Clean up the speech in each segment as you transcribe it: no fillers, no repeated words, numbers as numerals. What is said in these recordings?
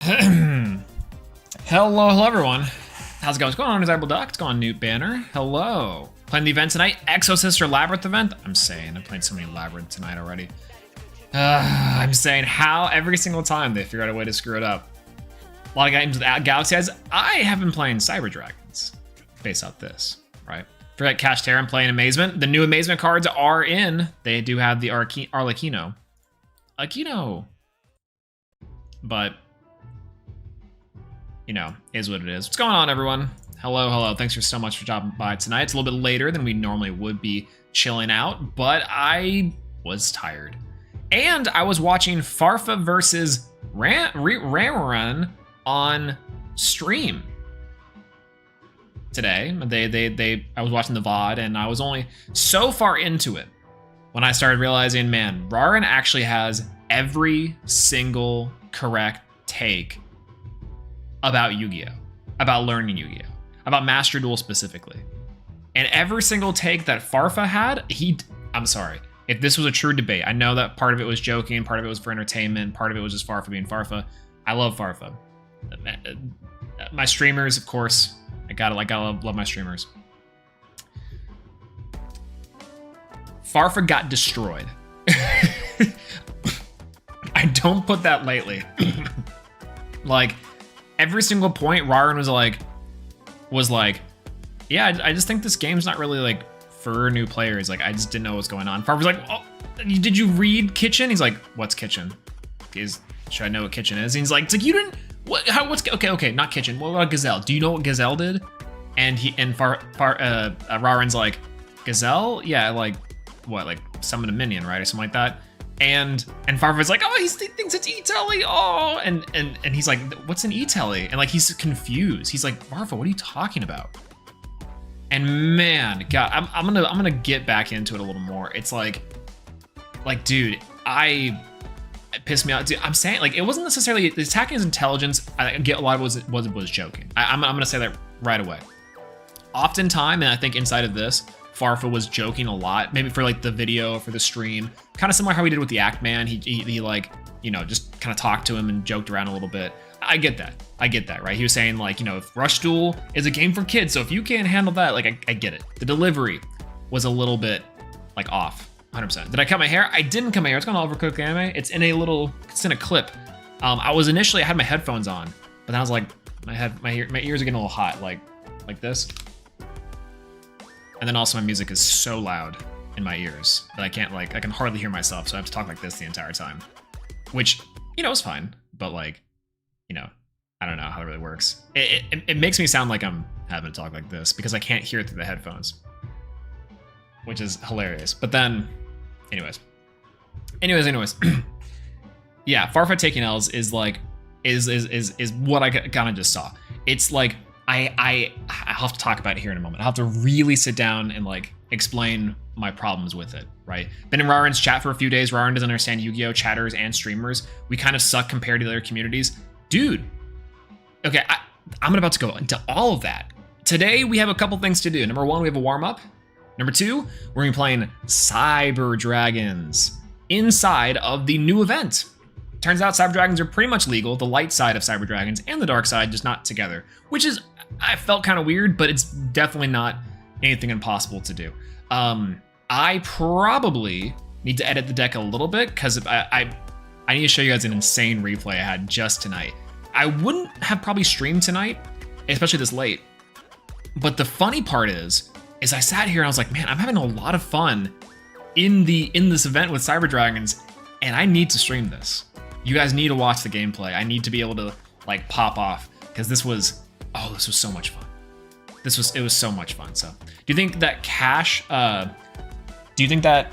Hello everyone. How's it going? What's going on? Desirable Duck. It's going on, Newt Banner. Hello. Playing the event tonight, Exosister Labyrinth event. I'm played so many Labyrinth tonight already. I'm saying how every single time they figure out a way to screw it up. A lot of games with Galaxy Eyes. I have been playing Cyber Dragons. Based off this, right? Forget Cash Terror, I'm playing Amazement. The new Amazement cards are in. They do have the Arlecchino. But, you know, is what it is. What's going on, everyone? Hello. Thanks so much for dropping by tonight. It's a little bit later than we normally would be chilling out, but I was tired. And I was watching Farfa versus Ramaran on stream today. I was watching the VOD, and I was only so far into it when I started realizing, man, Raran actually has every single correct take about Yu-Gi-Oh, about learning Yu-Gi-Oh, about Master Duel specifically. And every single take that Farfa had, I'm sorry, if this was a true debate, I know that part of it was joking, part of it was for entertainment, part of it was just Farfa being Farfa. I love Farfa. My streamers, of course, I gotta love my streamers. Farfa got destroyed. I don't put that lightly. Like, every single point, Raran was like, yeah, I just think this game's not really like for new players. Like, I just didn't know what was going on. Farfa's like, oh, did you read Kitchen? He's like, what's Kitchen? Should I know what Kitchen is? And he's like, you didn't. What's okay? Not Kitchen. What about Gazelle? Do you know what Gazelle did? And Raran's like, Gazelle? Yeah, like what? Like summon a minion, right, or something like that. And Farfa's like, oh, he thinks it's E-Telly. Oh, and he's like, what's an E-Telly? And like he's confused. He's like, Farfa, what are you talking about? And man, God, I'm gonna get back into it a little more. It's like, dude, it pissed me out. Dude, I'm saying, like, it wasn't necessarily attacking his intelligence. I get a lot of it was joking. I'm gonna say that right away. Oftentimes, and I think inside of this, Farfa was joking a lot, maybe for like the video, for the stream, kind of similar how he did with the Act Man. He like, you know, just kind of talked to him and joked around a little bit. I get that, right? He was saying like, you know, if Rush Duel is a game for kids, so if you can't handle that, like, I get it. The delivery was a little bit like off, 100%. Did I cut my hair? I didn't cut my hair. It's gonna overcook anime. It's in a clip. I had my headphones on, but then I was like, my ears are getting a little hot, like this. And then also my music is so loud in my ears that I can hardly hear myself, so I have to talk like this the entire time. Which, you know, is fine, but like, you know, I don't know how it really works. It makes me sound like I'm having to talk like this because I can't hear it through the headphones, which is hilarious. But then, anyways. Yeah, Farfa taking L's is like, is what I kind of just saw. It's like, I'll have to talk about it here in a moment. I'll have to really sit down and like explain my problems with it, right? Been in Raran's chat for a few days. Raran doesn't understand Yu-Gi-Oh! Chatters and streamers. We kind of suck compared to the other communities. Dude, okay, I'm about to go into all of that. Today, we have a couple things to do. Number one, we have a warm-up. Number two, we're gonna be playing Cyber Dragons inside of the new event. Turns out Cyber Dragons are pretty much legal, the light side of Cyber Dragons and the dark side, just not together, which is, I felt kind of weird, but it's definitely not anything impossible to do. I probably need to edit the deck a little bit because I need to show you guys an insane replay I had just tonight. I wouldn't have probably streamed tonight, especially this late. But the funny part is I sat here and I was like, man, I'm having a lot of fun in this event with Cyber Dragons, and I need to stream this. You guys need to watch the gameplay. I need to be able to like pop off because this was so much fun. It was so much fun. So, do you think that Cash? Do you think that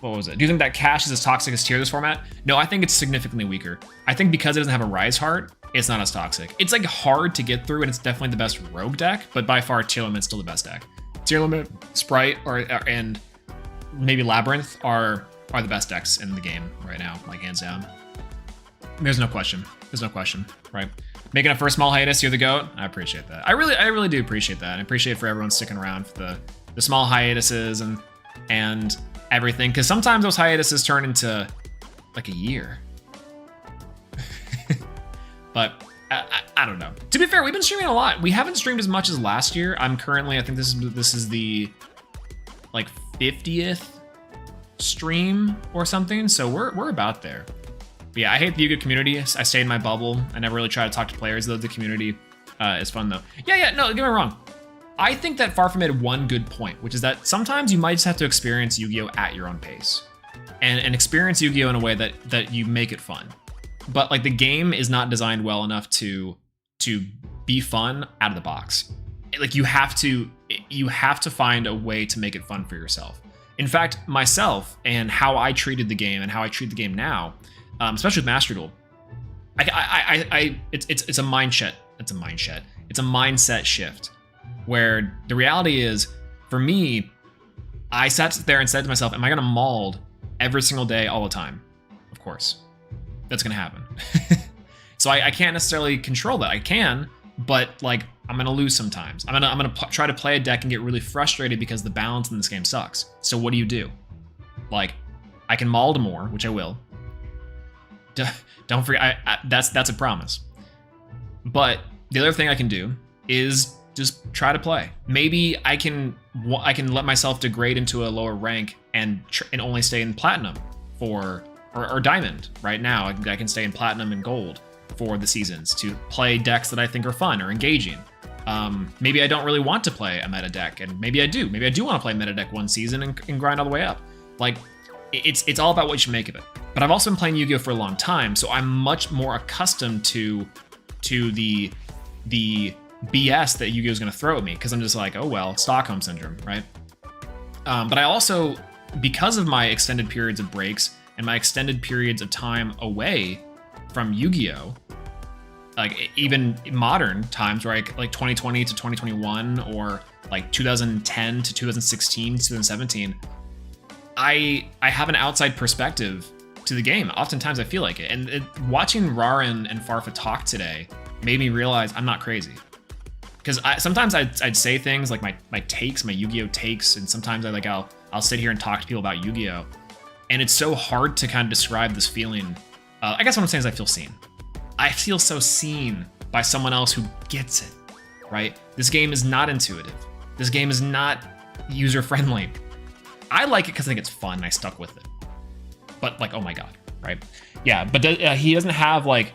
what was it? Do you think that Cash is as toxic as Tier this format? No, I think it's significantly weaker. I think because it doesn't have a Rise Heart, it's not as toxic. It's like hard to get through, and it's definitely the best rogue deck. But by far, Tier Limit's still the best deck. Tier Limit, Sprite, and maybe Labyrinth are the best decks in the game right now, like hands down. There's no question, right? Making up for a small hiatus, you're the GOAT. I appreciate that. I really do appreciate that. I appreciate for everyone sticking around for the small hiatuses and everything, because sometimes those hiatuses turn into like a year. But I don't know. To be fair, we've been streaming a lot. We haven't streamed as much as last year. I'm currently, I think this is the like 50th stream or something. So we're about there. But yeah, I hate the Yu-Gi-Oh community. I stay in my bubble. I never really try to talk to players, though. The community is fun, though. Yeah, no, don't get me wrong. I think that Farfa made one good point, which is that sometimes you might just have to experience Yu-Gi-Oh at your own pace and experience Yu-Gi-Oh in a way that you make it fun. But like the game is not designed well enough to be fun out of the box. Like you have to find a way to make it fun for yourself. In fact, myself and how I treated the game and how I treat the game now, especially with Master Duel, it's a mindset. It's a mindset shift where the reality is, for me, I sat there and said to myself, am I gonna mauled every single day all the time? Of course. That's gonna happen. So I can't necessarily control that. I can, but like I'm gonna lose sometimes. I'm gonna try to play a deck and get really frustrated because the balance in this game sucks. So what do? Like, I can maul more, which I will. Don't forget, that's a promise. But the other thing I can do is just try to play. Maybe I can let myself degrade into a lower rank and only stay in platinum or diamond. Right now, I can stay in platinum and gold for the seasons to play decks that I think are fun or engaging. Maybe I don't really want to play a meta deck, and maybe I do. Maybe I do want to play meta deck one season and grind all the way up. Like, it's all about what you make of it. But I've also been playing Yu-Gi-Oh for a long time, so I'm much more accustomed to the BS that Yu-Gi-Oh is going to throw at me, because I'm just like, oh well, Stockholm syndrome, right? But I also, because of my extended periods of breaks and my extended periods of time away from Yu-Gi-Oh, like even modern times, right, like 2020 to 2021 or like 2010 to 2016, 2017, I have an outside perspective to the game. Oftentimes I feel like it. And watching Rarin and Farfa talk today made me realize I'm not crazy. Because sometimes I'd say things like my takes, my Yu-Gi-Oh takes, and sometimes I'll sit here and talk to people about Yu-Gi-Oh, and it's so hard to kind of describe this feeling. I guess what I'm saying is I feel seen. I feel so seen by someone else who gets it, right? This game is not intuitive. This game is not user-friendly. I like it because I think it's fun and I stuck with it. But like, oh my god, right? Yeah, but he doesn't have he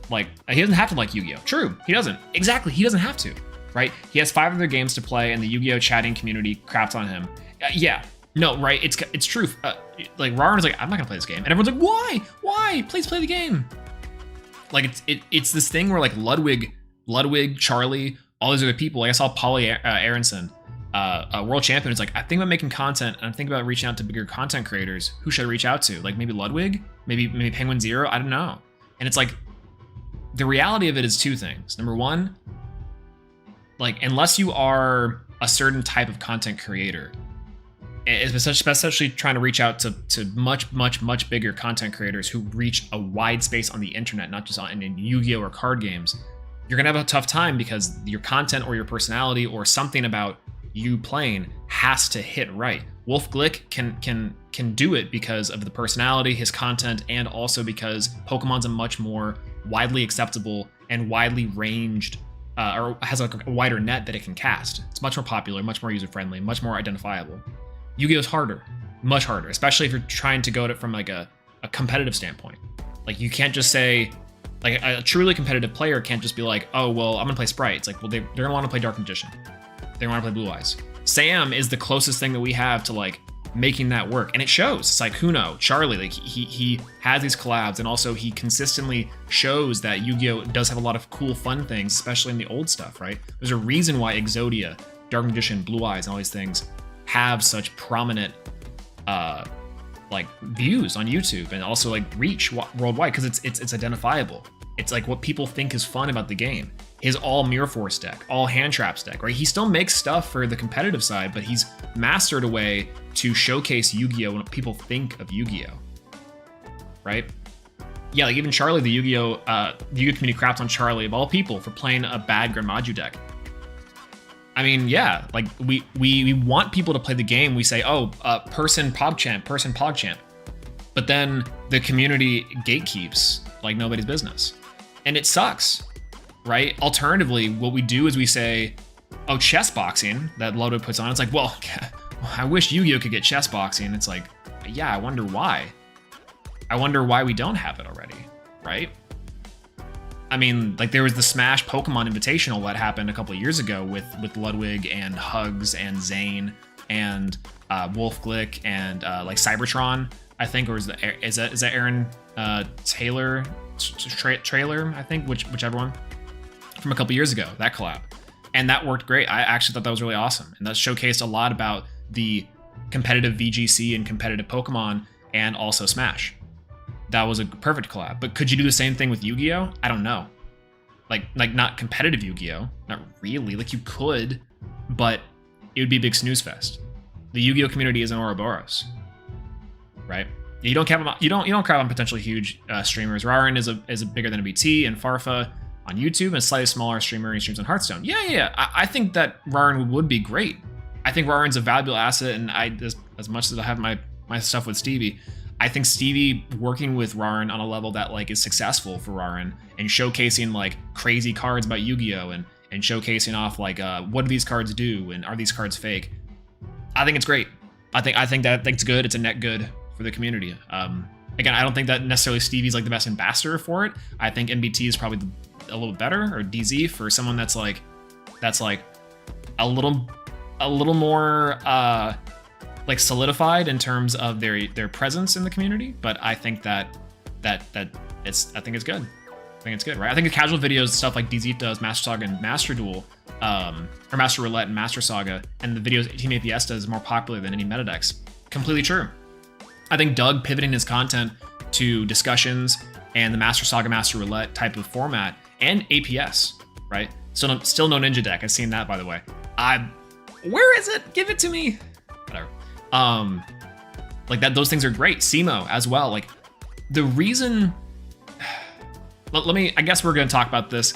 doesn't have to like Yu-Gi-Oh. True, he doesn't. Exactly, he doesn't have to, right? He has 5 other games to play, and the Yu-Gi-Oh chatting community craps on him. Yeah, no, right? It's true. Like Rarin's like, I'm not gonna play this game, and everyone's like, why? Why? Please play the game. Like it's this thing where like Ludwig, Charlie, all these other people. Like I saw Polly Aronson, a world champion, is like, I think about making content, and I'm thinking about reaching out to bigger content creators. Who should I reach out to? Like maybe Ludwig, maybe Penguin Zero. I don't know. And it's like, the reality of it is 2 things. Number one, like unless you are a certain type of content creator, especially trying to reach out to much bigger content creators who reach a wide space on the internet, not just in Yu-Gi-Oh or card games, you're gonna have a tough time because your content or your personality or something about you playing has to hit right. Wolf Glick can do it because of the personality, his content, and also because Pokemon's a much more widely acceptable and widely ranged, or has a wider net that it can cast. It's much more popular, much more user-friendly, much more identifiable. Yu-Gi-Oh's harder, much harder, especially if you're trying to go at it from like a competitive standpoint. Like you can't just say, like a truly competitive player can't just be like, oh, well, I'm gonna play Sprites. Like, well, they're gonna wanna play Dark Magician. They wanna play Blue Eyes. Sam is the closest thing that we have to like making that work, and it shows. It's like Huno, Charlie, like he has these collabs, and also he consistently shows that Yu-Gi-Oh does have a lot of cool, fun things, especially in the old stuff, right? There's a reason why Exodia, Dark Magician, Blue Eyes, and all these things have such prominent like views on YouTube and also like reach worldwide, because it's identifiable. It's like what people think is fun about the game. His all Mirror Force deck, all hand traps deck, right? He still makes stuff for the competitive side, but he's mastered a way to showcase Yu-Gi-Oh when people think of Yu-Gi-Oh, right? Yeah, like even Charlie, the Yu-Gi-Oh community craps on Charlie of all people for playing a bad Granmaju deck. I mean, yeah, like we want people to play the game. We say, oh, person PogChamp. But then the community gatekeeps like nobody's business. and it sucks, right? Alternatively, what we do is we say, oh, chess boxing that Ludwig puts on. It's like, well, I wish Yu-Gi-Oh could get chess boxing. It's like, yeah, I wonder why. I wonder why we don't have it already, right? I mean, like there was the Smash Pokemon Invitational that happened a couple of years ago with Ludwig and Hugs and Zane and Wolf Glick and like Cybertron, I think, or is that Aaron Taylor trailer, I think, whichever one, from a couple years ago, that collab. And that worked great. I actually thought that was really awesome. And that showcased a lot about the competitive VGC and competitive Pokemon and also Smash. That was a perfect collab. But could you do the same thing with Yu-Gi-Oh? I don't know. Like not competitive Yu-Gi-Oh, not really. Like you could, but it would be a big snooze fest. The Yu-Gi-Oh community is an Ouroboros, right? You don't crap on potentially huge streamers. Raren is a bigger than a BT, and Farfa on YouTube, and a slightly smaller streamer and streams on Hearthstone. Yeah. I think that Raren would be great. I think Raren's a valuable asset, and as much as I have my stuff with Stevie, I think Stevie working with Raren on a level that like is successful for Raren and showcasing like crazy cards about Yu-Gi-Oh and showcasing off like what do these cards do and are these cards fake? I think it's great. I think that's good. It's a net good for the community. Again, I don't think that necessarily Stevie's like the best ambassador for it. I think MBT is probably a little better, or DZ for someone that's like a little more like solidified in terms of their presence in the community. But I think that it's good. I think it's good, right? I think the casual videos, stuff like DZ does, Master Saga and Master Duel, or Master Roulette and Master Saga, and the videos Team APS does is more popular than any meta decks. Completely true. I think Doug pivoting his content to discussions and the Master Saga, Master Roulette type of format, and APS, right? Still no Ninja deck. I've seen that, by the way. Where is it? Give it to me. Whatever. Like that. Those things are great. SEMO as well. Like the reason. Let me. I guess we're gonna talk about this,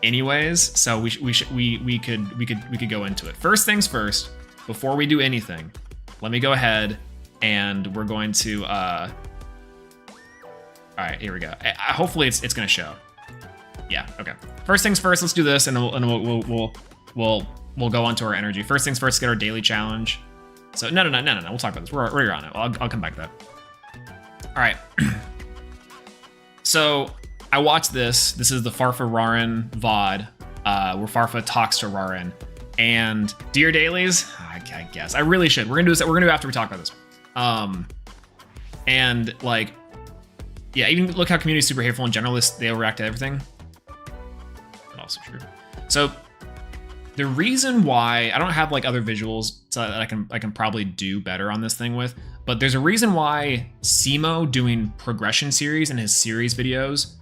anyways. So we could go into it. First things first. Before we do anything, let me go ahead and we're going to. All right, here we go. Hopefully it's gonna show. Yeah. Okay. First things first. Let's do this, and then we'll go on to our energy. First things first. Get our daily challenge. So no. We'll talk about this. We're on it. I'll come back to that. All right. So I watched this. This is the Farfa Raren VOD, where Farfa talks to Raren. And do your dailies? I guess I really should. We're gonna do this. We're gonna do it after we talk about this. And like, yeah, even look how community is super hateful in general. They overreact to everything. That's also true. So the reason why I don't have like other visuals so that I can probably do better on this thing with, but there's a reason why SEMO doing progression series and his series videos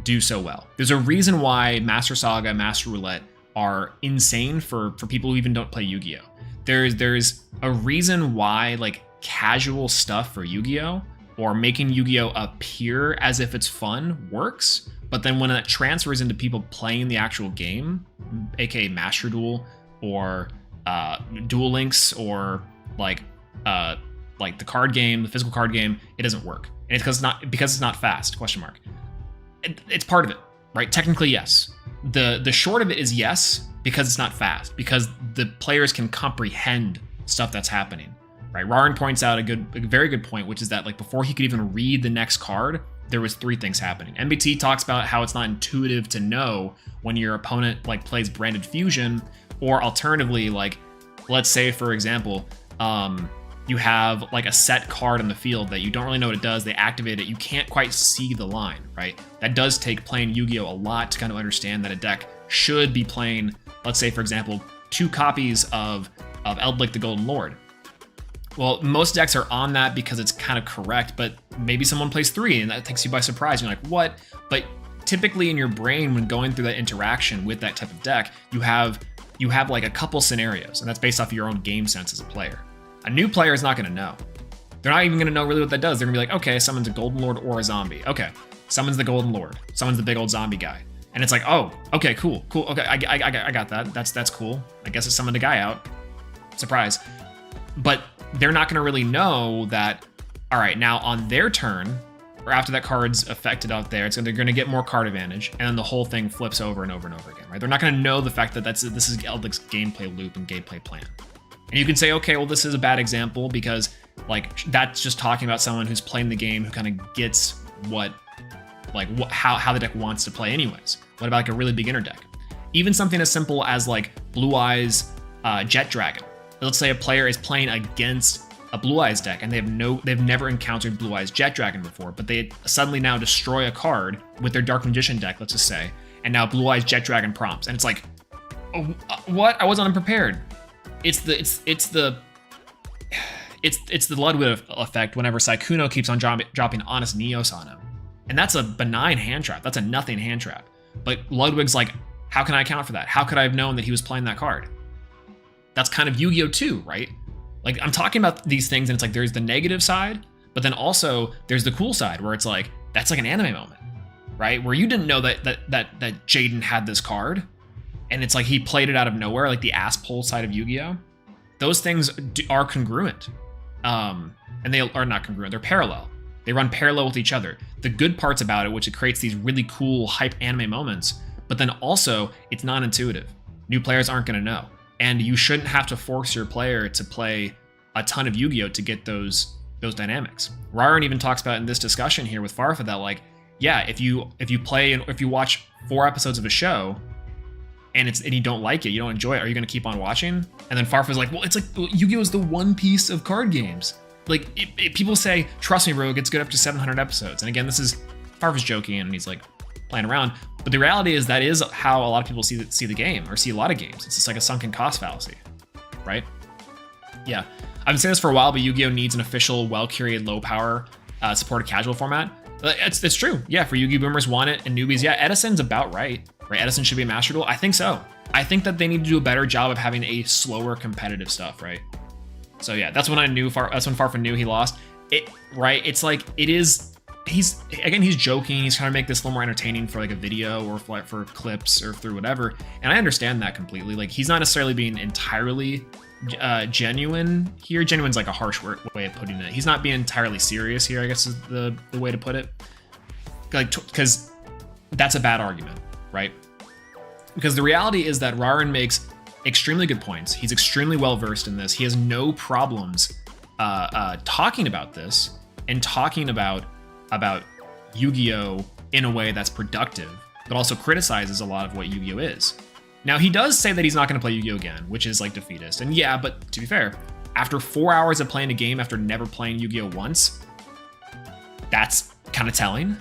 do so well. There's a reason why Master Saga, Master Roulette are insane for people who even don't play Yu-Gi-Oh. There's a reason why like casual stuff for Yu-Gi-Oh or making Yu-Gi-Oh appear as if it's fun works. But then when it transfers into people playing the actual game, aka Master Duel or Duel Links or like the card game, the physical card game, it doesn't work. And it's because it's not fast, question mark. It's part of it, right? Technically, yes. The short of it is yes, because it's not fast, because the players can comprehend stuff that's happening, right? Raren points out a very good point, which is that like before he could even read the next card, there was 3 things happening. MBT talks about how it's not intuitive to know when your opponent like plays branded fusion, or alternatively, like let's say for example, you have like a set card in the field that you don't really know what it does. They activate it. You can't quite see the line, right? That does take playing Yu-Gi-Oh a lot to kind of understand that a deck should be playing, let's say for example, 2 copies of Eldlik the Golden Lord. Well, most decks are on that because it's kind of correct, but maybe someone plays 3 and that takes you by surprise. You're like, what? But typically in your brain, when going through that interaction with that type of deck, you have like a couple scenarios, and that's based off of your own game sense as a player. A new player is not going to know. They're not even going to know really what that does. They're going to be like, okay, summons a Golden Lord or a zombie. Okay, summons the Golden Lord. Summons the big old zombie guy. And it's like, oh, okay, cool. Okay, I got that. That's cool. I guess it summoned a guy out. Surprise. But they're not going to really know that, all right, now on their turn, or after that card's affected out there, they're going to get more card advantage, and then the whole thing flips over and over and over again, right? They're not going to know the fact that this is Eldrick's gameplay loop and gameplay plan. And you can say, okay, well, this is a bad example because like that's just talking about someone who's playing the game who kind of gets how the deck wants to play anyways. What about like a really beginner deck? Even something as simple as like Blue Eyes Jet Dragon. Let's say a player is playing against a Blue Eyes deck and they've never encountered Blue Eyes Jet Dragon before, but they suddenly now destroy a card with their Dark Magician deck, let's just say, and now Blue Eyes Jet Dragon prompts, and it's like, oh, what? I wasn't unprepared. It's the Ludwig effect whenever Sykkuno keeps on dropping Honest Neos on him. And that's a benign hand trap. That's a nothing hand trap. But Ludwig's like, how can I account for that? How could I have known that he was playing that card? That's kind of Yu-Gi-Oh! Too, right? Like, I'm talking about these things, and it's like there's the negative side, but then also there's the cool side where it's like, that's like an anime moment, right? Where you didn't know that Jaden had this card, and it's like he played it out of nowhere, like the ass pull side of Yu-Gi-Oh! Those things are congruent. And they are not congruent, they're parallel. They run parallel with each other. The good parts about it, which it creates these really cool hype anime moments, but then also it's non-intuitive. New players aren't going to know. And you shouldn't have to force your player to play a ton of Yu-Gi-Oh! To get those dynamics. Ryan even talks about in this discussion here with Farfa that like, yeah, if you play and if you watch 4 episodes of a show and you don't like it, you don't enjoy it, are you going to keep on watching? And then Farfa's like, well, it's like Yu-Gi-Oh! Is the One Piece of card games. Like, people say, trust me, Rogue, it's good up to 700 episodes. And again, this is Farfa's joking and he's like playing around. But the reality is that is how a lot of people see the game, or see a lot of games. It's just like a sunken cost fallacy, right? Yeah, I've been saying this for a while, but Yu-Gi-Oh! Needs an official, well-curated, low-power, supported casual format. It's true. Yeah, for Yu-Gi boomers want it, and newbies, yeah, Edison's about right? Edison should be a Master Duel? I think so. I think that they need to do a better job of having a slower competitive stuff, right? So yeah, that's when I knew. That's when Farfa knew he lost. Right? It's like it is. He's joking. He's trying to make this a little more entertaining for like a video or for clips or through whatever. And I understand that completely. Like he's not necessarily being entirely genuine here. Genuine's like a harsh way of putting it. He's not being entirely serious here, I guess is the way to put it. Like, because that's a bad argument, right? Because the reality is that Rarin makes extremely good points. He's extremely well versed in this. He has no problems talking about this and talking about Yu-Gi-Oh! In a way that's productive, but also criticizes a lot of what Yu-Gi-Oh! Is. Now, he does say that he's not going to play Yu-Gi-Oh! Again, which is like defeatist. And yeah, but to be fair, after 4 hours of playing a game after never playing Yu-Gi-Oh! Once, that's kind of telling.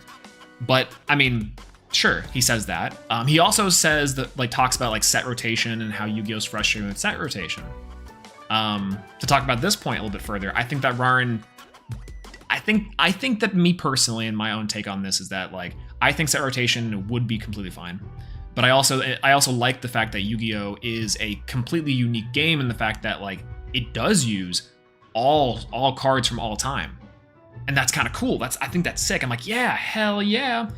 But I mean, sure, he says that. He also says that, like, talks about like set rotation and how Yu-Gi-Oh's frustrating with set rotation. To talk about this point a little bit further, I think that Rarin, I think that me personally, and my own take on this is that like I think set rotation would be completely fine. But I also like the fact that Yu-Gi-Oh! Is a completely unique game in the fact that like it does use all cards from all time. And that's kind of cool. I think that's sick. I'm like, yeah, hell yeah.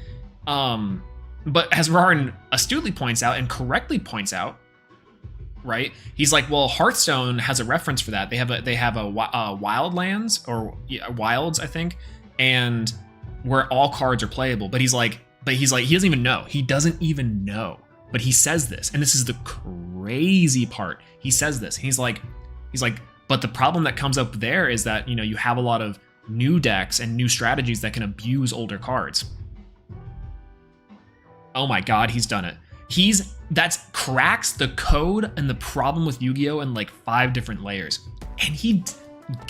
But as Rarin astutely points out and correctly points out, right? He's like, well, Hearthstone has a reference for that. They have a Wildlands or Wilds, I think, and where all cards are playable. But he's like, he doesn't even know. He doesn't even know. But he says this, and this is the crazy part. He says this, and he's like, but the problem that comes up there is that, you know, you have a lot of new decks and new strategies that can abuse older cards. Oh my God, he's done it. That's cracks the code and the problem with Yu-Gi-Oh! In like 5 different layers. And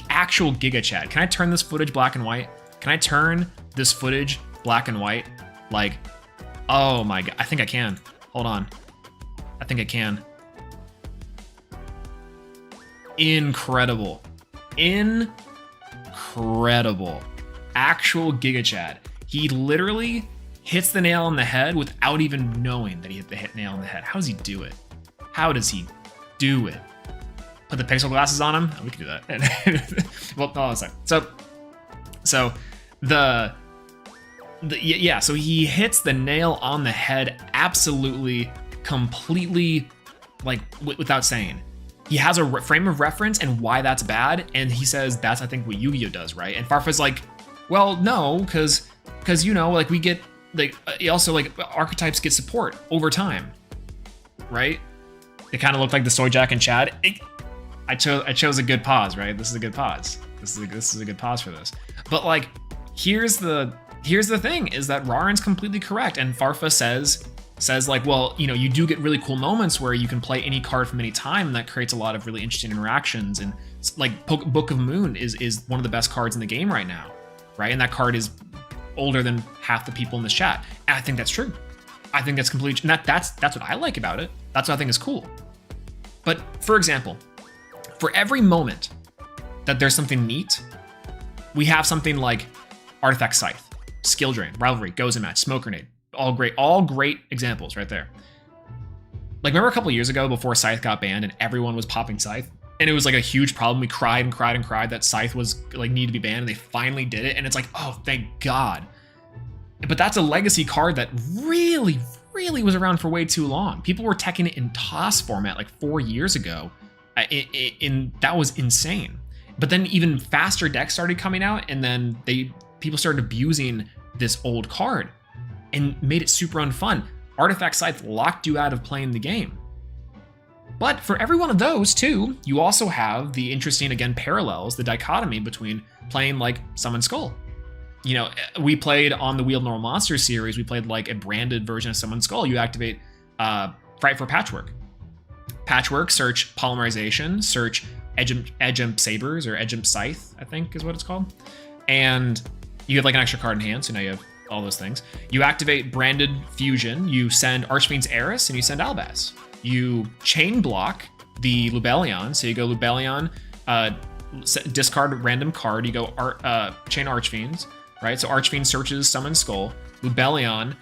actual Giga Chat. Can I turn this footage black and white? Can I turn this footage black and white? Like, oh my God, I think I can. Hold on. I think I can. Incredible. Incredible. Actual Giga Chat. He literally hits the nail on the head without even knowing that he hit the nail on the head. How does he do it? How does he do it? Put the pixel glasses on him? Oh, we can do that. Well, no, sorry. So so he hits the nail on the head absolutely, completely, like without saying. He has a frame of reference and why that's bad, and he says that's, I think, what Yu-Gi-Oh! Does, right? And Farfa's like, well, no, because because you know, like we get like also like archetypes get support over time, right? They kind of look like the Soy Jack and Chad. I chose a good pause, right? This is a good pause. This is a good pause for this. But like, here's the thing is that Raren's completely correct, and Farfa says like, well, you know, you do get really cool moments where you can play any card from any time, and that creates a lot of really interesting interactions. And like Book of Moon is one of the best cards in the game right now, right? And that card is older than half the people in this chat. And I think that's true. I think that's completely, and that's what I like about it. That's what I think is cool. But for example, for every moment that there's something neat, we have something like Artifact Scythe, Skill Drain, Rivalry, Goes and Match, Smoke Grenade. All great examples right there. Like, remember a couple years ago before Scythe got banned and everyone was popping Scythe? And it was like a huge problem. We cried and cried and cried that Scythe was like needed to be banned, and they finally did it. And it's like, oh, thank God. But that's a legacy card that really was around for way too long. People were teching it in TOS format like 4 years ago. That was insane. But then even faster decks started coming out, and then people started abusing this old card and made it super unfun. Artifact Scythe locked you out of playing the game. But for every one of those too, you also have the interesting, again, parallels, the dichotomy between playing like Summon Skull. You know, we played on the Wheel Normal Monsters series, we played like a branded version of Summon Skull. You activate Fright for Patchwork. Patchwork, search Polymerization, search Edgemp Sabers, or Edgemp Scythe, I think is what it's called. And you have like an extra card in hand, so now you have all those things. You activate Branded Fusion, you send Archfiend's Eris, and you send Albaz. You chain block the Lubellion, so you go Lubellion, discard a random card, you go chain Archfiends, right? So Archfiend searches Summon Skull, Lubellion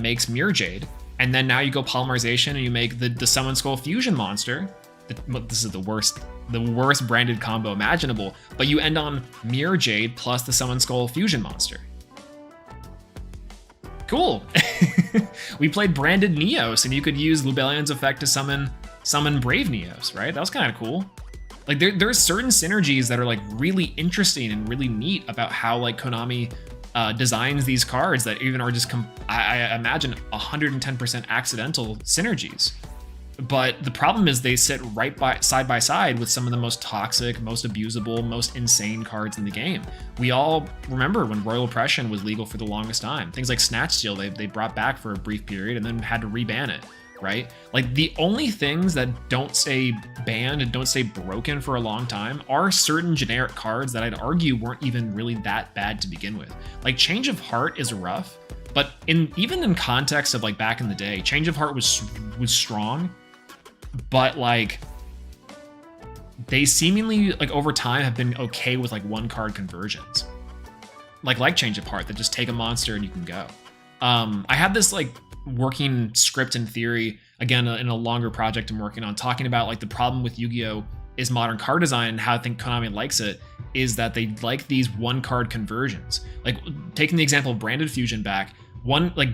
makes Mirror Jade, and then now you go Polymerization and you make the Summon Skull Fusion monster. This is the worst branded combo imaginable, but you end on Mirror Jade plus the Summon Skull Fusion monster. Cool. We played branded Neos, and you could use Lubellion's effect to summon Brave Neos, right? That was kind of cool. Like there's certain synergies that are like really interesting and really neat about how like Konami designs these cards that even are just I imagine 110% accidental synergies. But the problem is they sit side by side with some of the most toxic, most abusable, most insane cards in the game. We all remember when Royal Oppression was legal for the longest time. Things like Snatch Steal, they brought back for a brief period and then had to reban it, right? Like the only things that don't stay banned and don't stay broken for a long time are certain generic cards that I'd argue weren't even really that bad to begin with. Like Change of Heart is rough, but even in context of like back in the day, Change of Heart was strong. But like they seemingly like over time have been okay with like one card conversions, like Change of Heart, that just take a monster and you can go. I have this like working script in theory, again in a longer project I'm working on, talking about like the problem with Yu-Gi-Oh is modern card design, and how I think Konami likes it is that they like these one card conversions. Like taking the example of Branded Fusion back,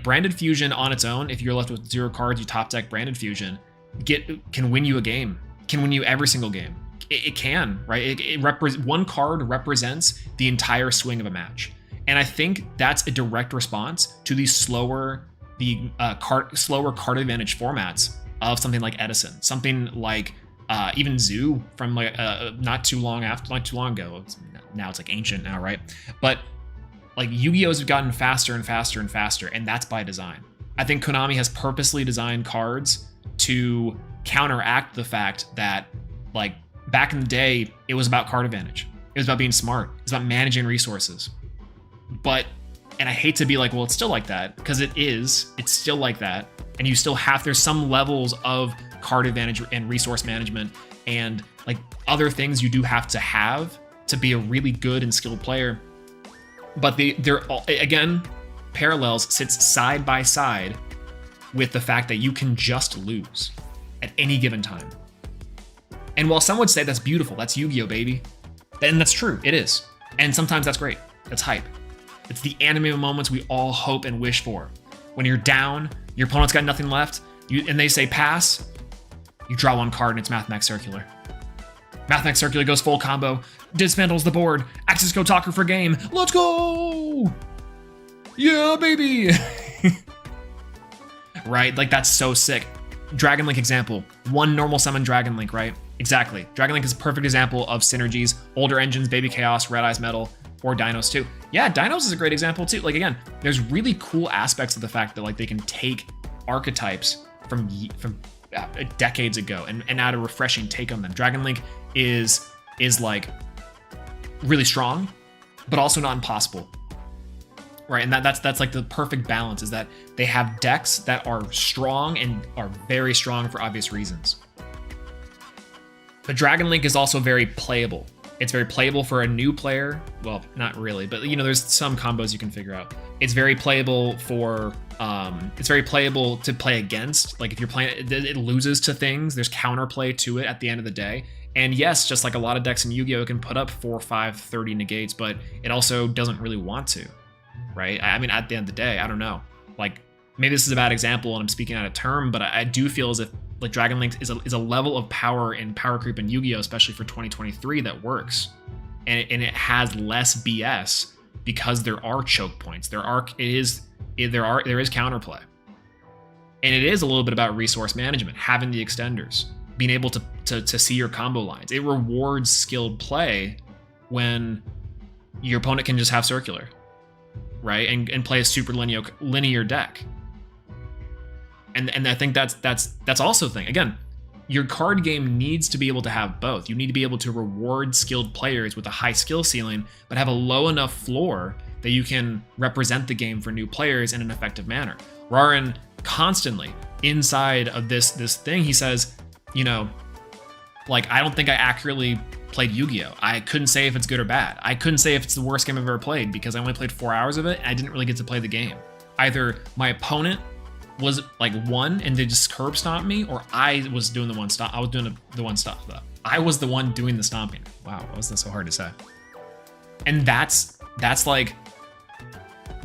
Branded Fusion on its own, if you're left with 0 cards, you top deck Branded Fusion, can win you a game, can win you every single game. It can, right? One card represents the entire swing of a match, and I think that's a direct response to the slower card advantage formats of something like Edison, something like even Zoo from like not too long ago. Now it's like ancient now, right? But like Yu-Gi-Ohs have gotten faster and faster and faster, and that's by design. I think Konami has purposely designed cards to counteract the fact that like back in the day, it was about card advantage. It was about being smart. It's about managing resources. And I hate to be like, well, it's still like that, because it's still like that. And you still there's some levels of card advantage and resource management and like other things you do have to be a really good and skilled player. But they're all, again, parallels sits side by side with the fact that you can just lose at any given time. And while some would say that's beautiful, that's Yu-Gi-Oh, baby, then that's true, it is. And sometimes that's great, that's hype. It's the anime moments we all hope and wish for. When you're down, your opponent's got nothing left, and they say pass, you draw one card and it's Mathmech Circular. Mathmech Circular goes full combo, dismantles the board, Axis Go Talker for game, let's go! Yeah, baby. Right? Like that's so sick. Dragon Link example. One normal summon Dragon Link, right? Exactly. Dragon Link is a perfect example of synergies. Older engines, Baby Chaos, Red Eyes Metal, or Dinos too. Yeah, Dinos is a great example too. Like again, there's really cool aspects of the fact that like they can take archetypes from decades ago and add a refreshing take on them. Dragon Link is like really strong, but also not impossible. Right, and that's like the perfect balance, is that they have decks that are strong and are very strong for obvious reasons. But Dragon Link is also very playable. It's very playable for a new player. Well, not really, but you know, there's some combos you can figure out. It's very playable for, it's very playable to play against. Like if you're playing, it loses to things. There's counterplay to it at the end of the day. And yes, just like a lot of decks in Yu-Gi-Oh, it can put up 4, 5, 30 negates, but it also doesn't really want to. Right? I mean, at the end of the day, I don't know. Like, maybe this is a bad example and I'm speaking out of term, but I do feel as if like Dragon Link is a level of power and power creep in Yu-Gi-Oh, especially for 2023, that works. And it has less BS because there are choke points. There is counterplay. And it is a little bit about resource management, having the extenders, being able to see your combo lines. It rewards skilled play when your opponent can just have circular. Right, and play a super linear deck, and I think that's also the thing. Again, your card game needs to be able to have both. You need to be able to reward skilled players with a high skill ceiling, but have a low enough floor that you can represent the game for new players in an effective manner. Rarin constantly inside of this thing, he says, you know, like, I don't think I accurately played Yu-Gi-Oh! I couldn't say if it's good or bad. I couldn't say if it's the worst game I've ever played because I only played 4 hours of it and I didn't really get to play the game. Either my opponent was like won and they just curb stomped me, or I was doing the one stop. I was doing the one stop though. I was the one doing the stomping. Wow, why was that so hard to say? And that's like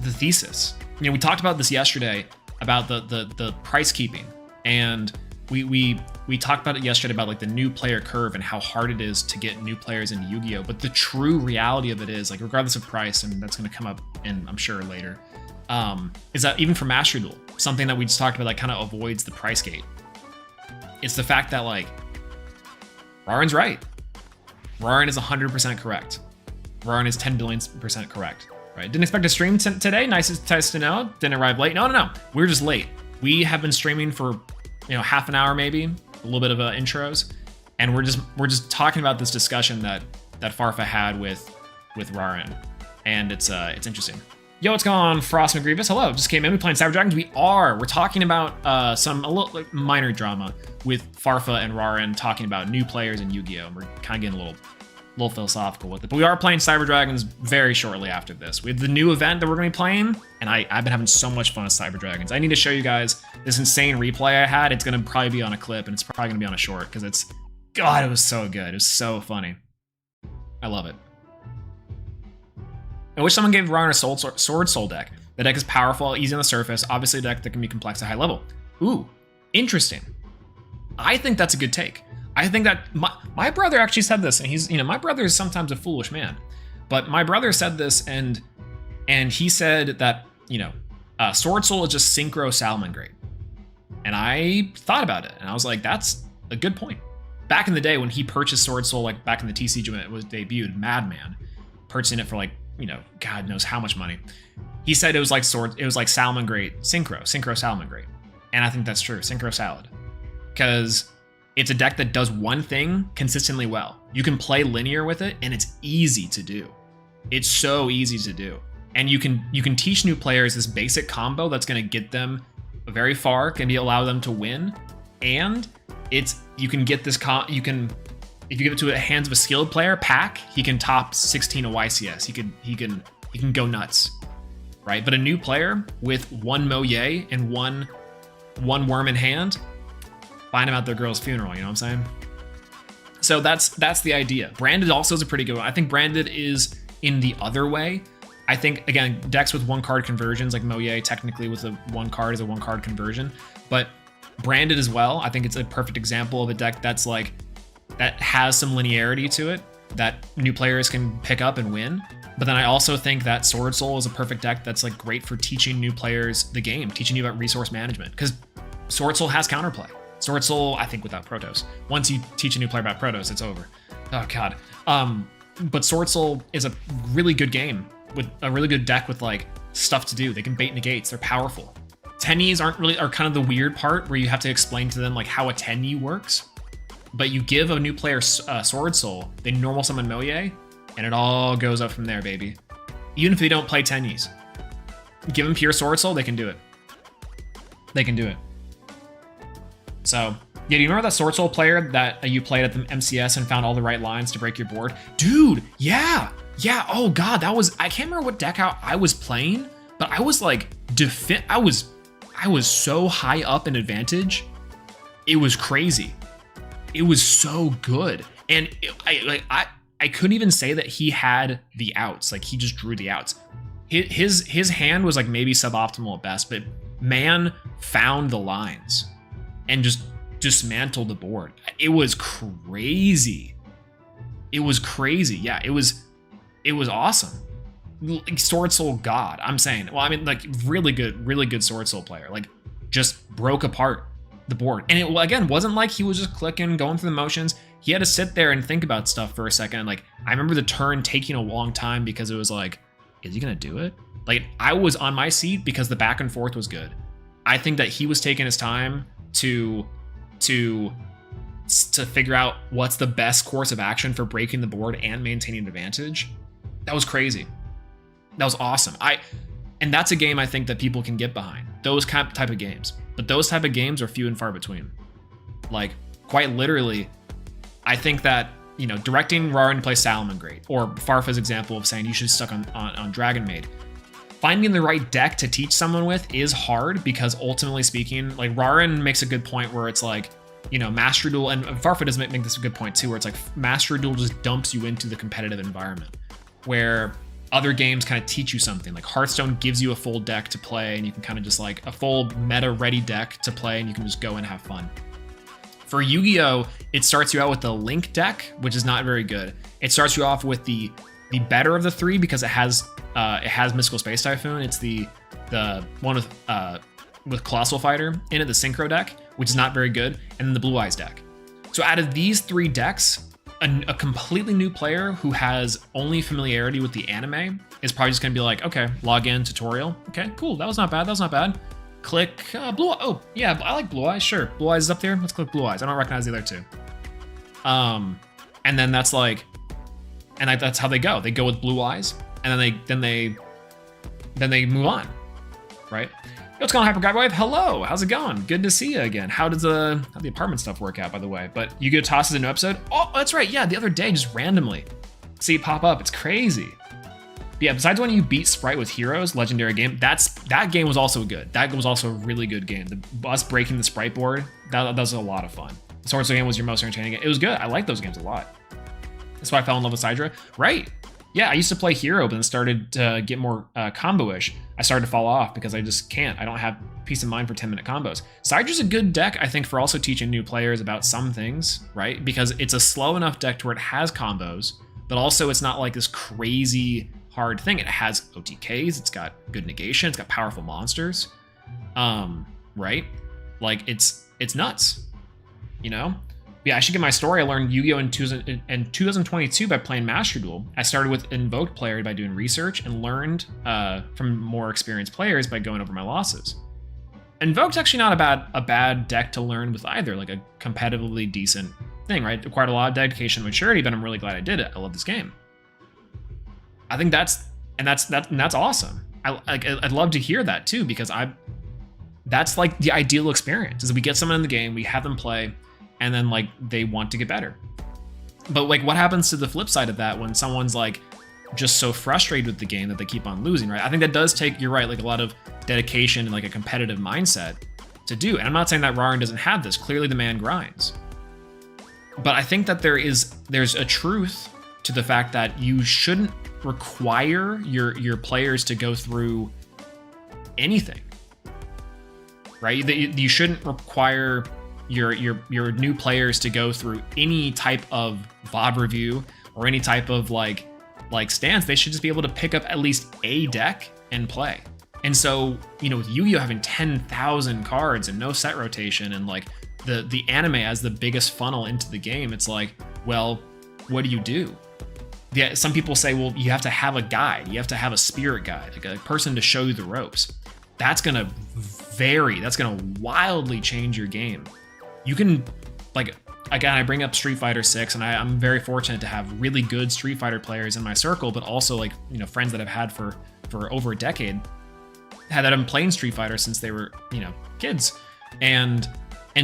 the thesis. You know, we talked about this yesterday about the price keeping, and we talked about it yesterday about like the new player curve and how hard it is to get new players into Yu-Gi-Oh! But the true reality of it is, like, regardless of price, and that's going to come up in, I'm sure, later, is that even for Mastery Duel, something that we just talked about that kind of avoids the price gate. It's the fact that, like, Rarin's right. Rarin is 100% correct. Rarin is 10 billion% correct. Right? Didn't expect to stream today. Nice to know. Didn't arrive late. No. We're just late. We have been streaming for, you know, half an hour maybe, a little bit of intros, and we're just talking about this discussion that Farfa had with Rarin, and it's interesting. Yo, what's going on, Frost McGrievous? Hello, just came in. We playing Cyber Dragons. We're talking about a little like, minor drama with Farfa and Rarin, talking about new players in Yu-Gi-Oh! And we're kind of getting a little philosophical with it, but we are playing Cyber Dragons very shortly after this. We have the new event that we're going to be playing, and I've been having so much fun with Cyber Dragons. I need to show you guys this insane replay I had. It's going to probably be on a clip, and it's probably going to be on a short, because God, it was so good. It was so funny. I love it. I wish someone gave Rarin a Sword Soul deck. The deck is powerful, easy on the surface, obviously a deck that can be complex at high level. Ooh, interesting. I think that's a good take. I think that my brother actually said this, and he's, you know, my brother is sometimes a foolish man, but my brother said this, and he said that, you know, Sword Soul is just Synchro Salamangreat. And I thought about it, and I was like, that's a good point. Back in the day when he purchased Sword Soul, like back in the TCG when it was debuted, Madman, purchasing it for like, you know, God knows how much money. He said it was like Salamangreat Synchro Salamangreat. And I think that's true, Synchro Salad. Because it's a deck that does one thing consistently well. You can play linear with it, and it's easy to do. It's so easy to do. And you can teach new players this basic combo that's going to get them very far, can allow them to win. And you can get this if you give it to the hands of a skilled player, Pack, he can top 16 of YCS. He can go nuts, right? But a new player with one Moye and one worm in hand, find him at their girl's funeral, you know what I'm saying? So that's the idea. Branded also is a pretty good one. I think Branded is in the other way. I think, again, decks with one card conversions, like Moye technically with a one card is a one card conversion, but Branded as well, I think it's a perfect example of a deck that's like, that has some linearity to it that new players can pick up and win, But then I also think that Sword Soul is a perfect deck that's like great for teaching new players the game, teaching you about resource management, because Sword Soul has counterplay. Sword Soul, I think, without Protos. Once you teach a new player about Protos, it's over. Oh god. But Sword Soul is a really good game with a really good deck with like stuff to do. They can bait negates. They're powerful. Tennies are kind of the weird part where you have to explain to them like how a Tenny works. But you give a new player Sword Soul, they normal summon Moye, and it all goes up from there, baby. Even if they don't play Tennies. Give them pure Sword Soul, they can do it. They can do it. So, yeah, do you remember that Sword Soul player that you played at the MCS and found all the right lines to break your board? Dude, yeah. Yeah, oh god, that was, I can't remember what deck I was playing, but I was like, I was so high up in advantage. It was crazy. It was so good. And I couldn't even say that he had the outs. Like, he just drew the outs. His hand was like maybe suboptimal at best, but man found the lines and just dismantled the board. It was crazy. It was crazy. Yeah, it was awesome. Like, Sword Soul God, I'm saying. Well, I mean, like, really good Sword Soul player. Like, just broke apart the board. And it, again, wasn't like he was just clicking, going through the motions. He had to sit there and think about stuff for a second. Like, I remember the turn taking a long time because it was like, is he gonna do it? Like, I was on my seat because the back and forth was good. I think that he was taking his time to figure out what's the best course of action for breaking the board and maintaining advantage. That was crazy. That was awesome. And that's a game I think that people can get behind. Those type of games. But those type of games are few and far between. Like, quite literally, I think that, you know, directing Rarin to play Salomon great, or Farfa's example of saying you should stuck on Dragon Maid. Finding the right deck to teach someone with is hard because ultimately speaking, like, Rarin makes a good point where it's like, you know, Master Duel, and Farfa does make this a good point too, where it's like Master Duel just dumps you into the competitive environment, where other games kind of teach you something. Like Hearthstone gives you a full deck to play, and you can kind of just like a full meta ready deck to play, and you can just go and have fun. For Yu-Gi-Oh, it starts you out with the Link deck, which is not very good. It starts you off with the better of the three because it has Mystical Space Typhoon. It's the one with Colossal Fighter in it, the Synchro deck, which is not very good, and then the Blue Eyes deck. So out of these three decks, a completely new player who has only familiarity with the anime is probably just gonna be like, okay, log in, tutorial. Okay, cool, that was not bad, that was not bad. Click Blue Eyes. Oh, yeah, I like Blue Eyes, sure. Blue Eyes is up there, let's click Blue Eyes. I don't recognize the other two. And then that's like, that's how they go. They go with Blue Eyes, and then they move on, right? Yo, what's going on, Hyper Guy? Hello, how's it going? Good to see you again. How the apartment stuff work out, by the way? But you get tosses a new episode? Oh, that's right. Yeah, the other day, just randomly see it pop up. It's crazy. But yeah, besides when you beat Sprite with Heroes, legendary game, that game was also good. That was also a really good game. Us breaking the Sprite board, that was a lot of fun. The Sword Soul game was your most entertaining game. It was good. I like those games a lot. That's why I fell in love with Sidra. Right. Yeah, I used to play Hero, but then started to get more combo-ish. I started to fall off because I just can't. I don't have peace of mind for 10-minute combos. Sydra's a good deck, I think, for also teaching new players about some things, right? Because it's a slow enough deck to where it has combos, but also it's not like this crazy hard thing. It has OTKs, it's got good negation, it's got powerful monsters, right? Like, it's nuts, you know? Yeah, I should get my story. I learned Yu-Gi-Oh! in 2022 by playing Master Duel. I started with Invoked player by doing research and learned from more experienced players by going over my losses. Invoked's actually not a bad deck to learn with either, like a competitively decent thing, right? It required a lot of dedication and maturity, but I'm really glad I did it. I love this game. I think that's awesome. I'd love to hear that too, because that's like the ideal experience, is we get someone in the game, we have them play, and then like they want to get better. But like, what happens to the flip side of that when someone's like just so frustrated with the game that they keep on losing, right? I think that does take, you're right, like a lot of dedication and like a competitive mindset to do. And I'm not saying that Rarin doesn't have this. Clearly the man grinds. But I think that there's a truth to the fact that you shouldn't require your players to go through anything, right? You shouldn't require your new players to go through any type of VOD review or any type of like like stance, they should just be able to pick up at least a deck and play. And so, you know, with Yu-Gi-Oh having 10,000 cards and no set rotation and like the anime as the biggest funnel into the game, it's like, well, what do you do? Yeah, some people say, well, you have to have a guide. You have to have a spirit guide, like a person to show you the ropes. That's gonna vary. That's gonna wildly change your game. You can, like, again, I bring up Street Fighter 6, and I'm very fortunate to have really good Street Fighter players in my circle, but also like, you know, friends that I've had for over a decade, that have been playing Street Fighter since they were, you know, kids, and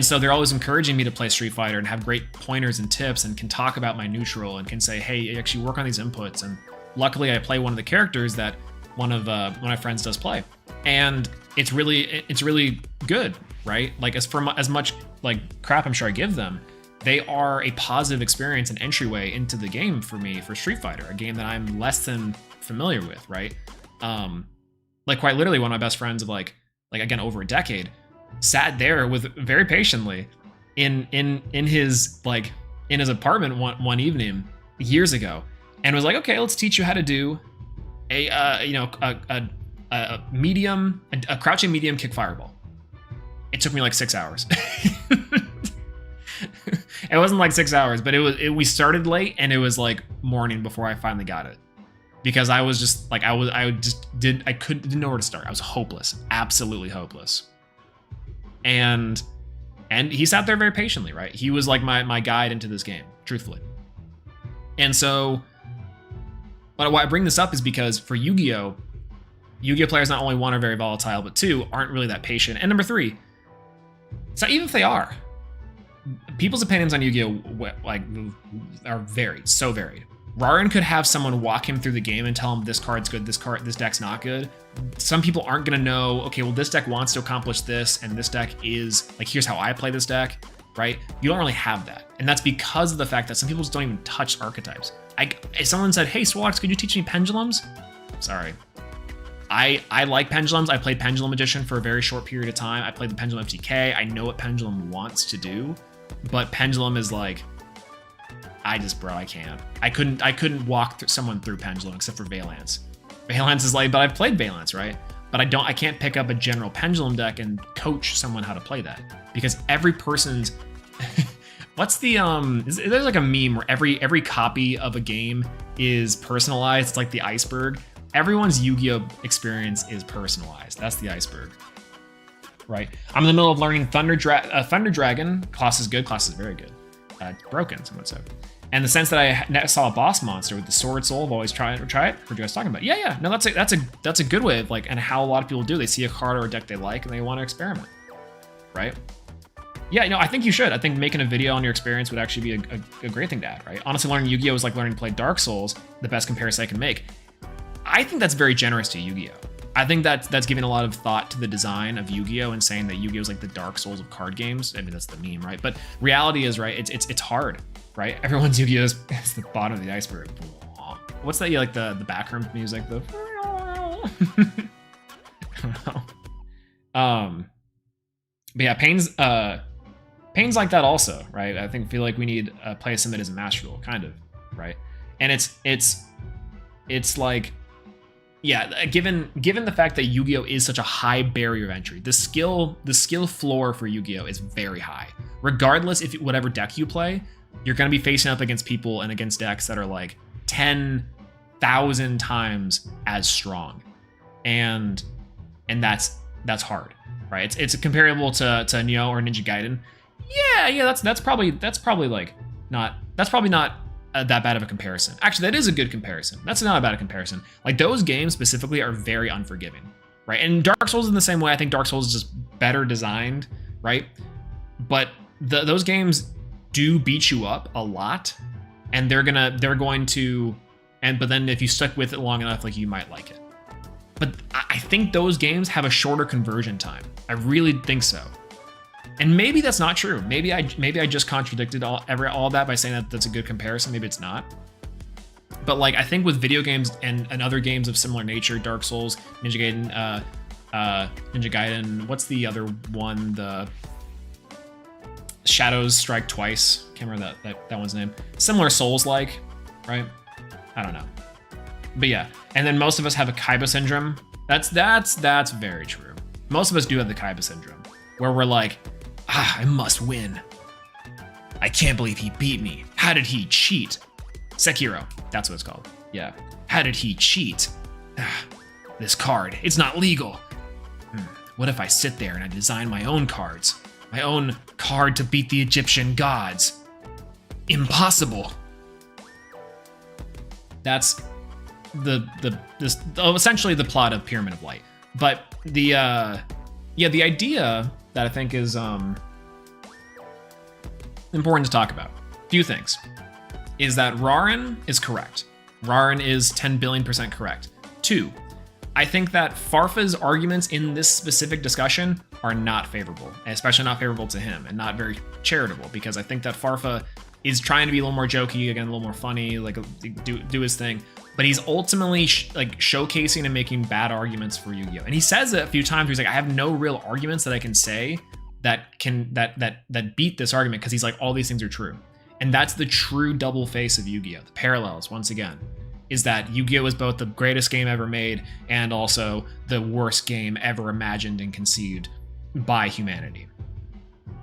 so they're always encouraging me to play Street Fighter and have great pointers and tips and can talk about my neutral and can say, hey, actually work on these inputs. And luckily, I play one of the characters that one of my friends does play, and it's really good, right? Like as much like crap I'm sure I give them, they are a positive experience and entryway into the game for me for Street Fighter, a game that I'm less than familiar with, right? Like quite literally, one of my best friends of like again over a decade sat there with very patiently in his apartment one evening years ago, and was like, okay, let's teach you how to do a crouching medium kick fireball. It took me like 6 hours. It wasn't like 6 hours, but we started late, and it was like morning before I finally got it, because I was just like, didn't know where to start. I was hopeless, absolutely hopeless. And he sat there very patiently, right? He was like my guide into this game, truthfully. And so, but why I bring this up is because for Yu-Gi-Oh players, not only one, are very volatile, but two, aren't really that patient. And number three, so even if they are, people's opinions on Yu-Gi-Oh like are varied, so varied. Rarin could have someone walk him through the game and tell him this card's good, this deck's not good. Some people aren't gonna know, okay, well, this deck wants to accomplish this, and this deck is like, here's how I play this deck, right? You don't really have that. And that's because of the fact that some people just don't even touch archetypes. If someone said, hey, Swolelax, could you teach me pendulums? Sorry. I like pendulums. I played Pendulum Edition for a very short period of time. I played the Pendulum FTK. I know what Pendulum wants to do, but Pendulum is like, I can't. I couldn't walk someone through Pendulum except for Valance. Valance is like, but I've played Valance, right? But I can't pick up a general Pendulum deck and coach someone how to play that, because every person's what's the there's like a meme where every copy of a game is personalized. It's like the iceberg. Everyone's Yu-Gi-Oh experience is personalized. That's the iceberg, right? I'm in the middle of learning Thunder Dragon. Class is good. Class is very good. Broken, someone said. And the sense that I saw a boss monster with the sword soul, I've always tried it. Heard you guys talking about. Yeah. No, that's a good way of like, and how a lot of people do. They see a card or a deck they like and they want to experiment, right? Yeah, I think you should. I think making a video on your experience would actually be a great thing to add, right? Honestly, learning Yu-Gi-Oh is like learning to play Dark Souls. The best comparison I can make. I think that's very generous to Yu-Gi-Oh. I think that's giving a lot of thought to the design of Yu-Gi-Oh and saying that Yu-Gi-Oh is like the Dark Souls of card games. I mean, that's the meme, right? But reality is, right, it's hard, right? Everyone's Yu-Gi-Oh is the bottom of the iceberg. What's that? Like the background music, the I don't know. But yeah, Pain's like that also, right? I feel like we need a play submit as a masterful, kind of, right? And it's like, yeah, given the fact that Yu-Gi-Oh is such a high barrier of entry, the skill floor for Yu-Gi-Oh is very high. Regardless if whatever deck you play, you're going to be facing up against people and against decks that are like 10,000 times as strong, and that's hard, right? It's comparable to Nioh or Ninja Gaiden. Yeah, that's probably like not that bad of a comparison. Actually, that is a good comparison. That's not a bad comparison. Like, those games specifically are very unforgiving, right? And Dark Souls in the same way. I think Dark Souls is just better designed, right? But those games do beat you up a lot, and they're going to, but then if you stick with it long enough, like, you might like it. But I think those games have a shorter conversion time. I really think so. And maybe that's not true. Maybe I just contradicted all that by saying that that's a good comparison. Maybe it's not. But like, I think with video games and other games of similar nature, Dark Souls, Ninja Gaiden, what's the other one? The Shadows Strike Twice. Can't remember that one's name. Similar Souls-like, right? I don't know. But yeah, and then most of us have a Kaiba syndrome. That's very true. Most of us do have the Kaiba syndrome, where we're like, I must win. I can't believe he beat me. How did he cheat? Sekiro, that's what it's called. Yeah. How did he cheat? This card, it's not legal. What if I sit there and I design my own cards? My own card to beat the Egyptian gods? Impossible. That's essentially the plot of Pyramid of Light. But the idea that I think is important to talk about, a few things, is that Rarin is correct. Rarin is 10 billion% correct. 2, I think that Farfa's arguments in this specific discussion are not favorable, especially not favorable to him, and not very charitable, because I think that Farfa is trying to be a little more jokey, again, a little more funny, like do his thing, but he's ultimately showcasing and making bad arguments for Yu-Gi-Oh! And he says it a few times. He's like, I have no real arguments that I can say that beat this argument, because he's like, all these things are true. And that's the true double face of Yu-Gi-Oh! The parallels, once again, is that Yu-Gi-Oh! is both the greatest game ever made and also the worst game ever imagined and conceived by humanity.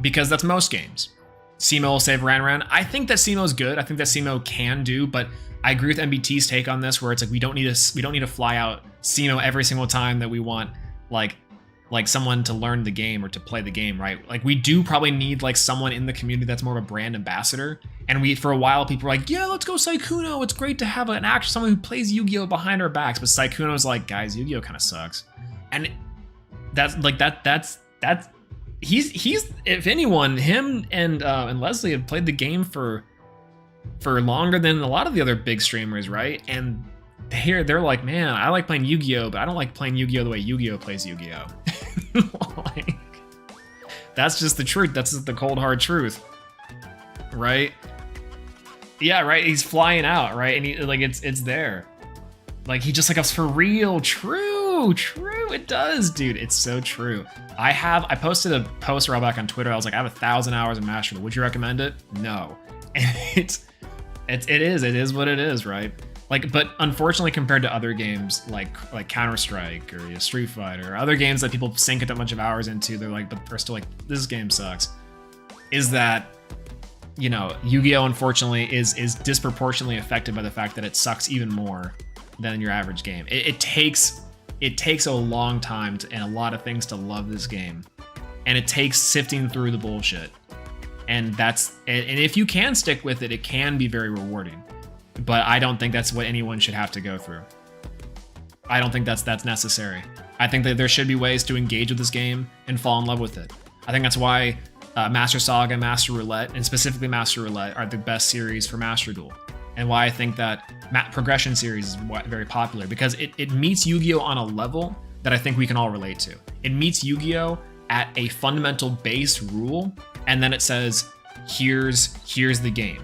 Because that's most games. Simo will save Ran. I think that Simo's good. I think that Simo can do, but I agree with MBT's take on this, where it's like we don't need to fly out Simo every single time that we want like someone to learn the game or to play the game, right? Like, we do probably need like someone in the community that's more of a brand ambassador. And for a while, people were like, yeah, let's go Saikuno. It's great to have an actor, someone who plays Yu-Gi-Oh! Behind our backs. But Saikuno's like, guys, Yu-Gi-Oh! Kind of sucks. And that's he's if anyone, him and Leslie have played the game for longer than a lot of the other big streamers, right? And they're like, man, I like playing Yu-Gi-Oh! But I don't like playing Yu-Gi-Oh! The way Yu-Gi-Oh! Plays Yu-Gi-Oh! Like, that's just the truth. That's just the cold hard truth, right? Yeah, right. He's flying out, right? And he, like, it's there. Like, he just like us for real. True. It does, dude. It's so true. I posted a post a while back on Twitter. I was like, I have 1,000 hours of Master Duel. Would you recommend it? No. And it is what it is, right? Like, but unfortunately, compared to other games like Counter-Strike or Street Fighter or other games that people sink a bunch of hours into, they're like, but they're still like, this game sucks. Is that, you know, Yu-Gi-Oh! Unfortunately is disproportionately affected by the fact that it sucks even more than your average game. It takes a long time and a lot of things to love this game, and it takes sifting through the bullshit. And if you can stick with it, it can be very rewarding. But I don't think that's what anyone should have to go through. I don't think that's necessary. I think that there should be ways to engage with this game and fall in love with it. I think that's why Master Saga, Master Roulette, and specifically Master Roulette are the best series for Master Duel. And why I think that Progression series is very popular, because it meets Yu-Gi-Oh! On a level that I think we can all relate to. It meets Yu-Gi-Oh! At a fundamental base rule, and then it says, here's the game.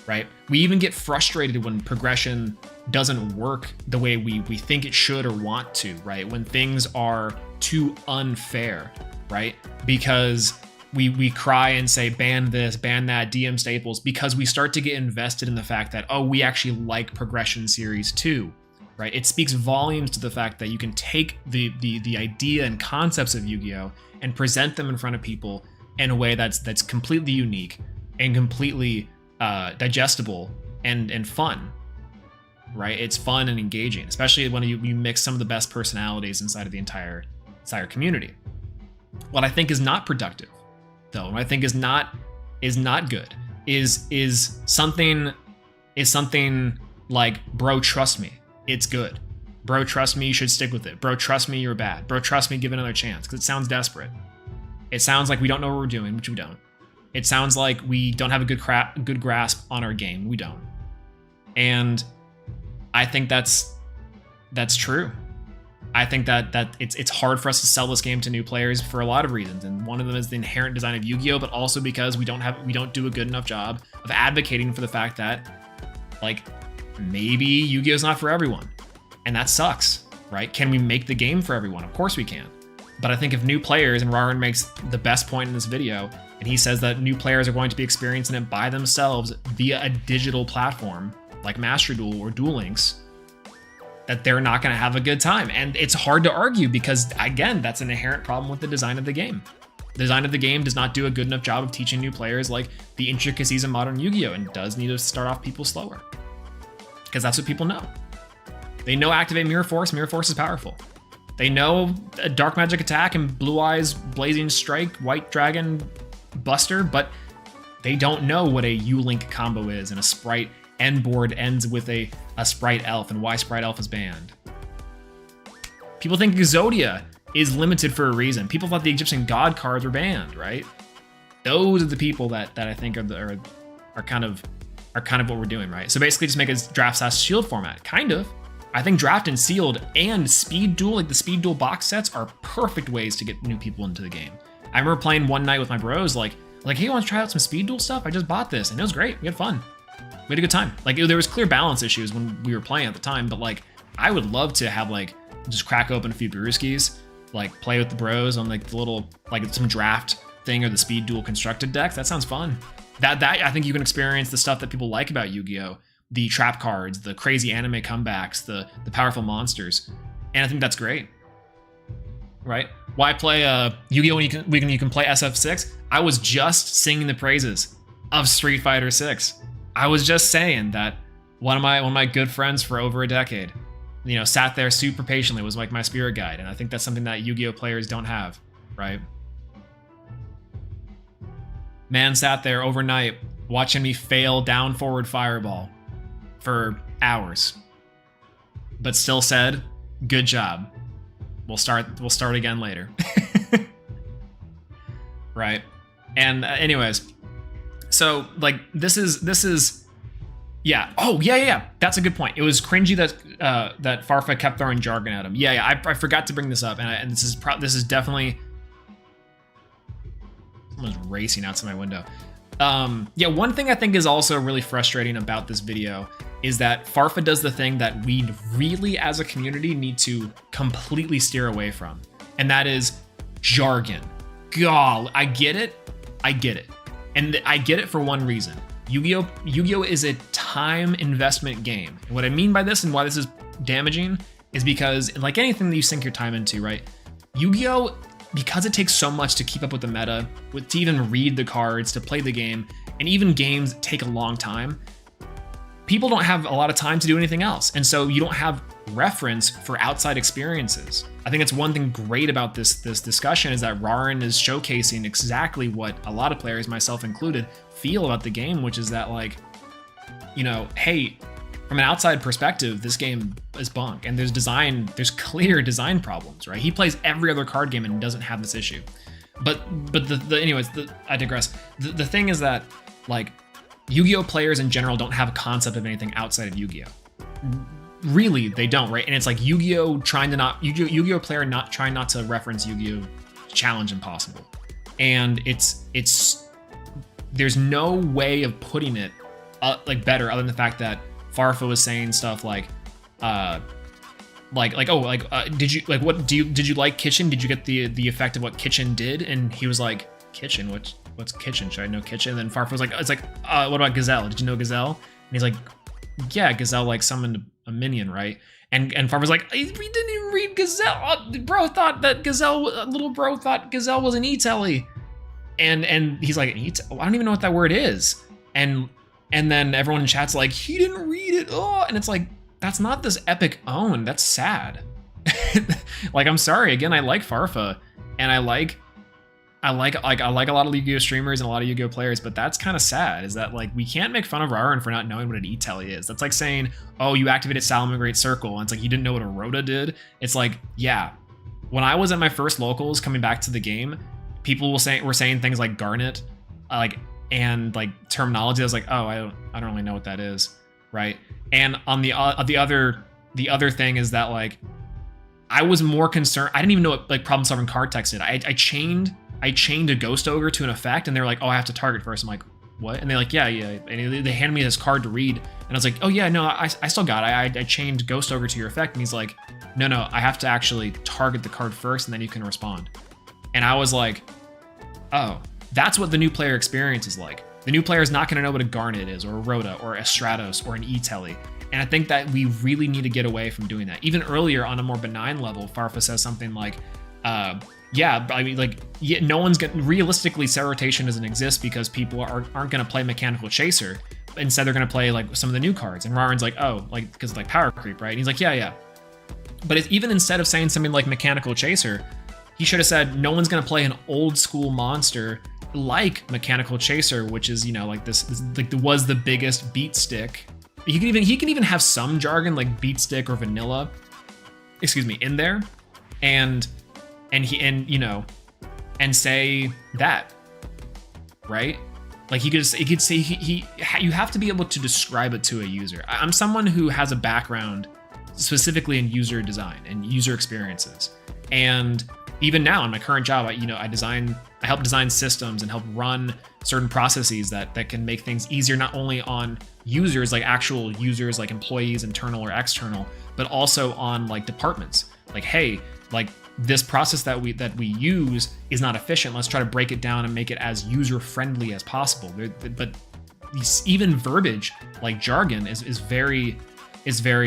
Right? We even get frustrated when progression doesn't work the way we think it should or want to, right? When things are too unfair, right? Because we cry and say, ban this, ban that, DM staples, because we start to get invested in the fact that, oh, we actually like progression series too, right? It speaks volumes to the fact that you can take the idea and concepts of Yu-Gi-Oh! And present them in front of people in a way that's completely unique and completely digestible and fun, right? It's fun and engaging, especially when you mix some of the best personalities inside of the entire community. What I think is not productive, though, what I think is not good, is something like, bro, trust me, it's good. Bro, trust me, you should stick with it. Bro, trust me, you're bad. Bro, trust me, give it another chance, because it sounds desperate. It sounds like we don't know what we're doing, which we don't. It sounds like we don't have a good grasp on our game. We don't. And I think that's true. I think that it's hard for us to sell this game to new players for a lot of reasons. And one of them is the inherent design of Yu-Gi-Oh!, but also because we don't do a good enough job of advocating for the fact that, like, maybe Yu-Gi-Oh! Is not for everyone. And that sucks, right? Can we make the game for everyone? Of course we can. But I think if new players, and Rarin makes the best point in this video, and he says that new players are going to be experiencing it by themselves via a digital platform like Master Duel or Duel Links, that they're not going to have a good time. And it's hard to argue because, again, that's an inherent problem with the design of the game. The design of the game does not do a good enough job of teaching new players like the intricacies of modern Yu-Gi-Oh! And does need to start off people slower. Because that's what people know. They know activate Mirror Force. Mirror Force is powerful. They know a Dark Magic Attack and Blue Eyes Blazing Strike, White Dragon Buster, but they don't know what a U-Link combo is and a Sprite end board ends with a Sprite Elf and why Sprite Elf is banned. People think Exodia is limited for a reason. People thought the Egyptian God cards were banned, right? Those are the people that I think are kind of what we're doing, right? So basically just make a draft / shield format, kind of. I think draft and sealed and speed duel, like the speed duel box sets, are perfect ways to get new people into the game. I remember playing one night with my bros, like, hey, you want to try out some speed duel stuff? I just bought this, and it was great. We had fun. We had a good time. Like, there was clear balance issues when we were playing at the time, but like, I would love to have like just crack open a few brewskis, like play with the bros on like the little like some draft thing or the speed duel constructed decks. That sounds fun. That I think you can experience the stuff that people like about Yu-Gi-Oh! The trap cards, the crazy anime comebacks, the powerful monsters, and I think that's great. Right? Why play Yu-Gi-Oh! When you can play SF6? I was just singing the praises of Street Fighter 6. I was just saying that one of my good friends for over a decade, you know, sat there super patiently, was like my spirit guide, and I think that's something that Yu-Gi-Oh! Players don't have, right? Man sat there overnight watching me fail down forward fireball for hours, but still said, "Good job. We'll start again later." Right? And anyways, so like this is yeah. Oh yeah. That's a good point. It was cringy that Farfa kept throwing jargon at him. Yeah. I forgot to bring this up, and this is definitely someone's racing outside my window. Yeah, one thing I think is also really frustrating about this video is that Farfa does the thing that we really as a community need to completely steer away from, and that is jargon. God, I get it. And I get it for one reason. Yu-Gi-Oh! Is a time investment game. And what I mean by this and why this is damaging is because, like anything that you sink your time into, right? Yu-Gi-Oh! Because it takes so much to keep up with the meta, to even read the cards, to play the game, and even games take a long time, people don't have a lot of time to do anything else. And so you don't have reference for outside experiences. I think it's one thing great about this discussion is that Rarin is showcasing exactly what a lot of players, myself included, feel about the game, which is that, like, you know, hey, from an outside perspective, this game is bunk, and there's clear design problems, right? He plays every other card game and doesn't have this issue. But anyways, I digress. The thing is that, like, Yu-Gi-Oh! Players in general don't have a concept of anything outside of Yu-Gi-Oh! Really, they don't, right? And it's like Yu-Gi-Oh! Yu-Gi-Oh! Player not trying not to reference Yu-Gi-Oh! Challenge Impossible. And there's no way of putting it like better other than the fact that Farfa was saying stuff like did you like Kitchen? Did you get the effect of what Kitchen did? And he was like, Kitchen? What's Kitchen? Should I know Kitchen? And then Farfa was like, what about Gazelle? Did you know Gazelle? And he's like, yeah, Gazelle like summoned a minion, right? And Farfa was like, we didn't even read Gazelle. Little bro thought Gazelle was an E-Telly. And he's like, I don't even know what that word is. And then everyone in chat's like, he didn't read it. Oh, and it's like, that's not this epic own. That's sad. Like, I'm sorry. Again, I like Farfa, and I like a lot of Yu-Gi-Oh! Streamers and a lot of Yu-Gi-Oh! Players, but that's kind of sad, is that, like, we can't make fun of Rarin for not knowing what an E-Telly is. That's like saying, oh, you activated Salamangreat Circle, and it's like, you didn't know what a Rhoda did. It's like, yeah. When I was at my first locals coming back to the game, people were saying things like Garnet, and like terminology. I was like, oh, I don't really know what that is, right? And on the other thing is that, like, I was more concerned. I didn't even know what, like, problem solving card text did. I chained a Ghost Ogre to an effect, and they were like, oh, I have to target first. I'm like, what? And they're like, yeah. And they handed me this card to read, and I was like, oh yeah, no, I still got it. I chained Ghost Ogre to your effect, and he's like, no, I have to actually target the card first, and then you can respond. And I was like, oh, that's what the new player experience is like. The new player is not going to know what a Garnet is, or a Rhoda, or a Stratos, or an E-Telly. And I think that we really need to get away from doing that. Even earlier on a more benign level, Farfa says something like, yeah, I mean, like, yeah, no one's gonna, realistically, cell rotation doesn't exist because people aren't gonna play Mechanical Chaser. Instead, they're gonna play like some of the new cards. And Raren's like, oh, like, because of like power creep, right? And he's like, yeah. But even instead of saying something like Mechanical Chaser, he should have said, no one's gonna play an old school monster like Mechanical Chaser, which is, you know, like this like was the biggest beat stick. He can even have some jargon like beat stick or vanilla, excuse me, in there, and you know, and say that, right? Like he could say you have to be able to describe it to a user. I'm someone who has a background specifically in user design and user experiences, and even now in my current job, I help design systems and help run certain processes that can make things easier, not only on users, like actual users, like employees, internal or external, but also on like departments. Like, hey, like this process that we use is not efficient. Let's try to break it down and make it as user friendly as possible. But even verbiage like jargon is very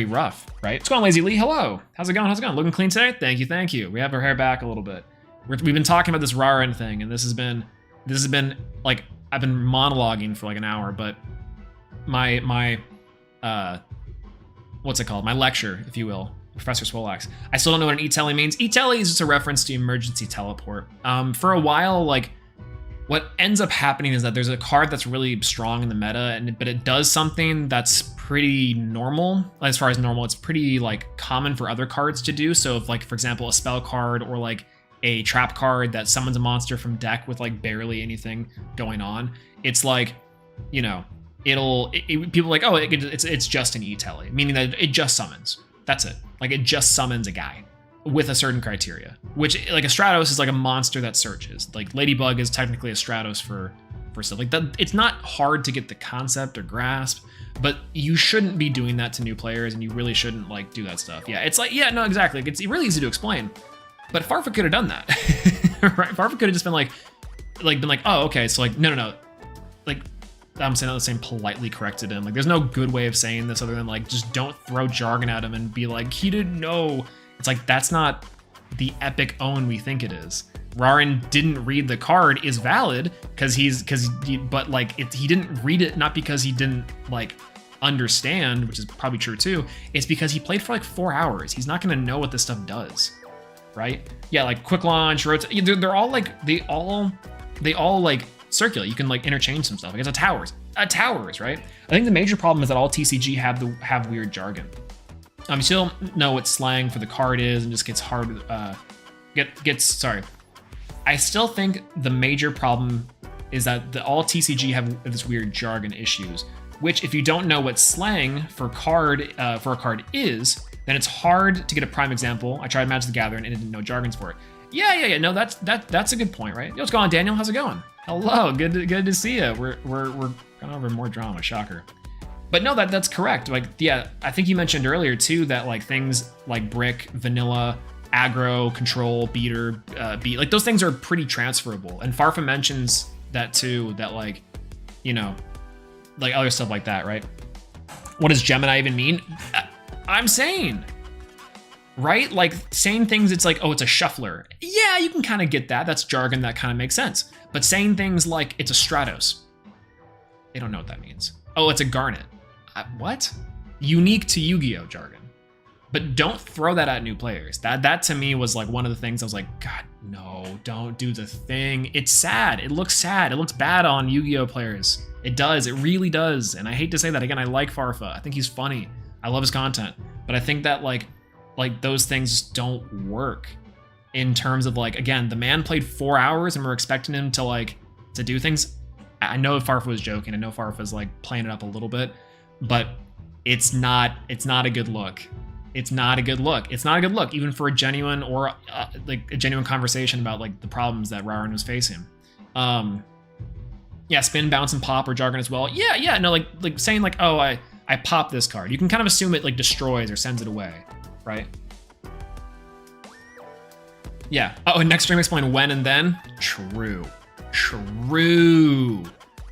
rough, right? What's going on, Lazy Lee? Hello. How's it going? Looking clean today? Thank you. We have our hair back a little bit. We've been talking about this Raren thing, and this has been like, I've been monologuing for like an hour, but my what's it called? My lecture, if you will, Professor Swolelax. I still don't know what an e-tele means. E-tele is just a reference to emergency teleport. For a while, like, what ends up happening is that there's a card that's really strong in the meta, but it does something that's pretty normal. As far as normal, it's pretty like common for other cards to do. So if, like, for example, a spell card or like a trap card that summons a monster from deck with like barely anything going on, it's like, you know, people are like, oh, it's just an e-tele, meaning that it just summons. That's it. Like, it just summons a guy with a certain criteria, which, like, a Stratos is like a monster that searches. Like Ladybug is technically a Stratos for stuff like that. It's not hard to get the concept or grasp, but you shouldn't be doing that to new players, and you really shouldn't like do that stuff. Yeah, it's like, yeah, no, exactly. It's really easy to explain, but Farfa could have done that, right? Farfa could have just been like, oh, okay, so like, no, like, I'm saying politely corrected him. Like, there's no good way of saying this other than like, just don't throw jargon at him and be like, he didn't know. It's like, that's not the epic own we think it is. Raren didn't read the card is valid but like he didn't read it not because he didn't like understand, which is probably true too. It's because he played for like 4 hours. He's not gonna know what this stuff does, right? Yeah, like quick launch, rotate. They're all like they all like circulate. You can like interchange some stuff. Like it's a towers, right? I think the major problem is that all TCG have weird jargon. You still don't know what slang for the card is, and just gets hard. Sorry. I still think the major problem is that all TCG have this weird jargon issues, which if you don't know what slang for a card is, then it's hard to get a prime example. I tried Magic the Gathering and it didn't know jargons for it. Yeah. No, that's a good point, right? Yo, what's going on, Daniel? How's it going? Hello, good to see you. We're going over more drama, shocker. But no, that's correct. Like, yeah, I think you mentioned earlier too that like things like brick, vanilla, aggro, control, beater, beat, like those things are pretty transferable. And Farfa mentions that too, that like, you know, like other stuff like that, right? What does Gemini even mean? I'm saying, right? Like saying things, it's like, oh, it's a shuffler. Yeah, you can kind of get that. That's jargon that kind of makes sense. But saying things like it's a Stratos, they don't know what that means. Oh, it's a Garnet. What? Unique to Yu-Gi-Oh jargon. But don't throw that at new players. That to me was like one of the things I was like, God, no, don't do the thing. It's sad. It looks sad. It looks bad on Yu-Gi-Oh players. It does. It really does. And I hate to say that. Again, I like Farfa. I think he's funny. I love his content. But I think that like those things don't work in terms of like, again, the man played 4 hours and we're expecting him to do things. I know Farfa was joking. I know Farfa's like playing it up a little bit, but it's not a good look. It's not a good look. It's not a good look, even for a genuine or like a genuine conversation about like the problems that Raren was facing. Yeah, spin, bounce, and pop or jargon as well. Yeah. No, like saying like, oh, I pop this card. You can kind of assume it like destroys or sends it away, right? Yeah. Oh, and next stream explain when and then. True.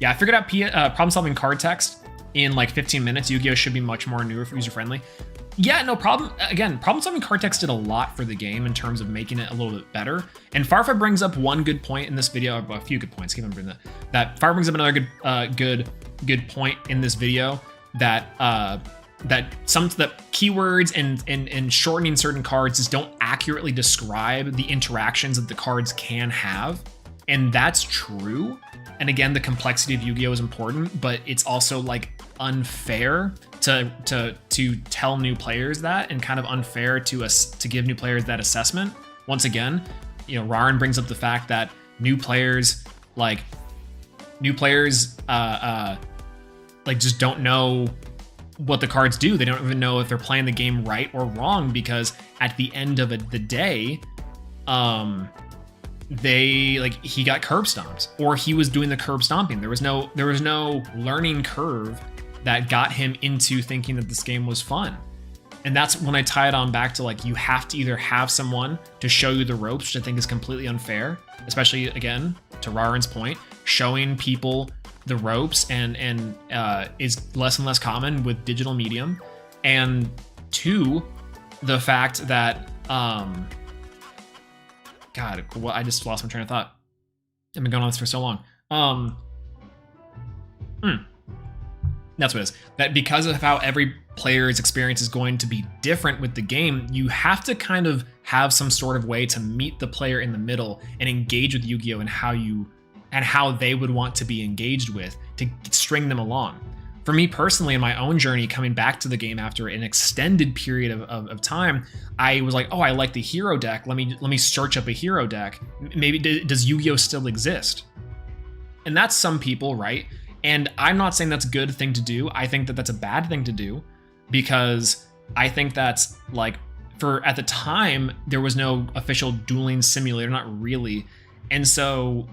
Yeah, I figured out problem solving card text. in like 15 minutes, Yu-Gi-Oh should be much more user-friendly. Yeah, no problem. Again, problem-solving card text did a lot for the game in terms of making it a little bit better. And Farfa brings up one good point in this video, a few good points. Keep on bringing that. Farfa brings up another good point in this video that some of the keywords and shortening certain cards just don't accurately describe the interactions that the cards can have, and that's true. And again, the complexity of Yu-Gi-Oh is important, but it's also like unfair to tell new players that, and kind of unfair to give new players that assessment. Once again, you know, Rarin brings up the fact that new players just don't know what the cards do. They don't even know if they're playing the game right or wrong, because at the end of the day, he got curb stomped, or he was doing the curb stomping. There was no learning curve that got him into thinking that this game was fun. And that's when I tie it on back to, like, you have to either have someone to show you the ropes, which I think is completely unfair, especially, again, to Rarin's point, showing people the ropes and is less and less common with digital medium. And two, the fact that God, I just lost my train of thought. I've been going on this for so long. That's what it is. That because of how every player's experience is going to be different with the game, you have to kind of have some sort of way to meet the player in the middle and engage with Yu-Gi-Oh! And how they would want to be engaged with, to string them along. For me personally, in my own journey coming back to the game after an extended period of time, I was like, oh, I like the hero deck. Let me search up a hero deck. Maybe does Yu-Gi-Oh! Still exist? And that's some people, right? And I'm not saying that's a good thing to do. I think that that's a bad thing to do, because I think that's like, at the time, there was no official dueling simulator, not really. And so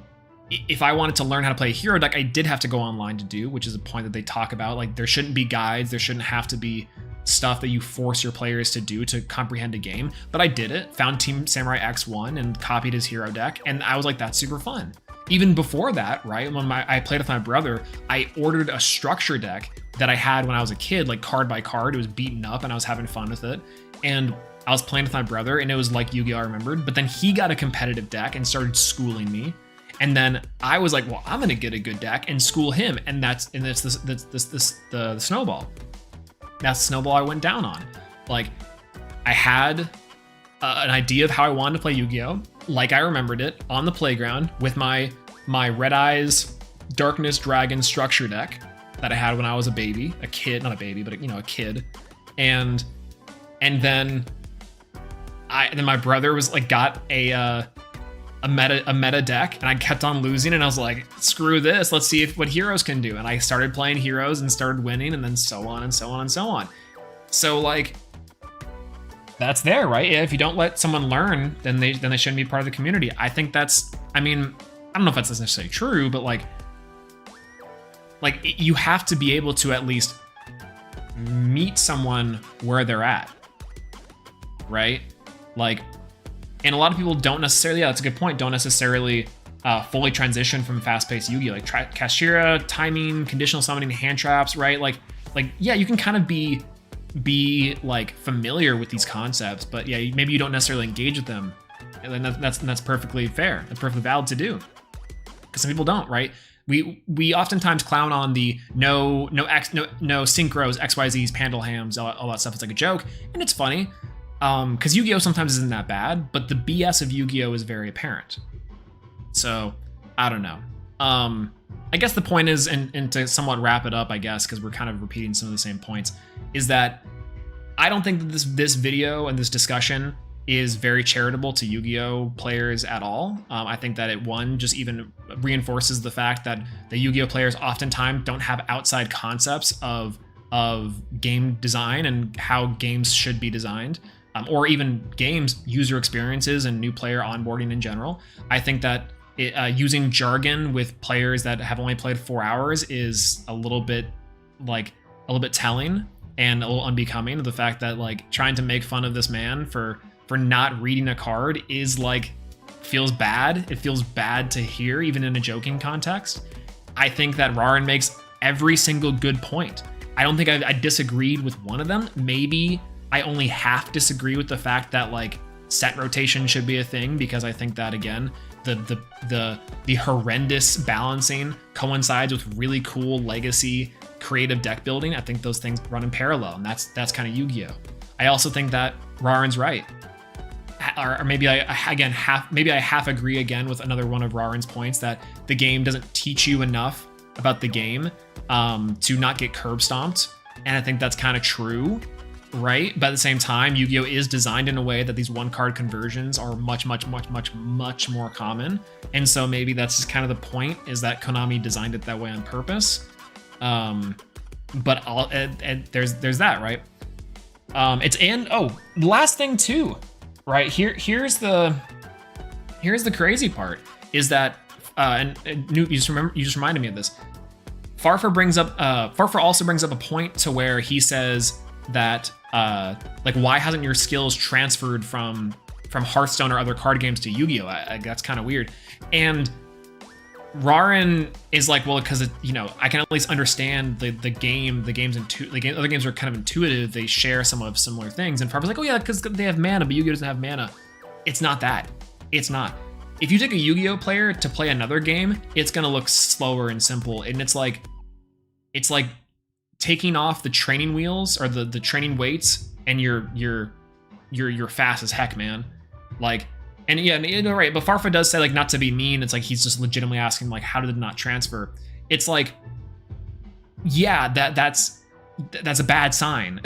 if I wanted to learn how to play a hero deck, I did have to go online to do, which is a point that they talk about. Like, there shouldn't be guides. There shouldn't have to be stuff that you force your players to do to comprehend a game. But I did it, found Team Samurai X1 and copied his hero deck. And I was like, that's super fun. Even before that, right, when I played with my brother, I ordered a structure deck that I had when I was a kid, like card by card. It was beaten up and I was having fun with it. And I was playing with my brother and it was like Yu-Gi-Oh! I remembered. But then he got a competitive deck and started schooling me. And then I was like, well, I'm gonna get a good deck and school him. And that's the snowball. That's the snowball I went down on. Like, I had an idea of how I wanted to play Yu-Gi-Oh! Like I remembered it on the playground with my Red Eyes Darkness Dragon structure deck that I had when I was a baby, a kid, not a baby, but a kid. And then my brother was like, got a meta deck, and I kept on losing, and I was like, screw this, let's see what heroes can do. And I started playing heroes and started winning, and then so on and so on and so on. So like, that's there, right? If you don't let someone learn, then they shouldn't be part of the community. I think that's, I mean, I don't know if that's necessarily true, but like you have to be able to at least meet someone where they're at, right? Like, and a lot of people don't necessarily, yeah, that's a good point, don't necessarily fully transition from fast-paced Yu-Gi-Oh! Like Kashira, timing, conditional summoning, hand traps, right? Like yeah, you can kind of be like familiar with these concepts, but yeah, maybe you don't necessarily engage with them. And then that's perfectly fair. That's perfectly valid to do. Because some people don't, right? We oftentimes clown on the no synchros, XYZs, Pandalhams, all that stuff. It's like a joke, and it's funny. Because Yu-Gi-Oh! Sometimes isn't that bad, but the BS of Yu-Gi-Oh! Is very apparent. So, I don't know. I guess the point is, and to somewhat wrap it up, I guess, because we're kind of repeating some of the same points, is that I don't think that this video and this discussion is very charitable to Yu-Gi-Oh! Players at all. I think that it, just even reinforces the fact that the Yu-Gi-Oh! Players oftentimes don't have outside concepts of game design and how games should be designed. Or even games user experiences and new player onboarding in general. I think that using jargon with players that have only played 4 hours is a little bit telling and a little unbecoming of the fact that like trying to make fun of this man for not reading a card is like, feels bad. It feels bad to hear, even in a joking context. I think that Rarin makes every single good point. I don't think I disagreed with one of them. Maybe I only half disagree with the fact that like set rotation should be a thing, because I think that again, the horrendous balancing coincides with really cool legacy creative deck building. I think those things run in parallel, and that's kind of Yu-Gi-Oh. I also think that Raren's right. Or maybe I half agree again with another one of Raren's points, that the game doesn't teach you enough about the game to not get curb stomped. And I think that's kind of true, right? But at the same time, Yu-Gi-Oh is designed in a way that these one card conversions are much more common. And so maybe that's just kind of the point, is that Konami designed it that way on purpose. But there's that, right? Last thing too, right? Here's the crazy part, is that you just reminded me of this. Farfa also brings up a point to where he says that like, why hasn't your skills transferred from Hearthstone or other card games to Yu-Gi-Oh? That's kind of weird. And Raren is like, well, because I can at least understand the game. Other games are kind of intuitive. They share some of similar things. And Farfa's like, oh yeah, because they have mana, but Yu-Gi-Oh doesn't have mana. It's not that. It's not. If you take a Yu-Gi-Oh player to play another game, it's gonna look slower and simple. And it's like taking off the training wheels or the training weights, and you're fast as heck, man. Like, and yeah, right. But Farfa does say, like, not to be mean, it's like he's just legitimately asking, like, how did it not transfer? It's like, yeah, that's a bad sign,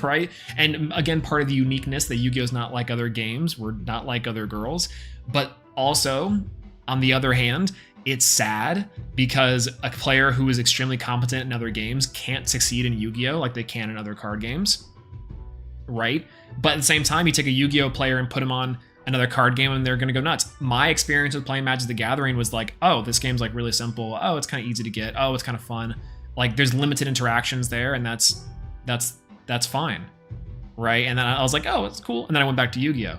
right? And again, part of the uniqueness that Yu-Gi-Oh is not like other games. We're not like other girls. But also, on the other hand, it's sad because a player who is extremely competent in other games can't succeed in Yu-Gi-Oh like they can in other card games, right? But at the same time, you take a Yu-Gi-Oh player and put him on another card game and they're gonna go nuts. My experience with playing Magic the Gathering was like, oh, this game's like really simple. Oh, it's kind of easy to get. Oh, it's kind of fun. Like, there's limited interactions there, and that's fine, right? And then I was like, oh, it's cool. And then I went back to Yu-Gi-Oh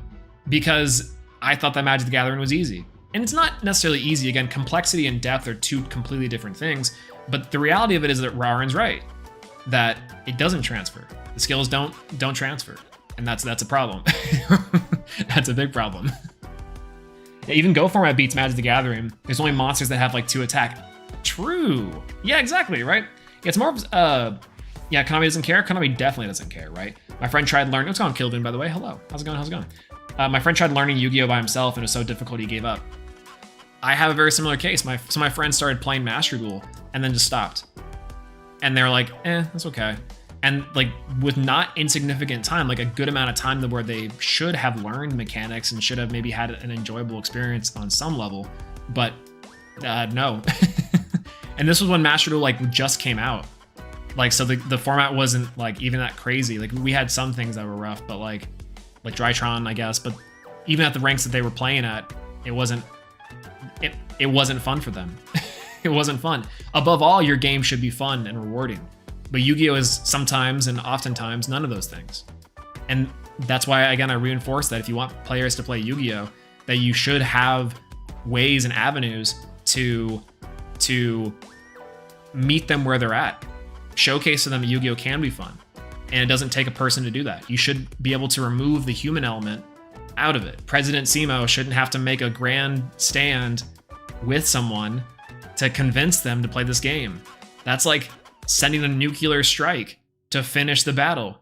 because I thought that Magic the Gathering was easy. And it's not necessarily easy. Again, complexity and depth are two completely different things. But the reality of it is that Raren's right, that it doesn't transfer. The skills don't transfer, and that's a problem. That's a big problem. Yeah, even Go format beats Magic the Gathering. There's only monsters that have like 2 attack. True. Yeah, exactly, right? It's more of, yeah, Konami doesn't care. Konami definitely doesn't care, right? My friend tried learning, what's going on, Kilvin, by the way? Hello, how's it going? My friend tried learning Yu-Gi-Oh by himself, and it was so difficult he gave up. I have a very similar case. My friend started playing Master Duel and then just stopped. And they're like, that's okay. And like, with not insignificant time, like a good amount of time where they should have learned mechanics and should have maybe had an enjoyable experience on some level, but no. And this was when Master Duel like just came out. Like, so the format wasn't like even that crazy. Like, we had some things that were rough, but like Drytron, I guess. But even at the ranks that they were playing at, it wasn't fun for them. It wasn't fun. Above all, your game should be fun and rewarding. But Yu-Gi-Oh is sometimes and oftentimes none of those things. And that's why, again, I reinforce that if you want players to play Yu-Gi-Oh, that you should have ways and avenues to meet them where they're at. Showcase to them that Yu-Gi-Oh can be fun. And it doesn't take a person to do that. You should be able to remove the human element out of it. President Simo shouldn't have to make a grand stand with someone to convince them to play this game. That's like sending a nuclear strike to finish the battle.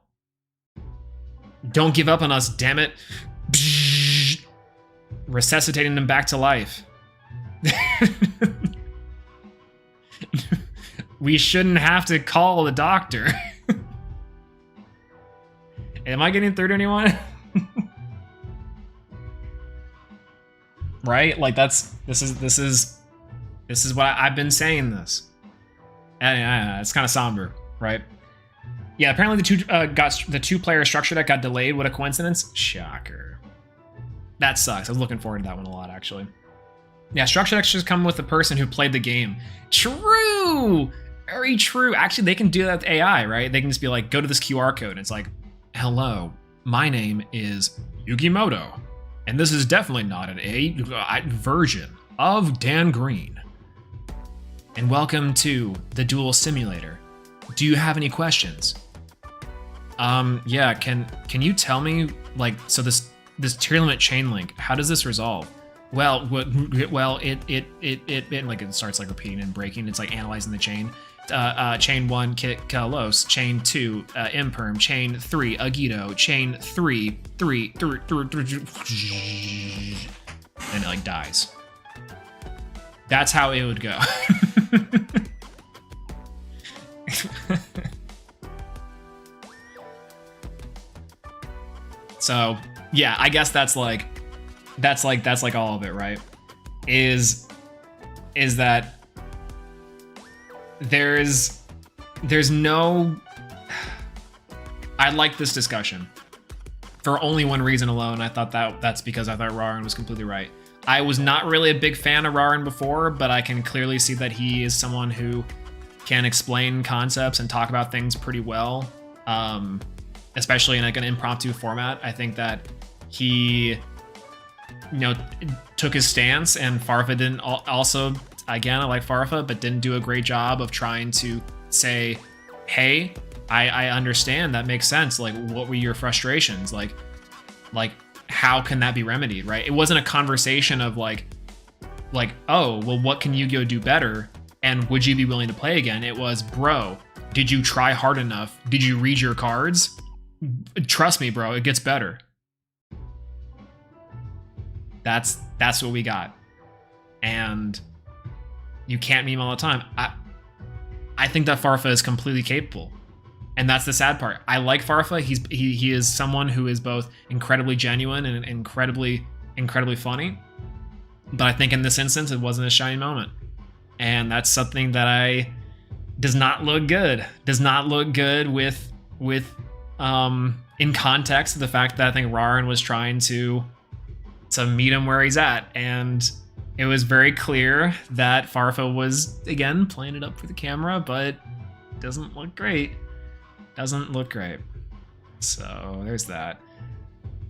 Don't give up on us, damn it. Resuscitating them back to life. We shouldn't have to call the doctor. Am I getting through to anyone? Right? Like, this is what I've been saying this. And it's kind of somber, right? Yeah, apparently the two-player structure deck got delayed. What a coincidence. Shocker. That sucks. I was looking forward to that one a lot, actually. Yeah, structure decks just come with the person who played the game. True! Very true. Actually, they can do that with AI, right? They can just be like, go to this QR code. And it's like, hello, my name is Yugimoto. And this is definitely not an A version of Dan Green. and welcome to the Duel Simulator. Do you have any questions? Yeah, can you tell me, like, so this tier limit chain link, how does this resolve? Well, it like, it starts like repeating and breaking. It's like analyzing the chain. Chain 1, Kalos. Chain 2, Imperm. Chain 3, Agito. Chain 3, and it like dies. That's how it would go. So yeah, I guess that's like all of it, right? Is that there's no, I like this discussion for only one reason alone. I thought that's because I thought Rarin was completely right. I was not really a big fan of Rarin before, but I can clearly see that he is someone who can explain concepts and talk about things pretty well, especially in like an impromptu format. I think that he, took his stance, and Farfa didn't. Also, again, I like Farfa, but didn't do a great job of trying to say, hey, I understand, that makes sense. Like, what were your frustrations? Like how can that be remedied, right? It wasn't a conversation of like, oh, well, what can Yu-Gi-Oh do better? And would you be willing to play again? It was, bro, did you try hard enough? Did you read your cards? Trust me, bro, it gets better. That's what we got. And you can't meme all the time. I think that Farfa is completely capable. And that's the sad part. I like Farfa. He is someone who is both incredibly genuine and incredibly funny. But I think in this instance, it wasn't a shining moment. And that's something that does not look good. Does not look good with in context of the fact that I think Rarin was trying to meet him where he's at. And it was very clear that Farfa was, again, playing it up for the camera, but doesn't look great. Doesn't look great. So there's that.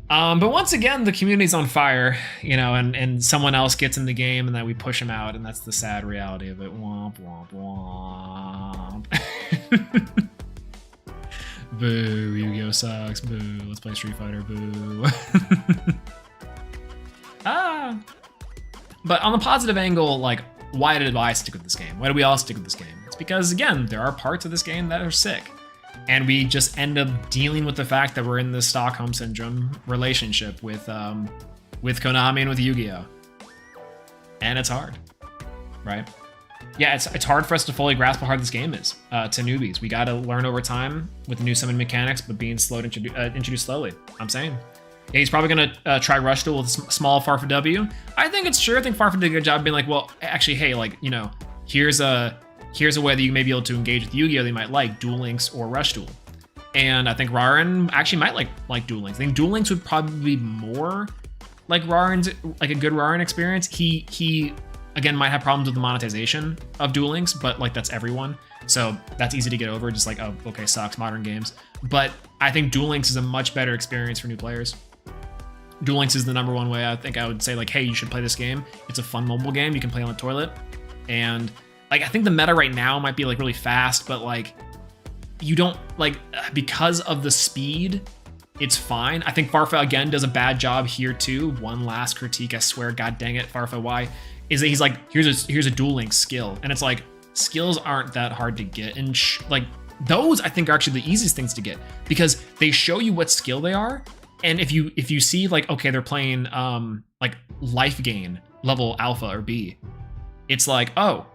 But once again, the community's on fire, and someone else gets in the game, and then we push them out, and that's the sad reality of it. Womp, womp, womp. Boo, Yu-Gi-Oh sucks. Boo, let's play Street Fighter. Boo. But on the positive angle, like, why did I stick with this game? Why do we all stick with this game? It's because, again, there are parts of this game that are sick. And we just end up dealing with the fact that we're in this Stockholm Syndrome relationship with Konami and with Yu-Gi-Oh! And it's hard, right? Yeah, it's hard for us to fully grasp how hard this game is to newbies. We got to learn over time with the new summon mechanics, but being slow to introduce slowly. I'm saying. Yeah, he's probably going to try Rush Duel with small Farfa W. I think it's true. I think Farfa did a good job being like, well, actually, hey, like, here's a way that you may be able to engage with Yu-Gi-Oh! They might like Duel Links or Rush Duel. And I think Rarin actually might like Duel Links. I think Duel Links would probably be more like Rarin's, like a good Rarin experience. He again might have problems with the monetization of Duel Links, but like that's everyone. So that's easy to get over, just like, oh, okay, sucks, modern games. But I think Duel Links is a much better experience for new players. Duel Links is the number one way I think I would say, like, hey, you should play this game. It's a fun mobile game. You can play on the toilet. And like, I think the meta right now might be like really fast, but like, you don't like, because of the speed, it's fine. I think Farfa again does a bad job here too. One last critique, I swear, god dang it, Farfa, why? Is that he's like, here's a Duel Links skill. And it's like, skills aren't that hard to get. And like, those I think are actually the easiest things to get, because they show you what skill they are. And if you see like, okay, they're playing like life gain level alpha or B, it's like, oh,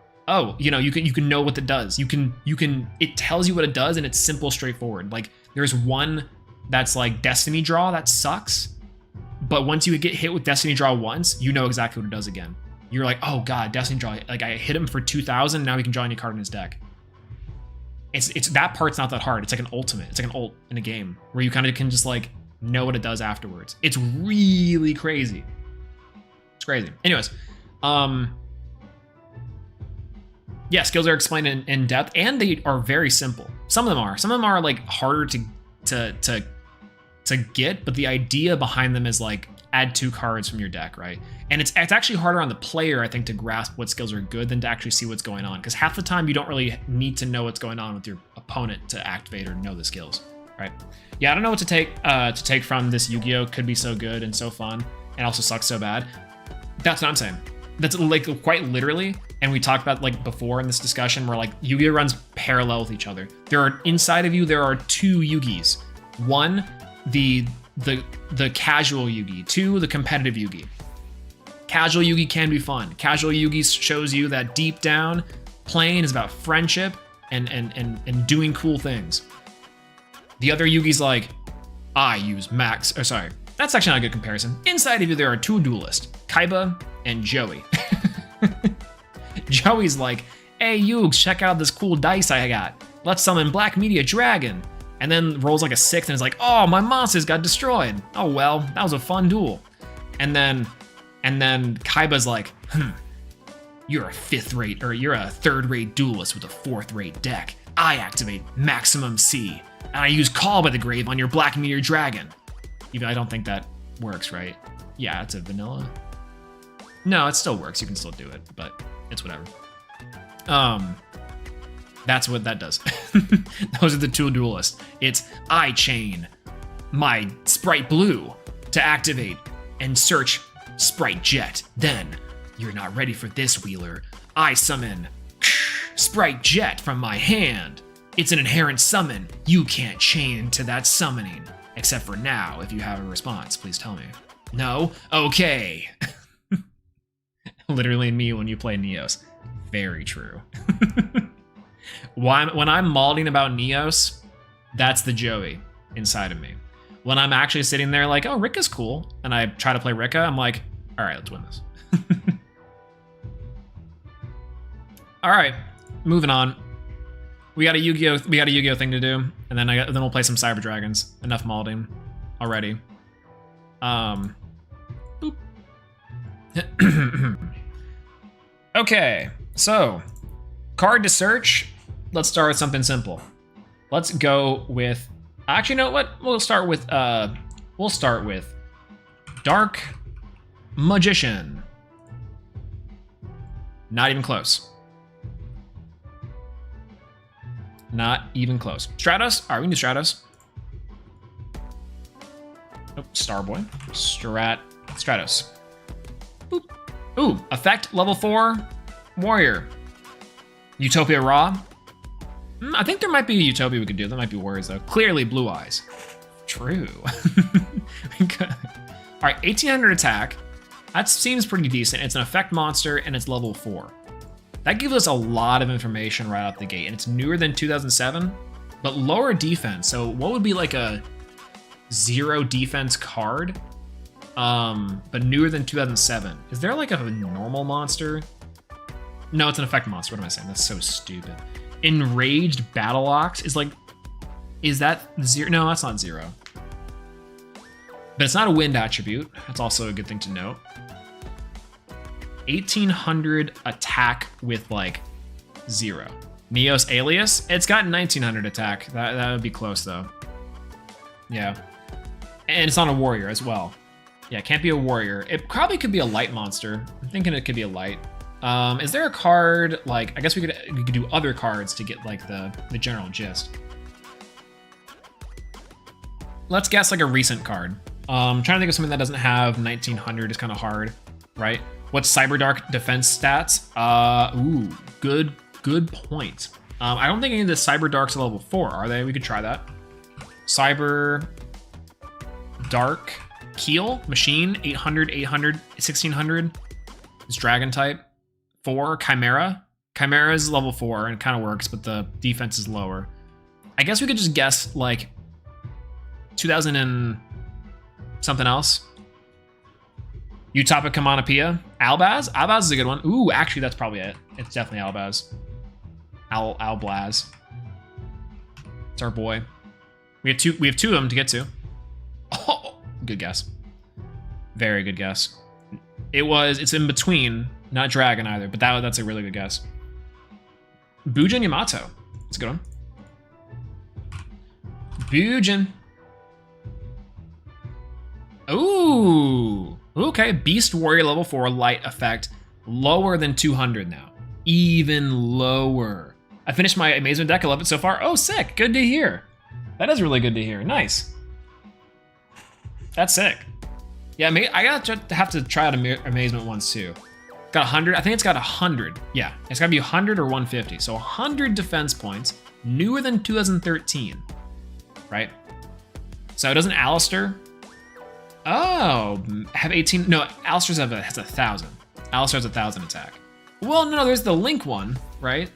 you can know what it does. It tells you what it does, and it's simple, straightforward. Like, there's one that's like Destiny Draw that sucks, but once you get hit with Destiny Draw once, you know exactly what it does again. You're like, oh god, Destiny Draw, like I hit him for 2,000, now he can draw any card in his deck. It's that part's not that hard. It's like an ultimate. It's like an ult in a game where you kind of can just like know what it does afterwards. It's really crazy. It's crazy. Anyways, yeah, skills are explained in depth, and they are very simple. Some of them are. Some of them are like harder to get, but the idea behind them is like add 2 cards from your deck, right? And it's actually harder on the player, I think, to grasp what skills are good than to actually see what's going on. Because half the time you don't really need to know what's going on with your opponent to activate or know the skills, right? Yeah, I don't know what to take from this Yu-Gi-Oh! Could be so good and so fun, and also sucks so bad. That's what I'm saying. That's like quite literally, and we talked about like before in this discussion where like Yu-Gi-Oh! Runs parallel with each other. There are inside of you, there are 2 Yu-Gis. One, the casual Yugi. 2, the competitive Yugi. Casual Yugi can be fun. Casual Yugi shows you that deep down, playing is about friendship and doing cool things. The other Yugi's like, I use max, sorry, that's actually not a good comparison. Inside of you, there are 2 duelists, Kaiba and Joey. Joey's like, hey Yugs, check out this cool dice I got. Let's summon Black Media Dragon. And then rolls like a 6 and is like, oh, my monsters got destroyed. Oh well, that was a fun duel. And then Kaiba's like, you're a 5th-rate, or you're a 3rd-rate duelist with a 4th-rate deck. I activate Maximum C, and I use Call by the Grave on your Black Meteor Dragon. Even I don't think that works, right? Yeah, it's a vanilla. No, it still works. You can still do it, but it's whatever. That's what that does. Those are the 2 duelists. It's I chain my Sprite Blue to activate and search Sprite Jet. Then, you're not ready for this, Wheeler. I summon Sprite Jet from my hand. It's an inherent summon. You can't chain to that summoning. Except for now, if you have a response, please tell me. No? Okay. Literally me when you play Neos. Very true. When I'm malding about Neos, that's the Joey inside of me. When I'm actually sitting there like, oh, Rika's cool, and I try to play Rika, I'm like, all right, let's win this. All right, moving on. We got a Yu-Gi-Oh thing to do, and then we'll play some Cyber Dragons. Enough malding already. Boop. Okay, so card to search. Let's start with something simple. Let's go with, actually, you know what? We'll start with Dark Magician. Not even close. Not even close. Stratos? All right, we can do Stratos. Oh, Starboy. Stratos. Boop. Ooh, effect level 4, Warrior. Utopia Raw. I think there might be a Utopia we could do. That might be Warriors though. Clearly Blue Eyes. True. All right, 1800 attack. That seems pretty decent. It's an effect monster and it's level 4. That gives us a lot of information right out the gate, and it's newer than 2007, but lower defense. So what would be like a 0 defense card, but newer than 2007? Is there like a normal monster? No, it's an effect monster. What am I saying? That's so stupid. Enraged Battle Ox is that 0? No, that's not 0. But it's not a wind attribute. That's also a good thing to note. 1800 attack with like 0. Neos Alias, it's got 1900 attack. That would be close though. Yeah. And it's on a warrior as well. Yeah, it can't be a warrior. It probably could be a light monster. I'm thinking it could be a light. Is there a card, like, I guess we could do other cards to get like the general gist. Let's guess like a recent card. I'm trying to think of something that doesn't have 1900. It's kind of hard, right? What's Cyberdark defense stats? Ooh, good point. I don't think any of the Cyberdarks are level 4, are they? We could try that. Cyber Dark Keel Machine 800, 800, 1600. It's Dragon type. 4 Chimera. Chimera is level 4 and kind of works, but the defense is lower. I guess we could just guess like 2000 and something else. Utopic Kamanapia. Albaz? Albaz is a good one. Ooh, actually, that's probably it. It's definitely Albaz. Alblaz. It's our boy. We have two of them to get to. Oh, good guess. Very good guess. It's in between, not Dragon either, but that's a really good guess. Bujin Yamato. That's a good one. Bujin. Ooh. Okay, Beast Warrior level 4 light effect. Lower than 200 now. Even lower. I finished my Amazement deck. I love it so far. Oh, sick. Good to hear. That is really good to hear. Nice. That's sick. Yeah, I have to try out Amazement once too. Got 100. I think it's got 100. Yeah, it's got to be 100 or 150. So 100 defense points. Newer than 2013. Right? So it doesn't Alistair. Oh, have 18. No, Alistair's has 1,000. Alistair has 1,000 attack. Well, no, there's the Link one, right?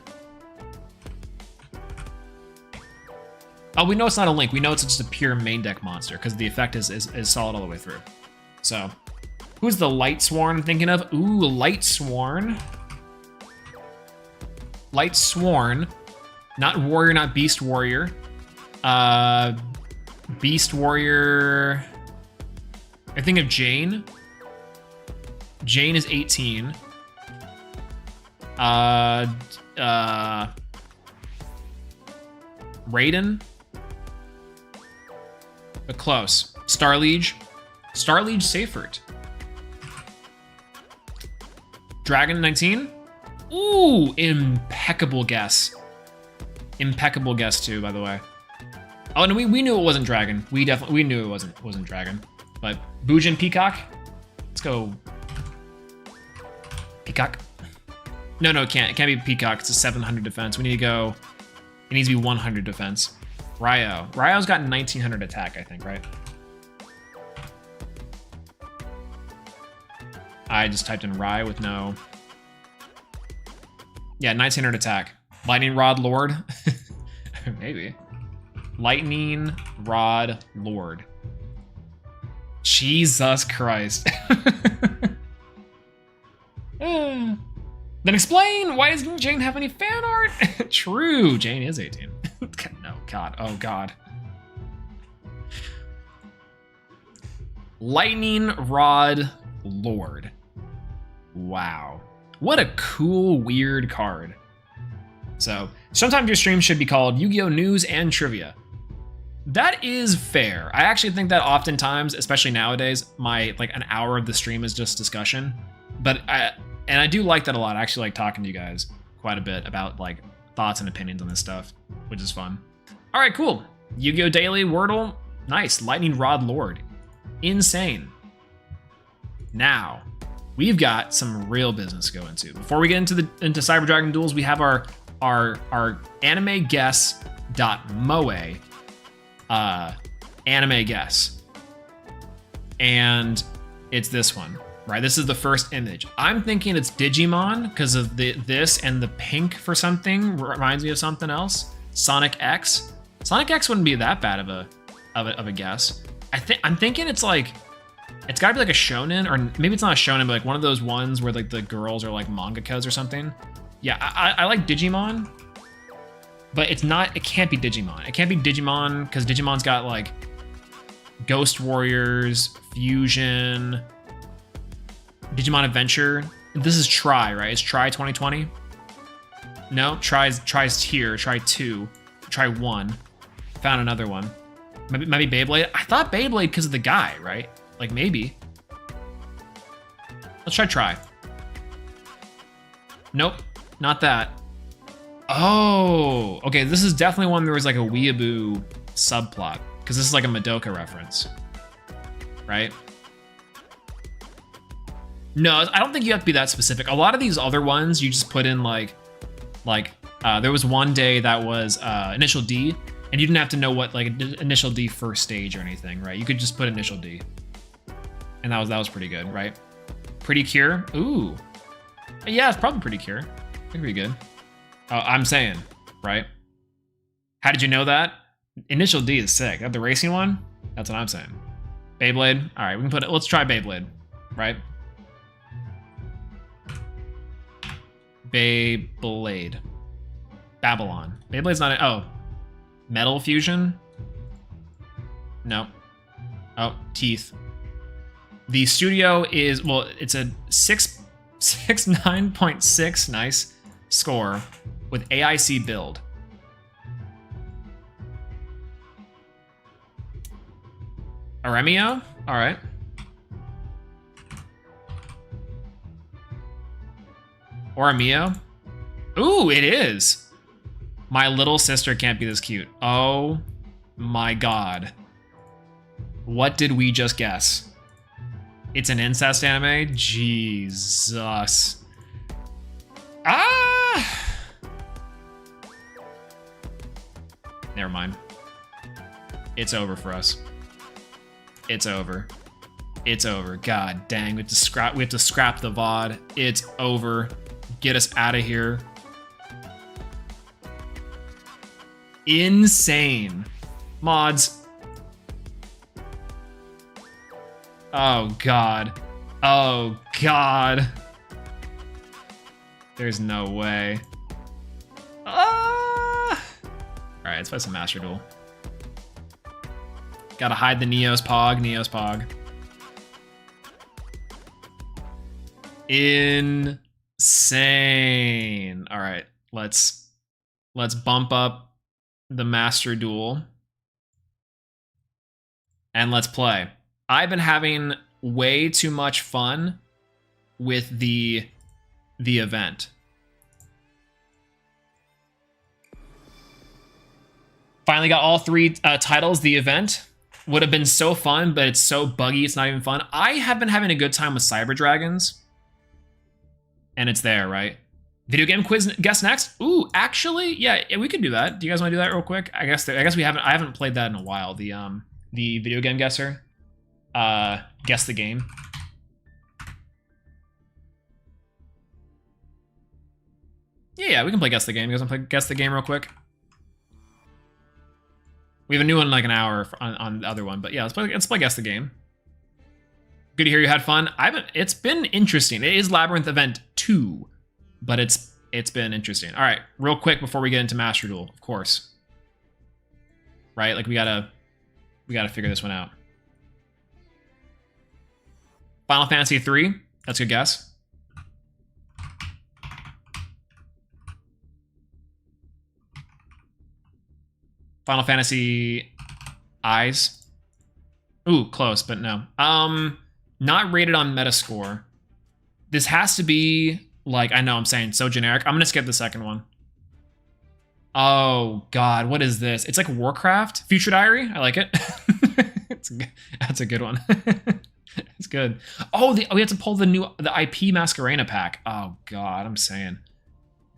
Oh, we know it's not a Link. We know it's just a pure main deck monster because the effect is solid all the way through. So, who's the Light Sworn I'm thinking of? Ooh, Light Sworn. Light Sworn. Not Warrior, not Beast Warrior. Beast Warrior. I think of Jane. Jane is 18. Raiden. But close. Starliege. Starliege Seifert. Dragon 19. Ooh, impeccable guess. Impeccable guess too, by the way. Oh, and we knew it wasn't Dragon. We knew it wasn't Dragon. But Bujin Peacock. Let's go. Peacock. No, it can't. It can't be Peacock. It's a 700 defense. We need to go. It needs to be 100 defense. Ryo. Ryo's got 1900 attack, I think, right? I just typed in Rye with no. Yeah, 1900 attack. Lightning Rod Lord. Maybe. Lightning Rod Lord. Jesus Christ. Then explain, why doesn't Jane have any fan art? True, Jane is 18. No, God, oh God. Lightning Rod Lord. Wow. What a cool, weird card. So, sometimes your stream should be called Yu-Gi-Oh! News and Trivia. That is fair. I actually think that oftentimes, especially nowadays, an hour of the stream is just discussion. But I do like that a lot. I actually like talking to you guys quite a bit about thoughts and opinions on this stuff, which is fun. All right, cool. Yu-Gi-Oh! Daily, Wordle, nice. Lightning Rod Lord, insane. Now, we've got some real business to go into. Before we get into Cyber Dragon Duels, we have our animeguess.moe anime guess. And it's this one, right? This is the first image. I'm thinking it's Digimon because of this and the pink for something reminds me of something else. Sonic X. Sonic X wouldn't be that bad of a guess. I'm thinking it's it's gotta be like a shonen, or maybe it's not a shonen, but one of those ones where the girls are mangakas or something. Yeah, I like Digimon, but it can't be Digimon. It can't be Digimon because Digimon's got Ghost Warriors, Fusion, Digimon Adventure. This is Try, right? It's Try 2020. No, Try's here. Try 2, Try 1. Found another one. Maybe Beyblade. I thought Beyblade because of the guy, right? Maybe. Let's try. Nope, not that. Oh, okay. This is definitely one there was a weeaboo subplot because this is a Madoka reference, right? No, I don't think you have to be that specific. A lot of these other ones you just put in there was one day that was initial D, and you didn't have to know what initial D first stage or anything, right? You could just put initial D. And that was pretty good, right? Pretty Cure? Ooh. Yeah, it's probably Pretty Cure. It'd be good. Oh, I'm saying, right? How did you know that? Initial D is sick. That the racing one? That's what I'm saying. Beyblade? All right, we can put it. Let's try Beyblade, right? Beyblade. Babylon. Beyblade's not it. Oh. Metal Fusion? No. Oh, Teeth. The studio is, it's a 9.6 nice score with AIC build. Aremio? All right. Or a Mio? Ooh, it is. My little sister can't be this cute. Oh my god. What did we just guess? It's an incest anime? Jesus. Ah! Never mind. It's over for us. It's over. It's over. God dang, we have to scrap the VOD. It's over. Get us out of here. Insane. Mods. Oh god. Oh god. There's no way. Ah! Alright, let's play some Master Duel. Gotta hide the Neos Pog. Neos Pog. Insane. Alright, let's bump up the Master Duel. And let's play. I've been having way too much fun with the event. Finally got all 3 titles. The event would have been so fun, but it's so buggy, it's not even fun. I have been having a good time with Cyber Dragons. And it's there, right? Video game quiz guess next? Ooh, actually, yeah, we could do that. Do you guys want to do that real quick? I guess we haven't. I haven't played that in a while. The video game guesser. Guess the game. Yeah, we can play guess the game. You guys want to play guess the game real quick? We have a new one in like an hour on the other one, but yeah, let's play guess the game. Good to hear you had fun. It's been interesting. It is Labyrinth Event 2, but it's been interesting. All right, real quick before we get into Master Duel, of course. Right, like we gotta figure this one out. Final Fantasy 3. That's a good guess. Final Fantasy Eyes. Ooh, close, but no. Not rated on Metascore. This has to be like, I know I'm saying so generic. I'm gonna skip the second one. Oh god, what is this? It's like Warcraft. Future Diary. I like it. That's a good one. It's good. Oh, we have to pull the IP Masquerena pack. Oh god, I'm saying,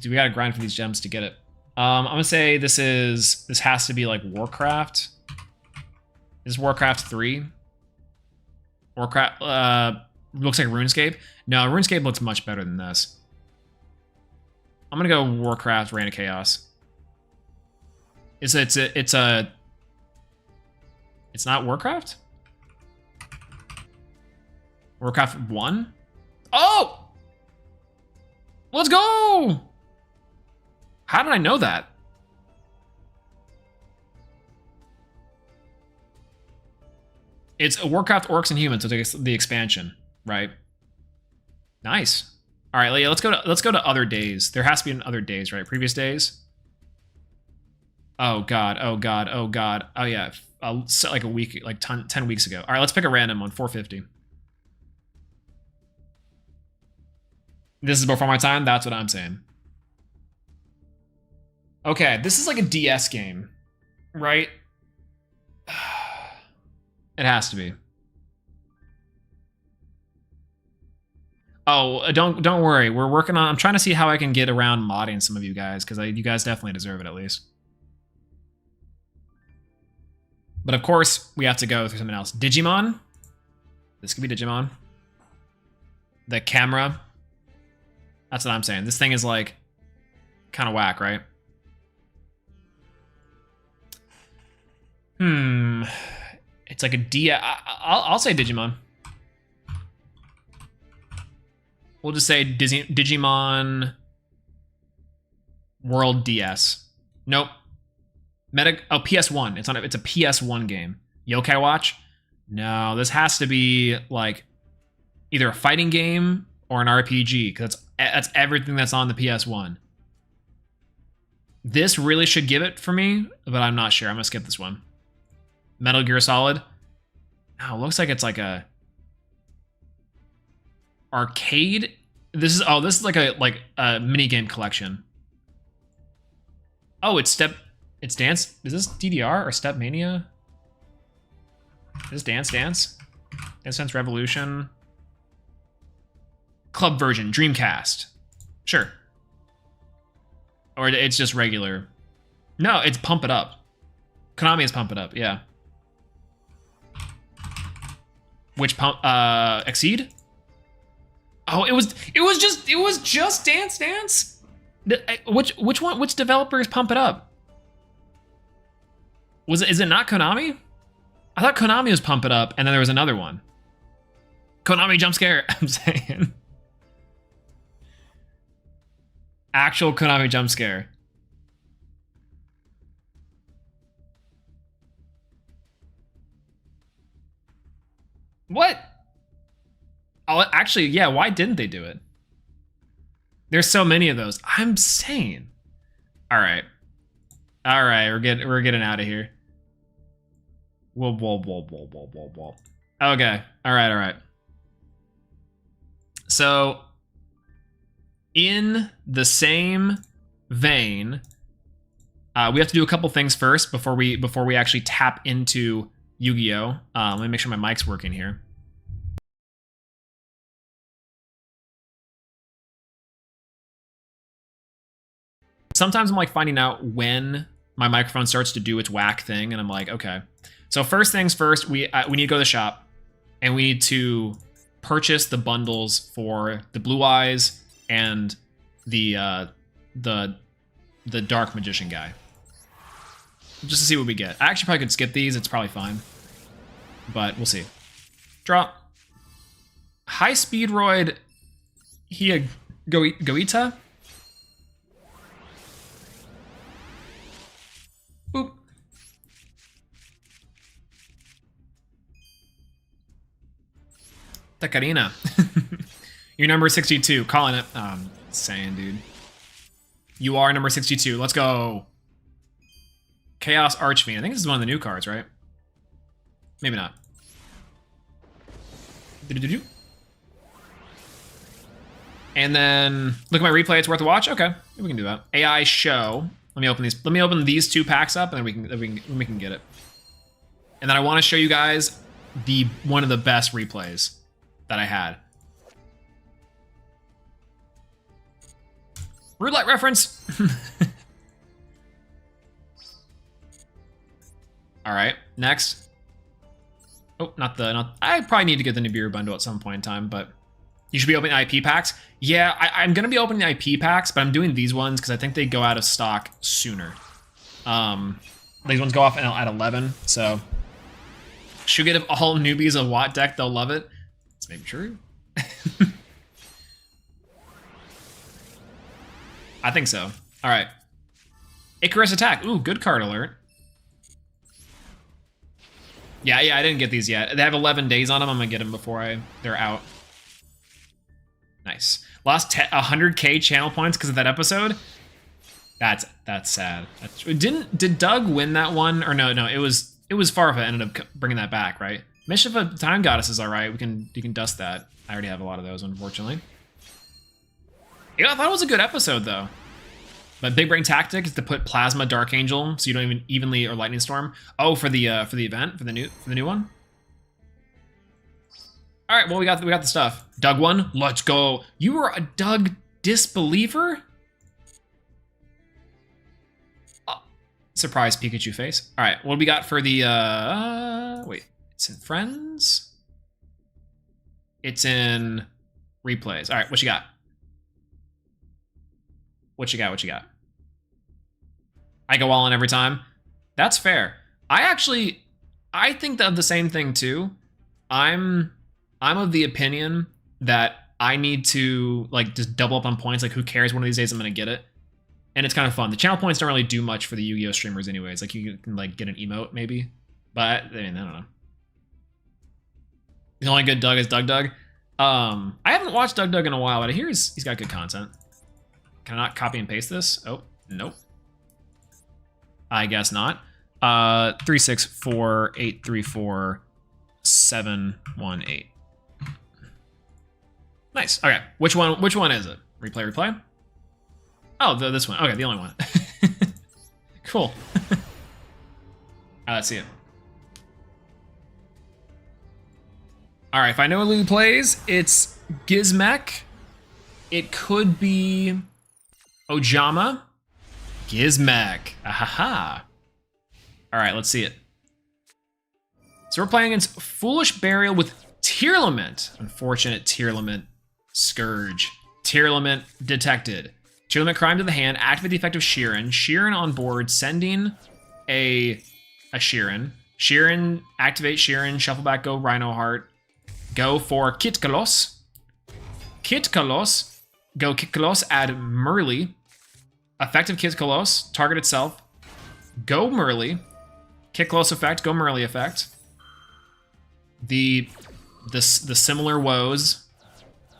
dude, we gotta grind for these gems to get it. I'm gonna say this has to be like Warcraft. This is Warcraft 3. Warcraft looks like RuneScape. No, RuneScape looks much better than this. I'm gonna go Warcraft Reign of Chaos. It's not Warcraft? Warcraft 1? Oh! Let's go! How did I know that? It's a Warcraft Orcs and Humans, so it's the expansion, right? Nice. All right, let's go to other days. There has to be an other days, right? Previous days. Oh god, oh god, oh god. Oh yeah, like a week, like 10 weeks ago. All right, let's pick a random one. 450. This is before my time. That's what I'm saying. Okay, this is like a DS game, right? It has to be. Oh, don't worry. We're working on. I'm trying to see how I can get around modding some of you guys, because you guys definitely deserve it at least. But of course, we have to go through something else. Digimon. This could be Digimon. The camera. That's what I'm saying. This thing is like kind of whack, right? It's like a I'll say Digimon. We'll just say Digimon World DS. Nope. PS1. It's a PS1 game. Yokai Watch? No, this has to be like either a fighting game or an RPG, because that's everything that's on the PS1. This really should give it for me, but I'm not sure. I'm gonna skip this one. Metal Gear Solid. Oh, it looks like it's like a arcade This is like a mini game collection. Oh, it's Dance. Is this DDR or Step Mania? Is this Dance Dance Dance Revolution? Club version, Dreamcast. Sure. Or it's just regular. No, it's Pump It Up. Konami is Pump It Up, yeah. Which Exceed? Oh, it was just Dance Dance? Which one? Which developer is Pump It Up? Is it not Konami? I thought Konami was Pump It Up, and then there was another one. Konami Jump Scare, I'm saying. Actual Konami Jump Scare. What? Oh, actually, yeah, why didn't they do it? There's so many of those. I'm saying. All right, we're getting out of here. Whoa. Okay, all right. So, in the same vein, we have to do a couple things first before we actually tap into Yu-Gi-Oh. Let me make sure my mic's working here. Sometimes I'm like finding out when my microphone starts to do its whack thing, and I'm like, okay. So first things first, we need to go to the shop, and we need to purchase the bundles for the Blue Eyes and the Dark Magician guy, just to see what we get. I actually probably could skip these; it's probably fine, but we'll see. Drop. High Speed Roid. Goita. Boop. Takarina. You're number 62. Calling it. Saying, dude. You are number 62. Let's go. Chaos Archfiend. I think this is one of the new cards, right? Maybe not. And then look at my replay. It's worth a watch. Okay, we can do that. AI show. Let me open these. Let me open these two packs up, and then we can get it. And then I want to show you guys one of the best replays that I had. Roulette reference. All right, next. Oh, I probably need to get the Nibiru bundle at some point in time, but you should be opening IP packs. Yeah, I'm gonna be opening IP packs, but I'm doing these ones because I think they go out of stock sooner. These ones go off at 11, so should get all newbies a Watt deck, they'll love it. It's maybe true. I think so. All right. Icarus Attack. Ooh, good card alert. Yeah, I didn't get these yet. They have 11 days on them. I'm gonna get them before they're out. Nice. Lost 100k channel points because of that episode. That's sad. Did Doug win that one or no? It was Farfa ended up bringing that back, right? Mischief of Time Goddess is all right. You can dust that. I already have a lot of those, unfortunately. Yeah, I thought it was a good episode though. But Big Brain Tactic is to put Plasma Dark Angel, so you don't even evenly or Lightning Storm. Oh, for the event, for the new one. All right, well we got the stuff. Doug won. Let's go. You were a Doug disbeliever. Oh, surprise Pikachu face. All right, what do we got for the? Wait, it's in friends. It's in replays. All right, what you got? What you got? I go all in every time. That's fair. I think of the same thing too. I'm of the opinion that I need to like just double up on points. Like who cares? One of these days I'm gonna get it, and it's kind of fun. The channel points don't really do much for the Yu-Gi-Oh streamers, anyways. Like you can like get an emote maybe, but I mean I don't know. The only good Doug is Doug. I haven't watched Doug in a while, but I hear he's got good content. Can I not copy and paste this? Oh, nope. I guess not. 364834 718. Nice. Okay. Which one is it? Replay. Oh, this one. Okay, the only one. Cool. All right, let's see it. All right, if I know who plays, it's Gizmek. It could be Ojama. Gizmek. Ahaha. All right, let's see it. So we're playing against Foolish Burial with Tearlament. Unfortunate Tearlament. Scourge. Tearlament detected. Tearlament crime to the hand. Activate the effect of Sheeran. Sheeran on board. Sending a Sheeran. Sheeran, activate Sheeran. Shuffle back, go Rhino Heart. Go for Kitkalos. Kitkalos. Go Kitkalos, add Murley. Effective Kitkalos. Target itself. Go Murley. Kitkalos effect, go Murley effect. The similar woes.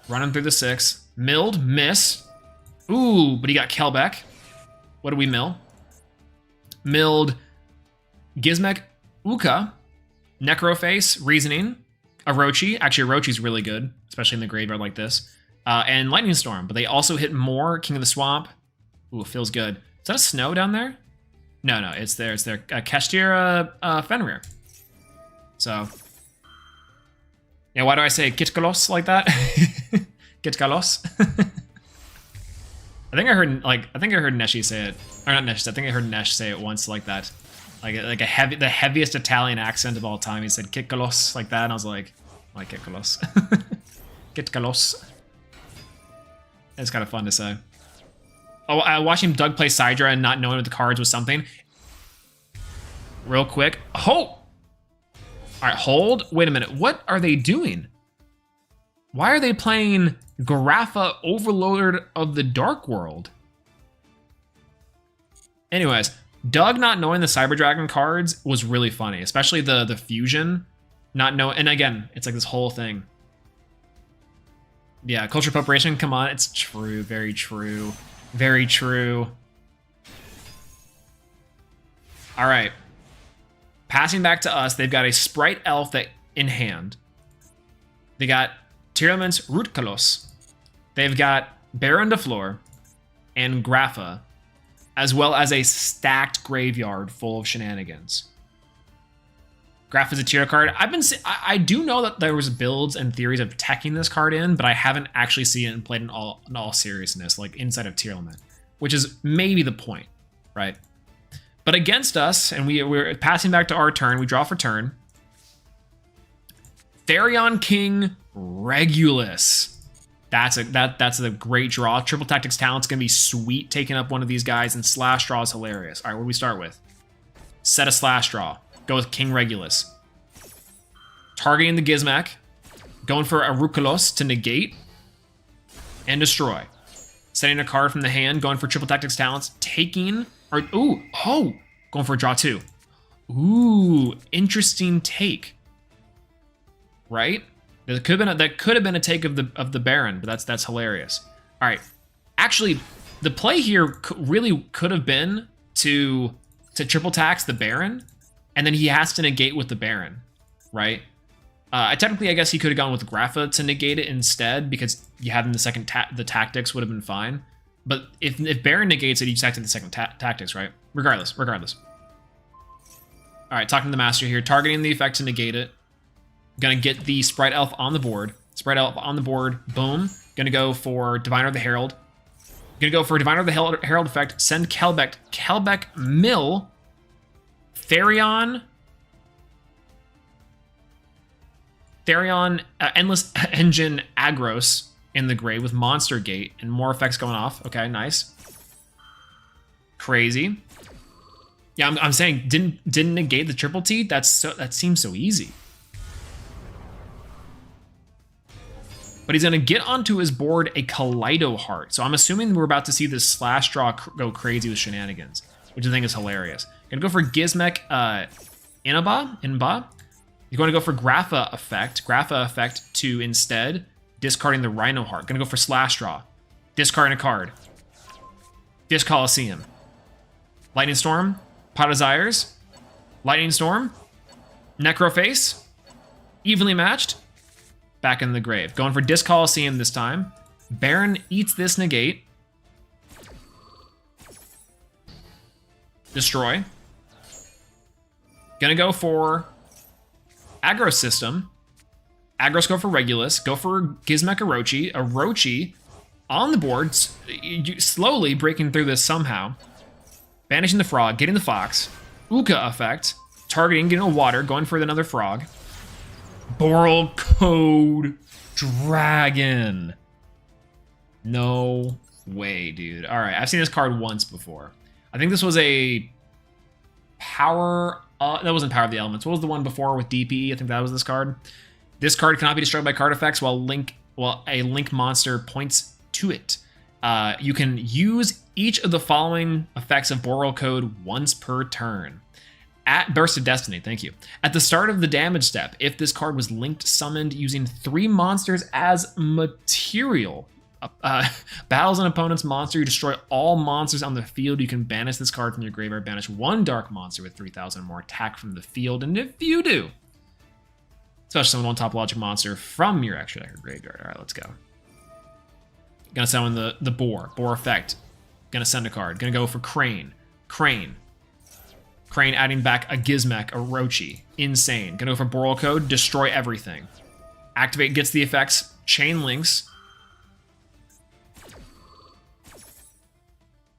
Running through the 6. Milled, miss. Ooh, but he got Kelbeck. What do we mill? Milled Gizmek, Uka, Necroface, Reasoning, Orochi. Actually, Orochi's really good, especially in the graveyard like this. And Lightning Storm, but they also hit more. King of the Swamp. Ooh, feels good. Is that a snow down there? No, it's there. It's there. Kashtira Fenrir. So, yeah, why do I say Kitkalos like that? Kitkalos. I think I heard Neshi say it, or not Neshi. I think I heard Nesh say it once like that, like the heaviest Italian accent of all time. He said Kitkalos like that, and I was like Kitkalos. Kitkalos. It's kind of fun to say. Oh, watching Doug play Sidra and not knowing what the cards was something. Real quick. Oh! All right, hold. Wait a minute. What are they doing? Why are they playing Grapha Overlord of the Dark World? Anyways, Doug not knowing the Cyber Dragon cards was really funny, especially the fusion. Not know, and again, it's like this whole thing. Yeah, culture appropriation, come on, it's true, very true. Very true. All right. Passing back to us, they've got a Sprite Elf that in hand. They got Tearlament's Rootkalos. They've got Baron de Flor and Grapha, as well as a stacked graveyard full of shenanigans. Graph is a tier card. I do know that there was builds and theories of teching this card in, but I haven't actually seen it and played in all seriousness, like inside of Tearlament, which is maybe the point, right? But against us, and we're passing back to our turn. We draw for turn. Therion King Regulus. That's a great draw. Triple Tactics Talent's gonna be sweet taking up one of these guys, and Slash Draw is hilarious. All right, what do we start with? Set a Slash Draw. Go with King Regulus. Targeting the Gizmek. Going for a Rukalos to negate and destroy. Setting a card from the hand. Going for Triple Tactics Talents. Taking. Going for a draw 2. Ooh, interesting take. Right? That could have been a take of the Baron, but that's hilarious. All right. Actually, the play here really could have been to triple tax the Baron. And then he has to negate with the Baron, right? Technically, I guess he could have gone with Grapha to negate it instead, because you have him the second the tactics would have been fine. But if Baron negates it, you just activate the second tactics, right? Regardless. All right, talking to the Master here, targeting the effect to negate it. Gonna get the Sprite Elf on the board. Sprite Elf on the board, boom. Gonna go for Diviner the Herald. Gonna go for Diviner the Herald effect, send Kelbeck mill. Therion, Endless Engine Agros in the grave with Monster Gate and more effects going off. Okay, nice. Crazy. Yeah, I'm saying didn't negate the triple T. That seems so easy. But he's gonna get onto his board a Kaleido Heart. So I'm assuming we're about to see this Slash Draw go crazy with shenanigans, which I think is hilarious. Gonna go for Gizmek Inaba. You're going to go for Grapha effect to instead discarding the Rhino Heart. Gonna go for Slash Draw. Discarding a card. Disc Coliseum. Lightning Storm. Pot of Desires. Lightning Storm. Necroface. Evenly matched. back in the grave. Going for Disc Coliseum this time. Baron eats this negate. Destroy. Gonna go for aggro system. Aggros go for Regulus. Go for Gizmek Orochi. Orochi on the board, slowly breaking through this somehow. Banishing the frog, getting the fox. Uka effect. Targeting, getting a water, going for another frog. Boral Code Dragon. No way, dude. All right, I've seen this card once before. I think this was a power... that wasn't Power of the Elements. What was the one before with DPE? I think that was this card. This card cannot be destroyed by card effects while a link monster points to it. You can use each of the following effects of Boral Code once per turn. At Burst of Destiny, thank you. At the start of the damage step, if this card was linked summoned using 3 monsters as material, battles an opponent's monster, you destroy all monsters on the field. You can banish this card from your graveyard, banish 1 dark monster with 3,000 or more attack from the field, and if you do, special summon 1 topologic monster from your extra deck or graveyard. All right, let's go. Gonna summon the boar effect. Gonna send a card. Gonna go for Crane. Crane adding back a Gizmek, Orochi. Insane. Gonna go for Boral Code, destroy everything. Activate gets the effects, chain links.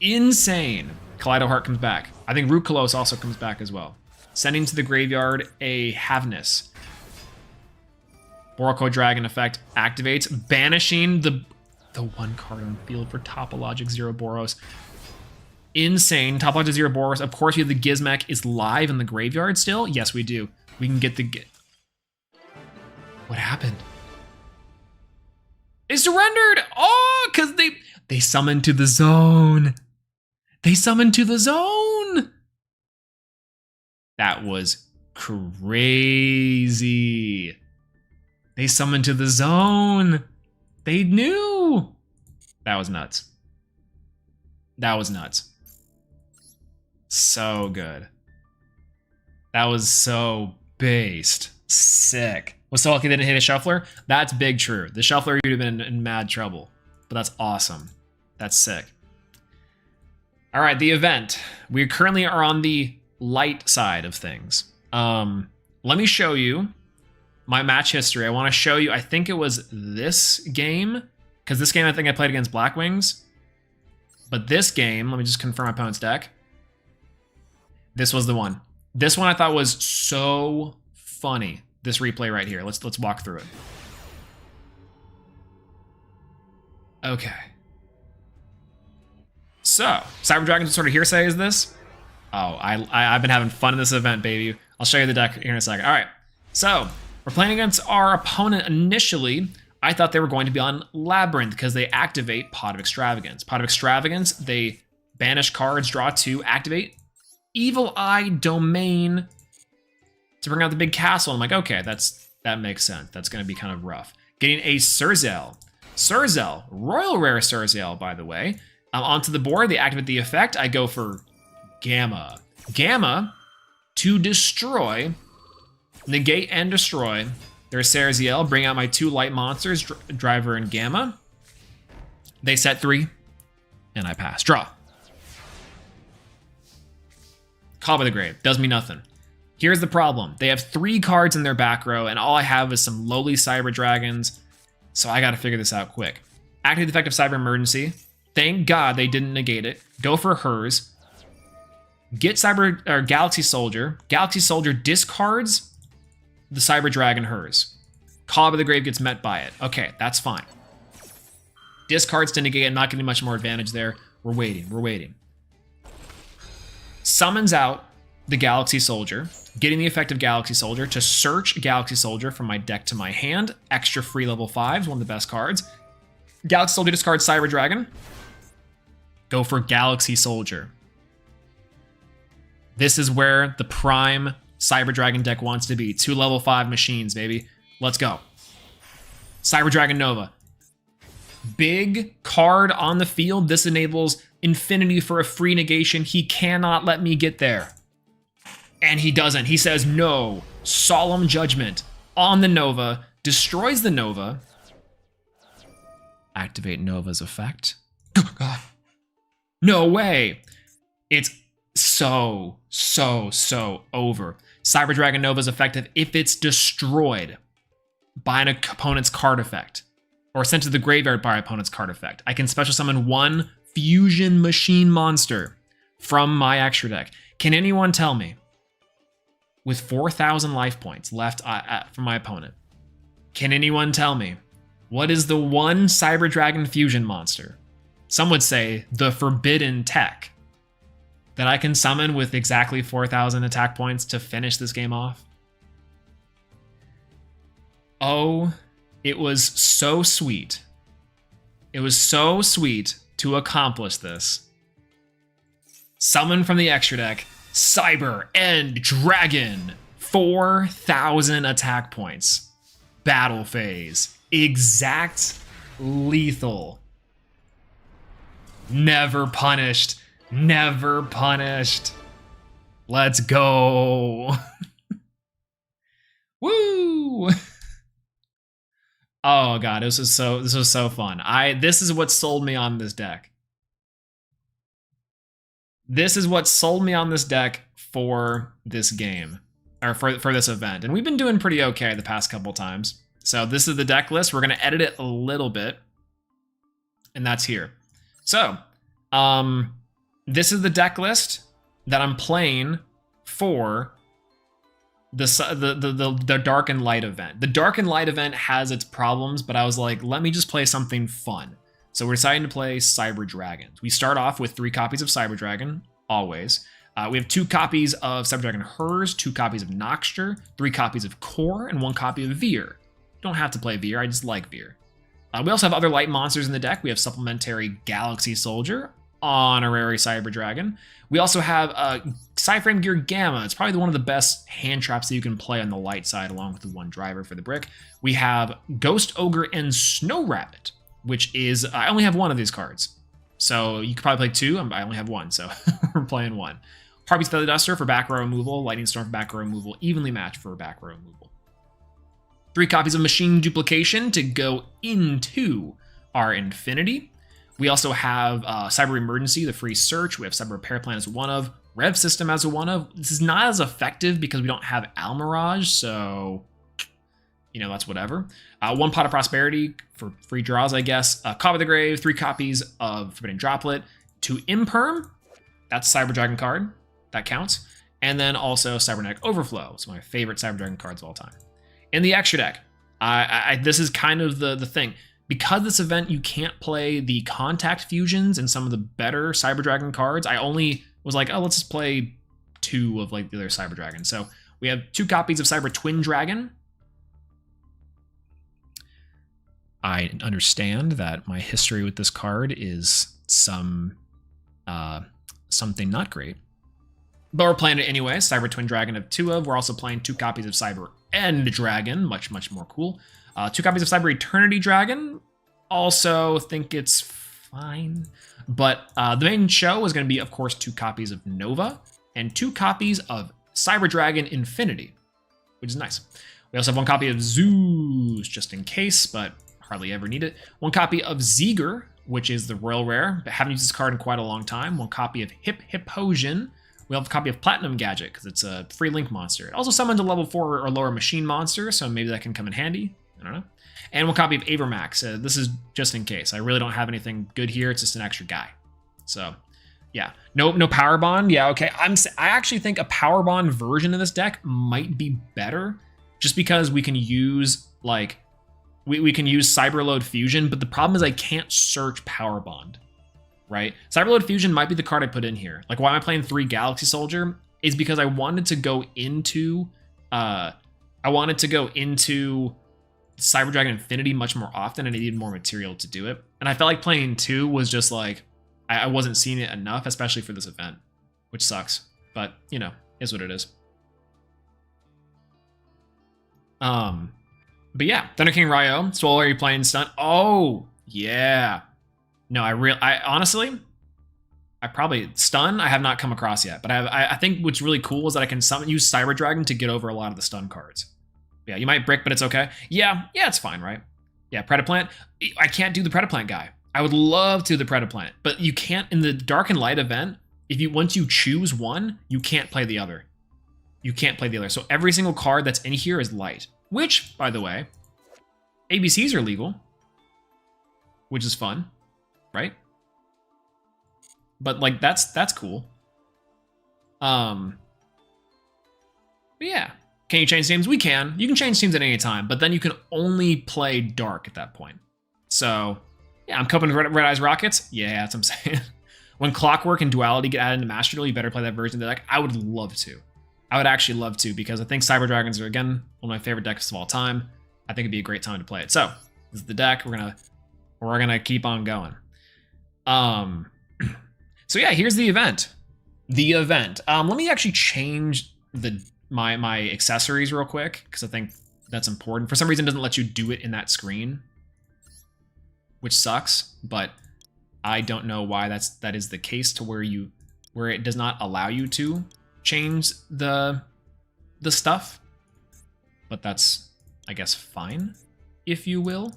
Insane. Kaleido Heart comes back. I think Root Kolos also comes back as well. Sending to the graveyard a Havness. Boral Code Dragon effect activates, banishing the 1 card on field for Topologic Zero Boros. Insane. Topologic Zero Boros. Of course, we have the Gizmek is live in the graveyard still. Yes, we do. We can get the... What happened? It surrendered! Oh, because they summoned to the zone. They summoned to the zone! That was crazy. They summoned to the zone. They knew. That was nuts. That was nuts. So good. That was so based. Sick. Was so lucky they didn't hit a shuffler? That's big true. The shuffler would have been in mad trouble. But that's awesome. That's sick. All right, the event. We currently are on the light side of things. Let me show you my match history. I want to show you, I think it was this game, because this game I think I played against Black Wings. But this game, let me just confirm my opponent's deck. This was the one. This one I thought was so funny. This replay right here. Let's walk through it. Okay. So, Cyber Dragon's sort of hearsay is this? Oh, I've been having fun in this event, baby. I'll show you the deck here in a second. All right. So, we're playing against our opponent initially. I thought they were going to be on Labyrinth because they activate Pot of Extravagance. Pot of Extravagance, they banish cards, draw 2, activate Evil Eye Domain to bring out the big castle. I'm like, okay, that makes sense. That's going to be kind of rough. Getting a Surzel. Surzel, Royal Rare Surzel, by the way. Onto the board, they activate the effect. I go for Gamma. Gamma to destroy, negate and destroy. There's Saraziel, bring out my 2 light monsters, Driver and Gamma. They set 3, and I pass. Draw. Call by the Grave, does me nothing. Here's the problem. They have 3 cards in their back row, and all I have is some lowly Cyber Dragons, so I gotta figure this out quick. Activate the effect of Cyber Emergency. Thank God they didn't negate it. Go for hers. Get Galaxy Soldier. Galaxy Soldier discards the Cyber Dragon hers. Call by the Grave gets met by it. Okay, that's fine. Discards to negate. I'm not getting much more advantage there. We're waiting. Summons out the Galaxy Soldier, getting the effect of Galaxy Soldier to search Galaxy Soldier from my deck to my hand. Extra free level 5s, one of the best cards. Galaxy Soldier discards Cyber Dragon. Go for Galaxy Soldier. This is where the prime Cyber Dragon deck wants to be. 2 level 5 machines, baby. Let's go. Cyber Dragon Nova. Big card on the field. This enables Infinity for a free negation. He cannot let me get there. And he doesn't. He says no. Solemn Judgment on the Nova. destroys the Nova. Activate Nova's effect. No way. It's so over. Cyber Dragon Nova is effective if it's destroyed by an opponent's card effect or sent to the graveyard by an opponent's card effect. I can special summon one fusion machine monster from my extra deck. Can anyone tell me, with 4,000 life points left from my opponent, can anyone tell me what is the one Cyber Dragon fusion monster? Some would say the forbidden tech that I can summon with exactly 4,000 attack points to finish this game off. Oh, it was so sweet. It was so sweet to accomplish this. Summon from the extra deck, Cyber End Dragon, 4,000 attack points. Battle phase, exact lethal. Never punished. Never punished. Let's go. Woo! Oh god, this was so fun. This is what sold me on this deck. This is what sold me on this deck for this game, or for this event. And we've been doing pretty okay the past couple times. So this is the deck list. We're gonna edit it a little bit, and that's here. So, this is the deck list that I'm playing for the Dark and Light event. The Dark and Light event has its problems, but I was like, let me just play something fun. So we're deciding to play Cyber Dragons. We start off with 3 copies of Cyber Dragon, always. We have 2 copies of Cyber Dragon Hers, 2 copies of Noxter, 3 copies of Core, and 1 copy of Veer. Don't have to play Veer, I just like Veer. We also have other light monsters in the deck. We have supplementary Galaxy Soldier, honorary Cyber Dragon. We also have Cyframe Gear Gamma. It's probably one of the best hand traps that you can play on the light side, along with the 1 driver for the brick. We have Ghost Ogre and Snow Rabbit, which is, I only have 1 of these cards. So you could probably play 2, I only have 1, so we're playing 1. Harpy's Feather Duster for back row removal, Lightning Storm for back row removal, evenly matched for back row removal. 3 copies of Machine Duplication to go into our Infinity. We also have Cyber Emergency, the free search. We have Cyber Repair Plan as 1 of. Rev System as a 1 of. This is not as effective because we don't have Almirage, so, you know, that's whatever. 1 Pot of Prosperity for free draws, I guess. Cop of the Grave, 3 copies of Forbidden Droplet. 2 Imperm, that's a Cyber Dragon card, that counts. And then also Cybernetic Overflow, it's my favorite Cyber Dragon cards of all time. In the extra deck, this is kind of the thing. Because this event, you can't play the Contact Fusions and some of the better Cyber Dragon cards, I only was like, oh, let's just play 2 of like the other Cyber Dragon. So we have 2 copies of Cyber Twin Dragon. I understand that my history with this card is something not great. But we're playing it anyway. Cyber Twin Dragon of 2 of. We're also playing 2 copies of Cyber End Dragon, much more cool. 2 copies of Cyber Eternity Dragon, also think it's fine. But the main show is going to be, of course, 2 copies of Nova and 2 copies of Cyber Dragon Infinity, which is nice. We also have 1 copy of Zeus, just in case, but hardly ever need it. 1 copy of Zeger, which is the Royal Rare, but haven't used this card in quite a long time. 1 copy of Hipposion. We have a copy of Platinum Gadget, because it's a free link monster. It also summons a level 4 or lower machine monster, so maybe that can come in handy. I don't know. And 1 copy of Avermax. This is just in case. I really don't have anything good here. It's just an extra guy. So, yeah. No Power Bond. Yeah, okay. I actually think a Power Bond version of this deck might be better, just because we can use, like, we can use Cyberload Fusion, but the problem is I can't search Power Bond, right? Cyberload Fusion might be the card I put in here. Like, why am I playing 3 Galaxy Soldier? Is because I wanted to go into Cyber Dragon Infinity much more often, and I needed more material to do it. And I felt like playing 2 was just like, I wasn't seeing it enough, especially for this event, which sucks. But, you know, is what it is. But yeah, Thunder King Ryo. Swole, are you playing Stunt? Oh, yeah. No, I honestly, I probably, Stun, I have not come across yet. But I think what's really cool is that I can use Cyber Dragon to get over a lot of the stun cards. Yeah, you might brick, but it's okay. Yeah, it's fine, right? Yeah, Predaplant. I can't do the Predaplant guy. I would love to do the Predaplant, but you can't in the Dark and Light event. Once you choose one, you can't play the other. You can't play the other. So every single card that's in here is light, which, by the way, ABCs are legal, which is fun, right? But like that's cool. But yeah. Can you change teams? We can. You can change teams at any time, but then you can only play Dark at that point. So yeah, I'm coping with Red Eyes Rockets. Yeah, that's what I'm saying. When Clockwork and Duality get added into Master Duel, you better play that version of the deck. I would love to. I would actually love to, because I think Cyber Dragons are, again, one of my favorite decks of all time. I think it'd be a great time to play it. So this is the deck. We're gonna keep on going. So yeah, here's the event. Let me actually change my accessories real quick, because I think that's important. For some reason, it doesn't let you do it in that screen, which sucks. But I don't know why that is the case, to where it does not allow you to change the stuff. But that's, I guess, fine, if you will.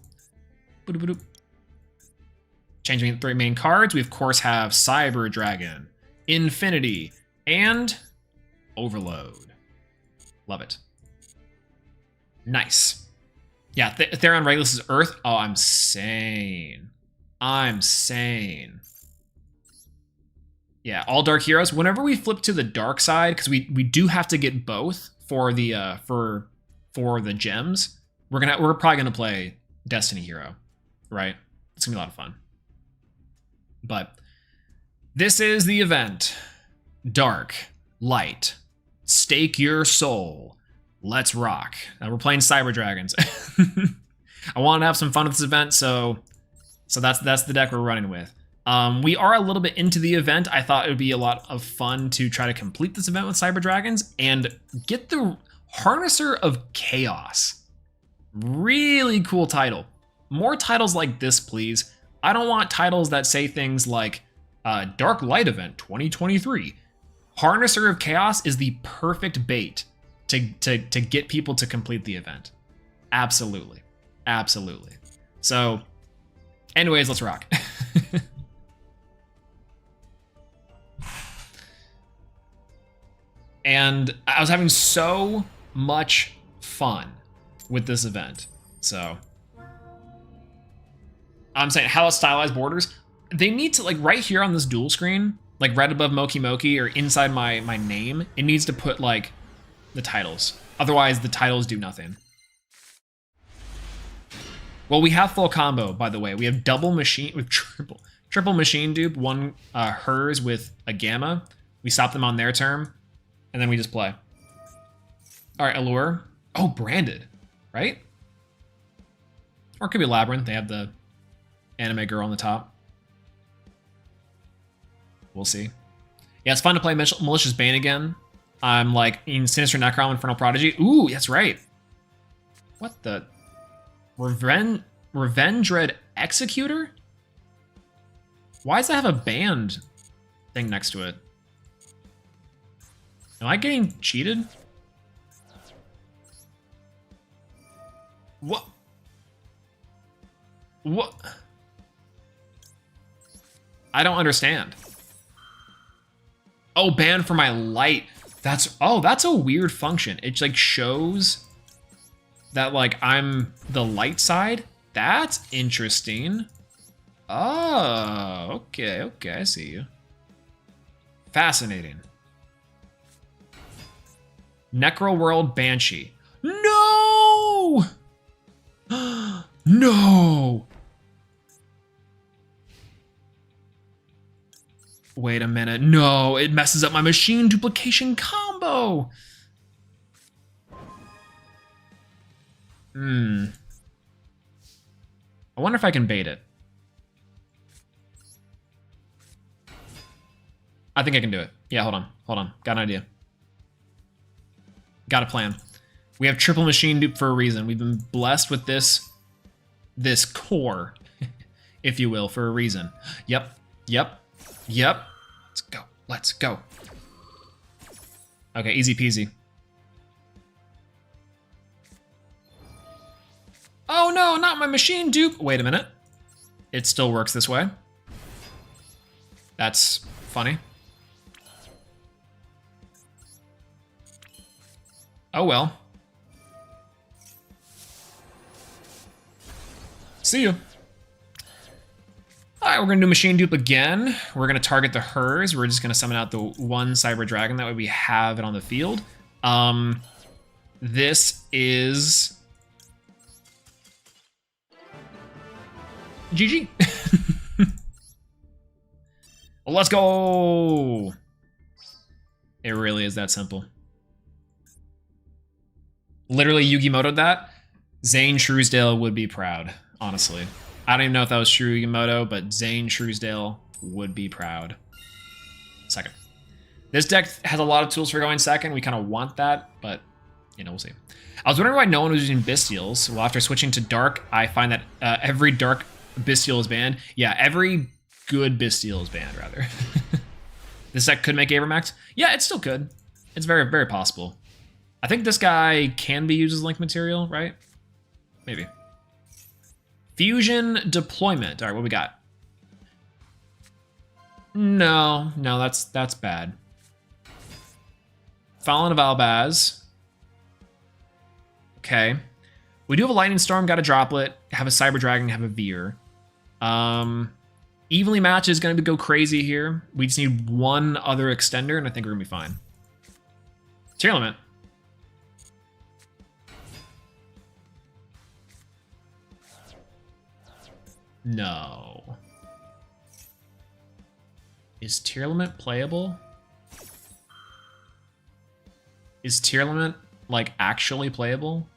Changing the 3 main cards, we of course have Cyber Dragon, Infinity, and Overload. Love it. Nice. Yeah, Theron Regulus is Earth. Oh, I'm sane. Yeah, all Dark Heroes. Whenever we flip to the dark side, because we do have to get both for the for the gems, we're probably gonna play Destiny Hero, right? It's gonna be a lot of fun. But this is the event. Dark, light, stake your soul. Let's rock. Now we're playing Cyber Dragons. I want to have some fun with this event, so that's the deck we're running with. We are a little bit into the event. I thought it would be a lot of fun to try to complete this event with Cyber Dragons and get the Harnesser of Chaos. Really cool title. More titles like this, please. I don't want titles that say things like Dark Light Event 2023. Harnesser of Chaos is the perfect bait to get people to complete the event. Absolutely. Absolutely. So, anyways, let's rock. And I was having so much fun with this event. So I'm saying, how about stylized borders? They need to, like, right here on this dual screen, like right above Moki Moki or inside my name, it needs to put like the titles. Otherwise the titles do nothing. Well, we have full combo, by the way. We have double machine with triple machine dupe, one hers with a gamma. We stop them on their turn, and then we just play. All right, Allure. Oh, branded, right? Or it could be Labyrinth. They have the anime girl on the top. We'll see. Yeah, it's fun to play Malicious Bane again. I'm like in Sinister Necrom, Infernal Prodigy. Ooh, that's right. What the? Revenge Red Executor? Why does that have a band thing next to it? Am I getting cheated? What? What? I don't understand. Oh, ban for my light. That's a weird function. It like shows that like I'm the light side. That's interesting. Oh, okay, I see you. Fascinating. Necroworld Banshee. No! No! Wait a minute. No, it messes up my machine duplication combo. I wonder if I can bait it. I think I can do it. Yeah, hold on. Got an idea. Got a plan. We have triple machine dupe for a reason. We've been blessed with this core, if you will, for a reason. Yep. Let's go. Okay, easy peasy. Oh no, not my machine dupe. Wait a minute. It still works this way. That's funny. Oh well. See you. All right, we're gonna do machine dupe again. We're gonna target the hers. We're just gonna summon out the one cyber dragon. That way we have it on the field. This is GG. Well, let's go. It really is that simple. Literally Yugimoto'd that. Zane Shrewsdale would be proud, honestly. I don't even know if that was true Yugimoto, but Zane Shrewsdale would be proud. Second. This deck has a lot of tools for going second. We kind of want that, but, you know, we'll see. I was wondering why no one was using Bystials. Well, after switching to Dark, I find that every Dark Bystial is banned. Yeah, every good Bystial is banned, rather. This deck could make Avermax. Yeah, it still could. It's very, very possible. I think this guy can be used as link material, right? Maybe. Fusion deployment. All right, what we got? No, that's bad. Fallen of Albaz. Okay. We do have a Lightning Storm, got a Droplet, have a Cyber Dragon, have a Veer. Evenly Match is going to go crazy here. We just need one other extender, and I think we're going to be fine. Tier Limit. No. Is Tier Limit playable? Is Tier Limit, like, actually playable?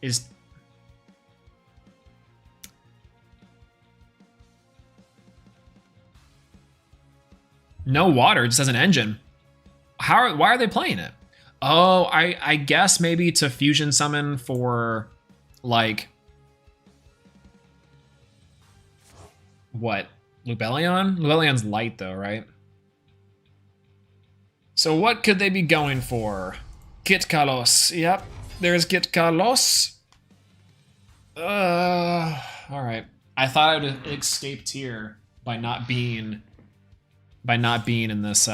Is... No water, it just has an engine. Why are they playing it? Oh, I guess maybe to fusion summon for, like... What? Lubellion? Lubellion's light, though, right? So what could they be going for? Kit Kalos. Yep, there's Kit Kalos. Alright. I thought I would have escaped here by not being in this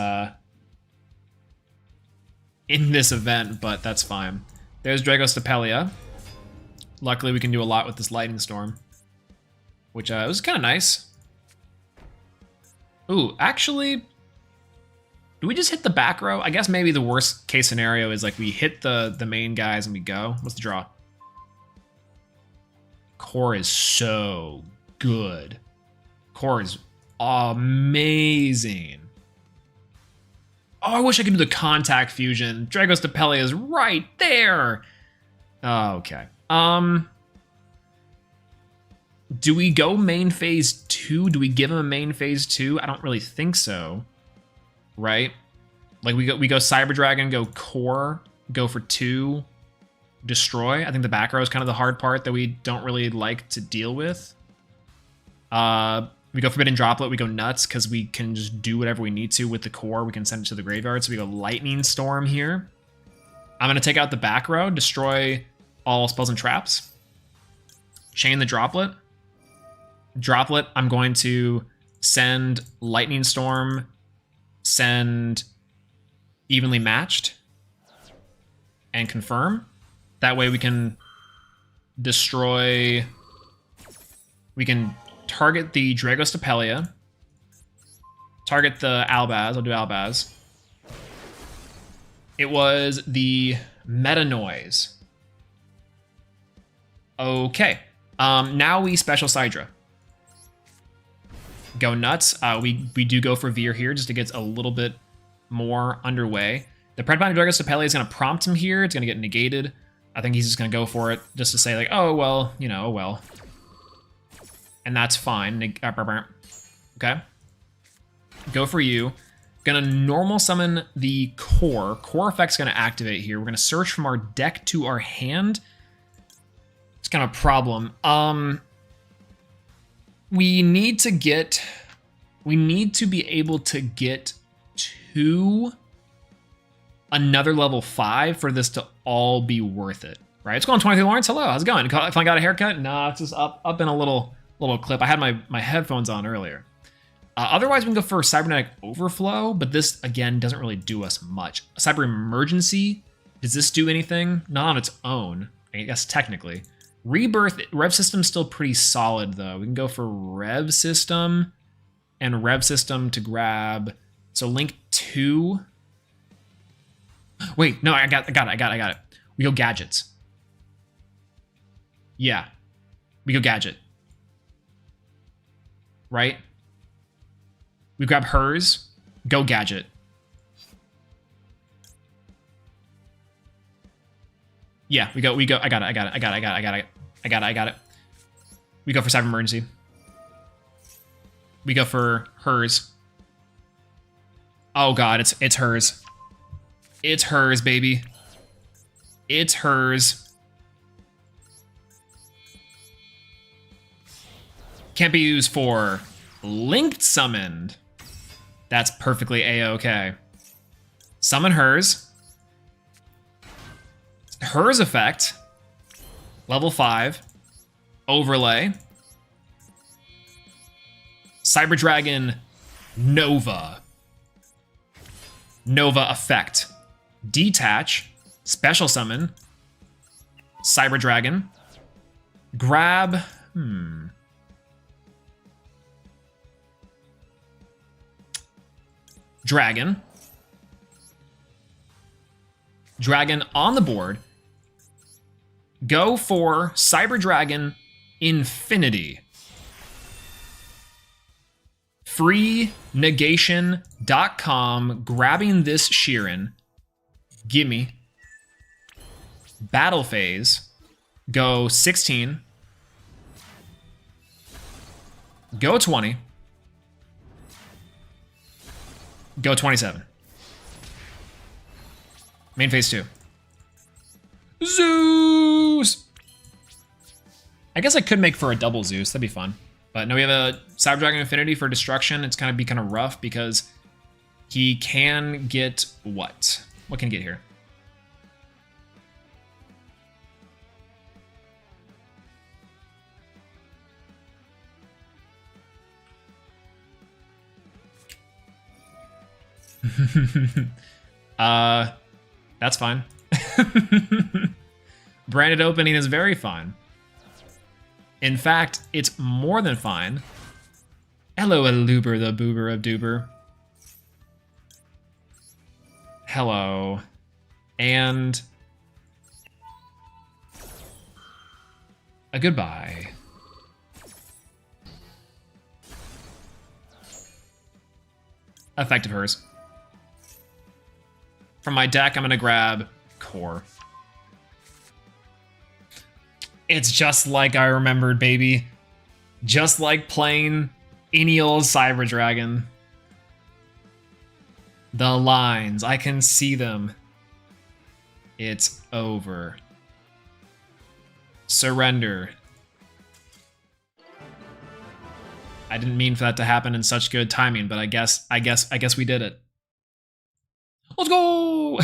event, but that's fine. There's Dragostapelia. Luckily, we can do a lot with this Lightning Storm, which was kind of nice. Ooh, actually, do we just hit the back row? I guess maybe the worst case scenario is like we hit the main guys and we go. What's the draw? Core is so good. Core is amazing. Oh, I wish I could do the contact fusion. Dragostapelia is right there. Oh, okay. Do we go main phase 2? Do we give him a main phase 2? I don't really think so. Right? Like we go Cyber Dragon, go core, go for 2, destroy. I think the back row is kind of the hard part that we don't really like to deal with. We go Forbidden Droplet, we go nuts because we can just do whatever we need to with the core. We can send it to the graveyard. So we go Lightning Storm here. I'm going to take out the back row, destroy all spells and traps. Chain the Droplet. Droplet, I'm going to send Lightning Storm, send Evenly Matched, and confirm. That way we can destroy... We can target the Dragostapelia, target the Albaz. I'll do Albaz. It was the Meta Noise. Okay. Now we special Sidra. Go nuts. We do go for Veer here just to get a little bit more underway. The Predbound Dragostapelia is going to prompt him here. It's going to get negated. I think he's just going to go for it just to say like, oh, well, you know, oh, well. And that's fine. Okay. Go for you. Gonna normal summon the core. Core effect's gonna activate here. We're gonna search from our deck to our hand. It's kind of a problem. We need to be able to get 2 another level 5 for this to all be worth it, right? It's going 23 Lawrence. Hello, how's it going? If I got a haircut? Nah, it's just up in a little clip. I had my headphones on earlier. Otherwise, we can go for Cybernetic Overflow, but this, again, doesn't really do us much. Cyber Emergency, does this do anything? Not on its own, I guess technically. Rebirth, Rev System's still pretty solid, though. We can go for Rev System and Rev System to grab. So Link 2. Wait, no, I got it. We go Gadgets. Yeah, we go Gadget. Right? We grab hers, go Gadget. Yeah, we go, I got it. We go for Cyber Emergency. We go for hers. Oh god, it's hers. It's hers, baby. It's hers. Can't be used for linked summoned. That's perfectly a-okay. Summon hers. Hers effect. Level 5. Overlay. Cyber Dragon Nova. Nova effect. Detach. Special summon. Cyber Dragon. Grab. Dragon. Dragon on the board. Go for Cyber Dragon Infinity. Freenegation.com. Grabbing this Sheeran. Gimme. Battle phase. Go 16. Go 20. Go 27. Main phase 2. Zeus! I guess I could make for a double Zeus. That'd be fun. But no, we have a Cyber Dragon Infinity for destruction. It's kind of rough because he can get what? What can he get here? That's fine. Branded opening is very fine. In fact, it's more than fine. Hello, Aluber, the boober of Duber. Hello. And a goodbye. Effective hers. From my deck, I'm gonna grab Core. It's just like I remembered, baby. Just like playing any old Cyber Dragon. The lines, I can see them. It's over. Surrender. I didn't mean for that to happen in such good timing, but I guess we did it. Let's go!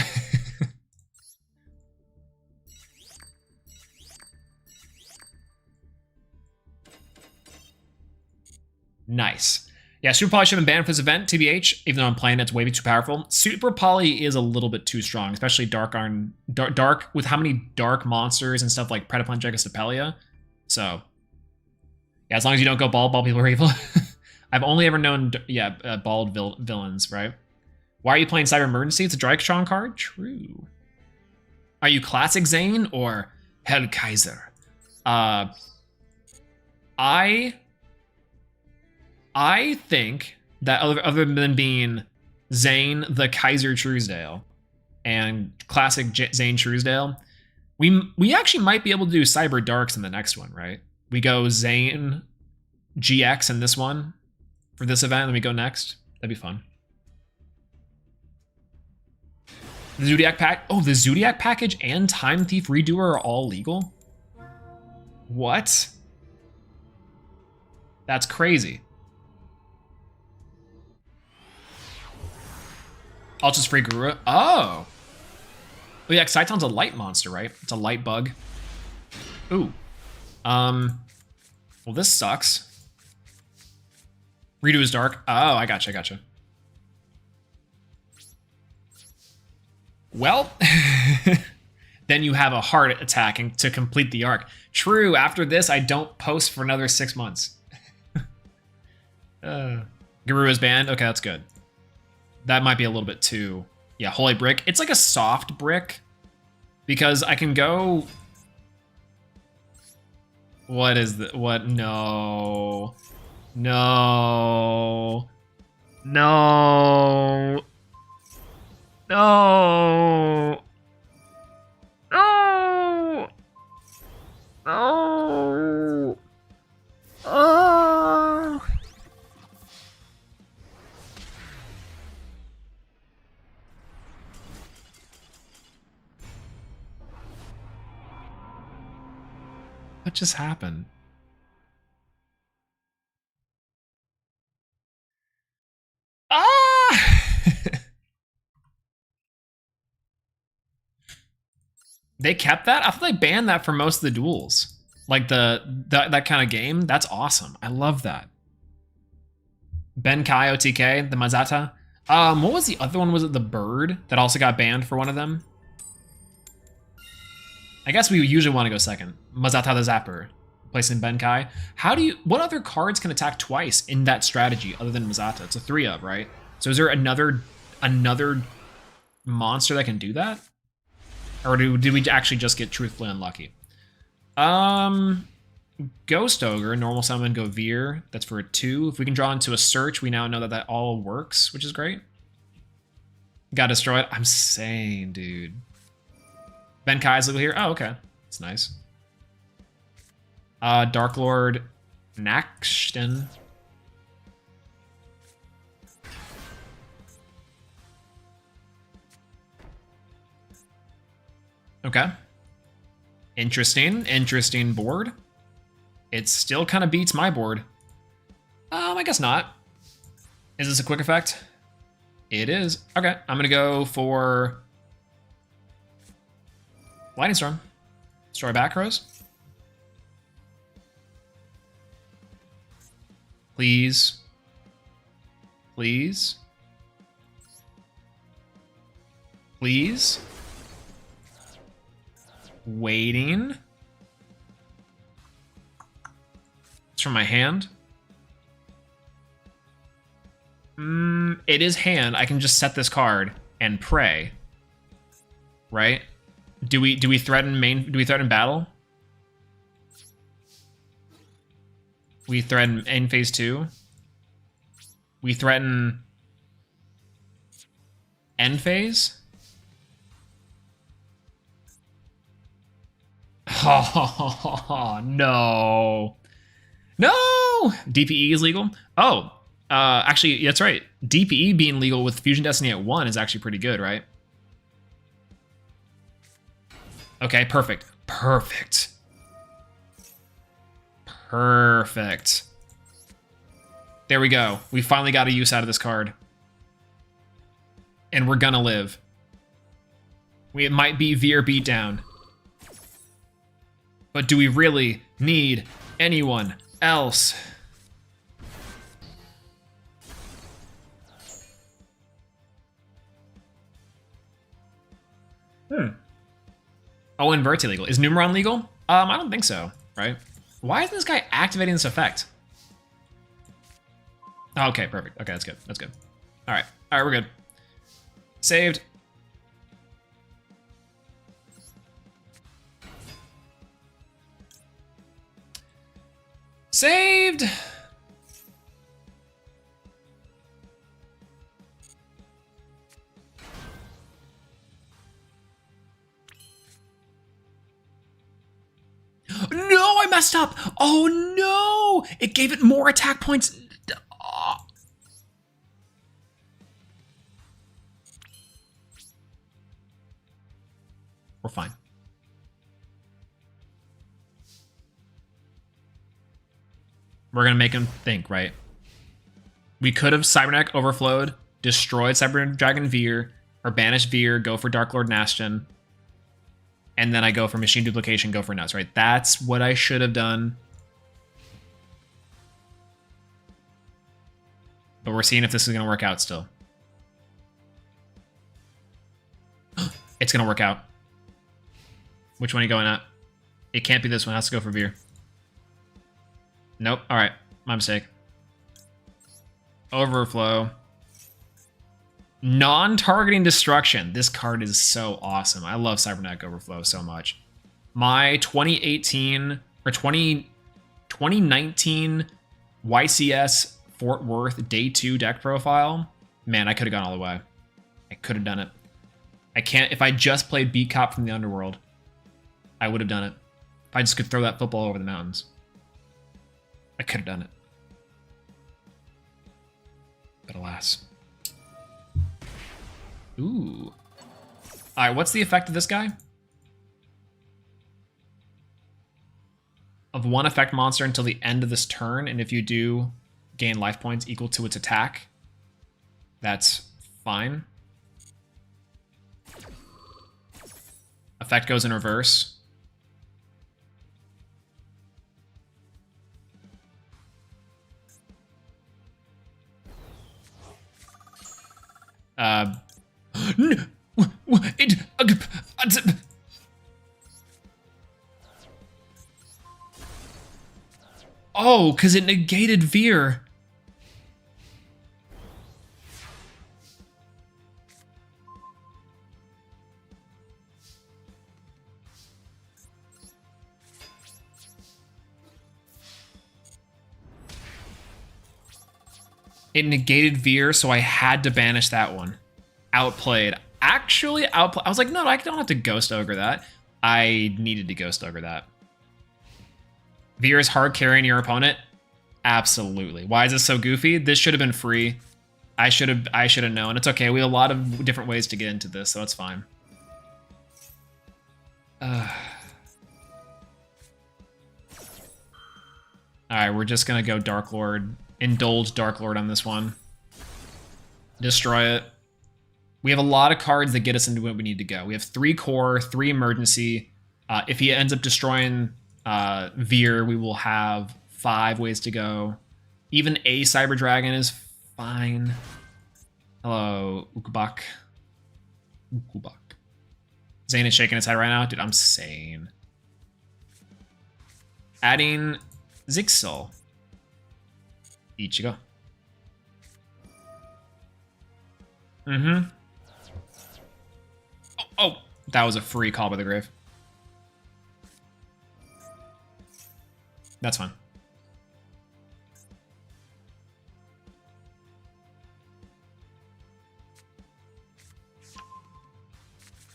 Nice. Yeah, Super Poly should have been banned for this event, TBH, even though I'm playing it's way too powerful. Super Poly is a little bit too strong, especially dark with how many dark monsters and stuff like Predaplant, Dragostapelia. So, yeah, as long as you don't go bald people are evil. I've only ever known, bald villains, right? Why are you playing Cyber Emergency? It's a Dragstron card? True. Are you Classic Zane or Hell Kaiser? I think that other than being Zane the Kaiser Truesdale and Classic Zane Truesdale, we actually might be able to do Cyber Darks in the next one, right? We go Zane GX in this one for this event, and then we go next. That'd be fun. The Zodiac pack. Oh, the Zodiac package and Time Thief Redoer are all legal? What? That's crazy. Ultra's free Guru. Oh, Oh yeah, Exciton's a light monster, right? It's a light bug. Ooh. Well, this sucks. Redo is dark. Oh, I gotcha. Well, then you have a heart attacking to complete the arc. True, after this, I don't post for another 6 months. Guru is banned. Okay, that's good. That might be a little bit too... Yeah, Holy Brick. It's like a soft brick. Because I can go... What is the... What? No. No. No. No. No. No. Oh. What just happened? Ah! They kept that? I thought they banned that for most of the duels. Like that kind of game. That's awesome. I love that. Benkai OTK, the Mazata. What was the other one? Was it the bird that also got banned for one of them? I guess we usually want to go second. Mazata the Zapper, placed in Benkai. What other cards can attack twice in that strategy other than Mazata? It's a 3-of, right? So is there another monster that can do that? Or did we actually just get truthfully unlucky? Ghost Ogre, normal summon, go Veer. That's for a 2. If we can draw into a search, we now know that that all works, which is great. Got destroyed. I'm saying, dude. Benkai's legal here. Oh, okay. That's nice. Dark Lord Naxton. Okay. Interesting board. It still kind of beats my board. I guess not. Is this a quick effect? It is. Okay, I'm gonna go for Lightning Storm. Destroy back rows. Please. Please. Please. Waiting. It's from my hand. It is hand. I can just set this card and pray. Right? Do we threaten battle? We threaten in phase 2. We threaten end phase. Oh, no. No! DPE is legal? Oh, actually, that's right. DPE being legal with Fusion Destiny at 1 is actually pretty good, right? Okay, perfect. Perfect. Perfect. There we go. We finally got a use out of this card. And we're gonna live. It might be Veer beatdown. But do we really need anyone else? Oh, Inverti legal. Is Numeron legal? I don't think so, right? Why isn't this guy activating this effect? Oh, okay, perfect. Okay, that's good. That's good. All right, we're good. Saved. Saved! No, I messed up! Oh no! It gave it more attack points. Oh. We're fine. We're gonna make him think, right? We could have Cyberneck overflowed, destroyed Cyber Dragon Veer, or banished Veer, go for Dark Lord Nashton. and then I go for machine duplication, go for nuts, right? That's what I should have done. But we're seeing if this is going to work out still. It's going to work out. Which one are you going at? It can't be this one. It has to go for Veer. Nope. All right. My mistake. Overflow. Non-targeting destruction. This card is so awesome. I love Cybernetic Overflow so much. My 2018 or 2019 YCS Fort Worth Day 2 deck profile. Man, I could have gone all the way. I could have done it. I can't. If I just played Beat Cop from the Underworld, I would have done it. If I just could throw that football over the mountains, I could have done it. But alas. Ooh. All right, what's the effect of this guy? Of one effect monster until the end of this turn, and if you do, gain life points equal to its attack. That's fine. Effect goes in reverse. Oh, because it negated Veer. It negated Veer, so I had to banish that one. Outplayed. Actually, outplayed. I was like, no, I don't have to Ghost Ogre that. I needed to Ghost Ogre that. Veer is hard carrying your opponent? Absolutely. Why is this so goofy? This should have been free. I should have known. It's okay. We have a lot of different ways to get into this, so it's fine. Alright, we're just gonna go Dark Lord. Indulge Dark Lord on this one. Destroy it. We have a lot of cards that get us into where we need to go. We have 3 core, 3 emergency. If he ends up destroying Veer, we will have 5 ways to go. Even a Cyber Dragon is fine. Hello, Ukubak. Ukubak. Zane is shaking his head right now. Dude, I'm sane. Adding Zixel. Ichigo. Mm-hmm. Oh, that was a free Call by the Grave. That's fine.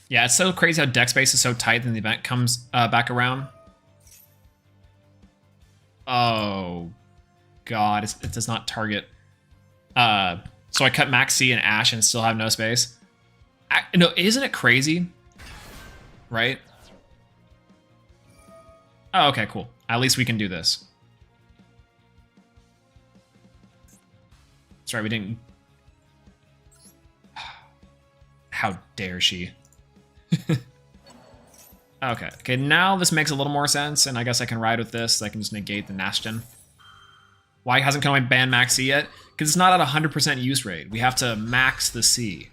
Yeah, it's so crazy how deck space is so tight when the event comes back around. Oh, God, it does not target. So I cut Max C and Ash and still have no space. No, isn't it crazy? Right? Oh, okay, cool. At least we can do this. That's right, we didn't... How dare she? Okay, now this makes a little more sense, and I guess I can ride with this. So I can just negate the Nashton. Why hasn't come ban Max C yet? Because it's not at 100% use rate. We have to max the C.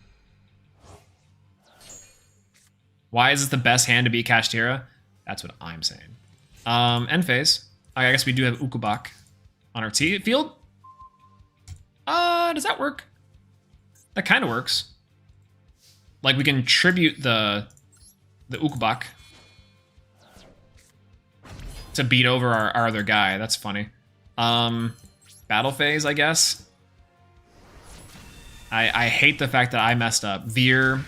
Why is this the best hand to beat Kashtira? That's what I'm saying. End phase. I guess we do have Ukubak on our T field. Does that work? That kind of works. Like we can tribute the Ukubak to beat over our other guy. That's funny. Battle phase, I guess. I hate the fact that I messed up. Veer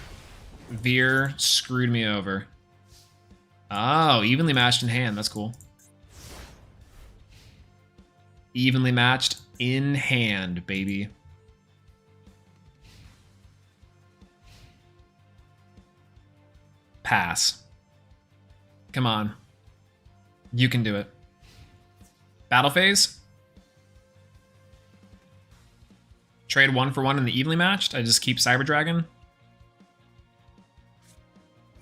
screwed me over. Oh, evenly matched in hand. That's cool. Evenly matched in hand, baby. Pass. Come on. You can do it. Battle phase. Trade 1 for 1 in the evenly matched. I just keep Cyber Dragon.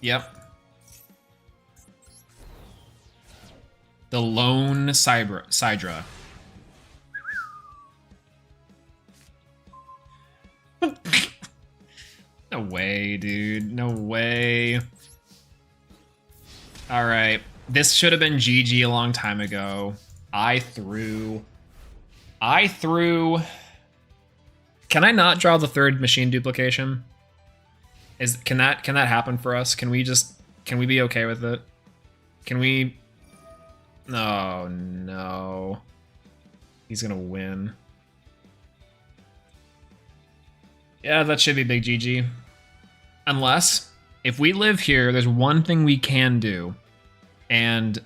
Yep. The lone Sidra. No way, dude. No way. All right. This should have been GG a long time ago. I threw. Can I not draw the third machine duplication? Can that happen for us? Can we be okay with it? Can we? Oh no. He's gonna win. Yeah, that should be big GG. Unless, if we live here, there's one thing we can do. And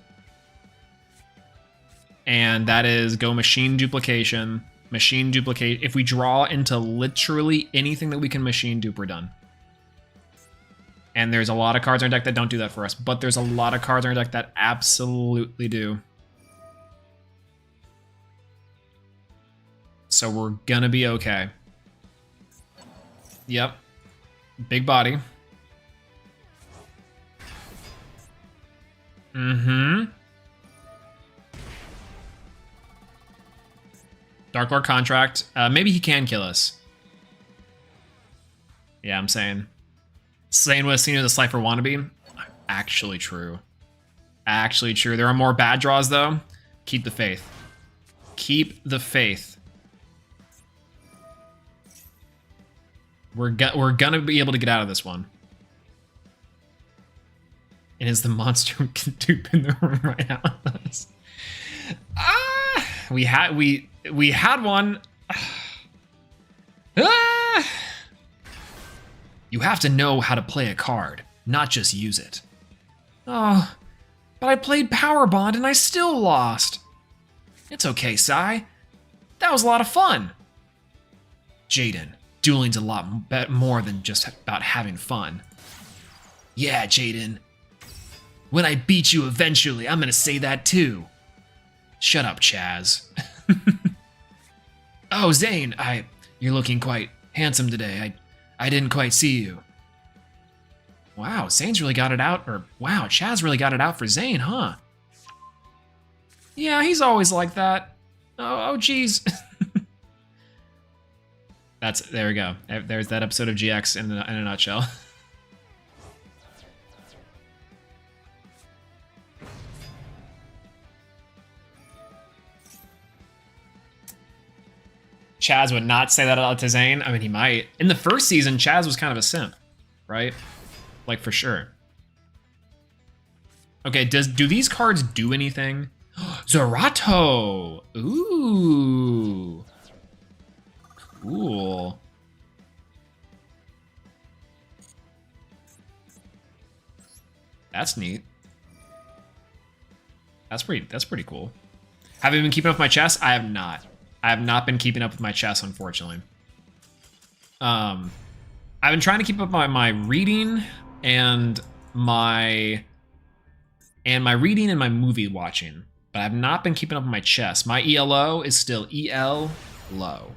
that is go machine duplication. Machine duplicate. If we draw into literally anything that we can machine dupe, we're done. And there's a lot of cards in our deck that don't do that for us, but there's a lot of cards in our deck that absolutely do. So we're gonna be okay. Yep. Big body. Mm-hmm. Dark Lord contract. Maybe he can kill us. Yeah, I'm saying. Saying what seen as a Slifer wannabe. Actually true. Actually true. There are more bad draws though. Keep the faith. Keep the faith. We're gonna be able to get out of this one. And is the monster dupe in the room right now with us? Ah, we had one. Ah! You have to know how to play a card, not just use it. Oh, but I played Power Bond and I still lost. It's okay, Sai. That was a lot of fun. Jaden, dueling's a lot more than just about having fun. Yeah, Jaden. When I beat you eventually, I'm gonna say that too. Shut up, Chaz. Oh, Zane, you're looking quite handsome today. I didn't quite see you. Wow, Zane's really got it out, or wow, Chaz really got it out for Zane, huh? Yeah, he's always like that. Oh, geez. There we go. There's that episode of GX in a nutshell. Chaz would not say that out to Zane. I mean, he might. In the first season, Chaz was kind of a simp, right? Like, for sure. Okay, do these cards do anything? Zerato! Ooh. Cool. That's neat. That's pretty cool. Have you been keeping up with my chess? I have not. I have not been keeping up with my chess, unfortunately. I've been trying to keep up my reading and my reading and my movie watching, but I've not been keeping up with my chess. My ELO is still EL low.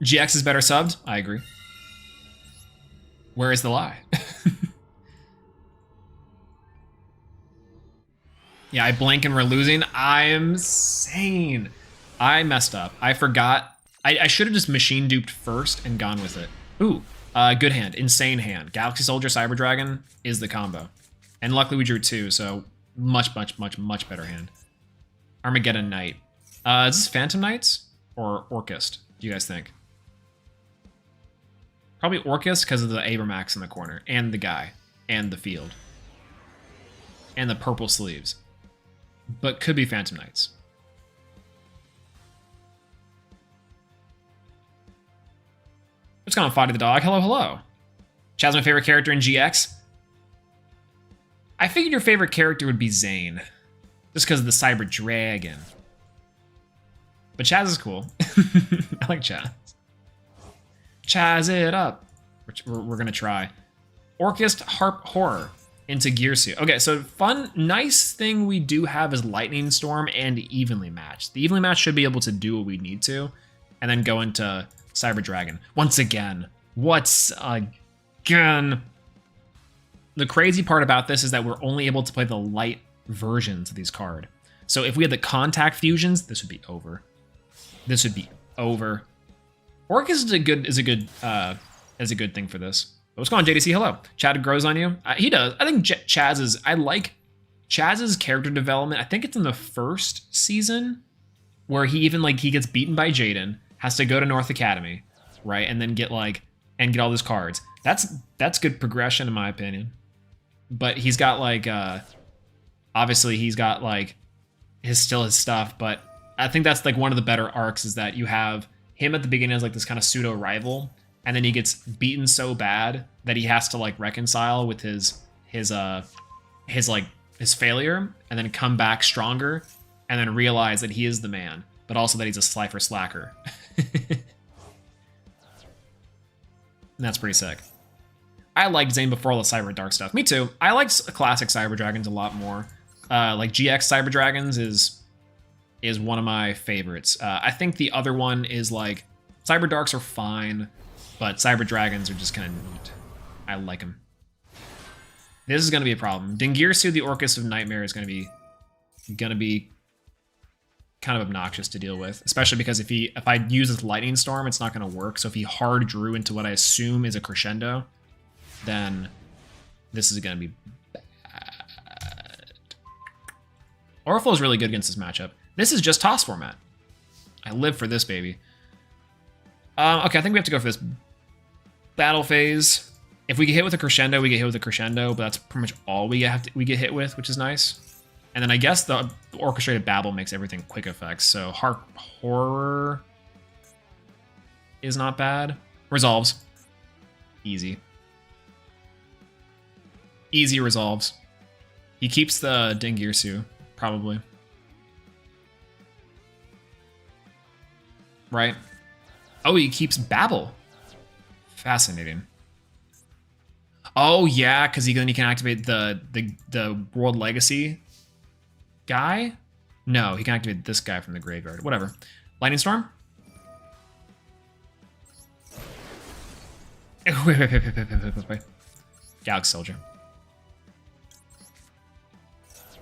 GX is better subbed? I agree. Where is the lie? Yeah, I blank and we're losing. I'm sane. I messed up. I forgot. I should have just machine duped first and gone with it. Ooh, good hand. Insane hand. Galaxy Soldier, Cyber Dragon is the combo. And luckily we drew two, so much better hand. Armageddon Knight. Is this Phantom Knights or Orchist, do you guys think? Probably Orchist because of the Abramax in the corner, and the guy, and the field. And the purple sleeves. But could be Phantom Knights. What's going on, Foddy the dog? Hello, hello. Chad's my favorite character in GX. I figured your favorite character would be Zane. Just because of the Cyber Dragon. But Chaz is cool. I like Chaz. Chaz it up. We're going to try. Orchist Harp Horror into Gear Suit. Okay, so nice thing we do have is Lightning Storm and Evenly Matched. The Evenly Matched should be able to do what we need to, and then go into Cyber Dragon. Once again. The crazy part about this is that we're only able to play the light versions of these card. So if we had the contact fusions, this would be over. This would be over. Orcus is a good thing for this. What's going on, JDC? Hello. Chad grows on you. He does. I think I like Chaz's character development. I think it's in the first season where he even he gets beaten by Jaden, has to go to North Academy, right, and then get all those cards. That's good progression in my opinion. But he's got obviously he's got his stuff, but I think that's one of the better arcs is that you have him at the beginning as this kind of pseudo rival, and then he gets beaten so bad that he has to reconcile with his failure, and then come back stronger, and then realize that he is the man, but also that he's a Slifer slacker. And that's pretty sick. I liked Zane before all the Cyber Dark stuff. Me too. I liked classic Cyber Dragons a lot more. GX Cyber Dragons is one of my favorites. I think the other one is Cyber Darks are fine, but Cyber Dragons are just kind of neat. I like them. This is going to be a problem. Dingirsu, the Orcus of Nightmare, is going to be kind of obnoxious to deal with, especially because if I use this Lightning Storm, it's not going to work. So if he hard drew into what I assume is a crescendo, then this is going to be bad. Oriflow is really good against this matchup. This is just toss format. I live for this, baby. Okay, I think we have to go for this battle phase. If we get hit with a crescendo, we get hit with a crescendo, but that's pretty much all we get hit with, which is nice. And then I guess the orchestrated babble makes everything quick effects. So horror is not bad. Resolves. Easy. Easy resolves. He keeps the Dingirsu, probably. Right? Oh, he keeps Babel. Fascinating. Oh yeah, because then he can activate the World Legacy guy. No, he can activate this guy from the graveyard. Whatever. Lightning Storm. Wait. Galaxy Soldier.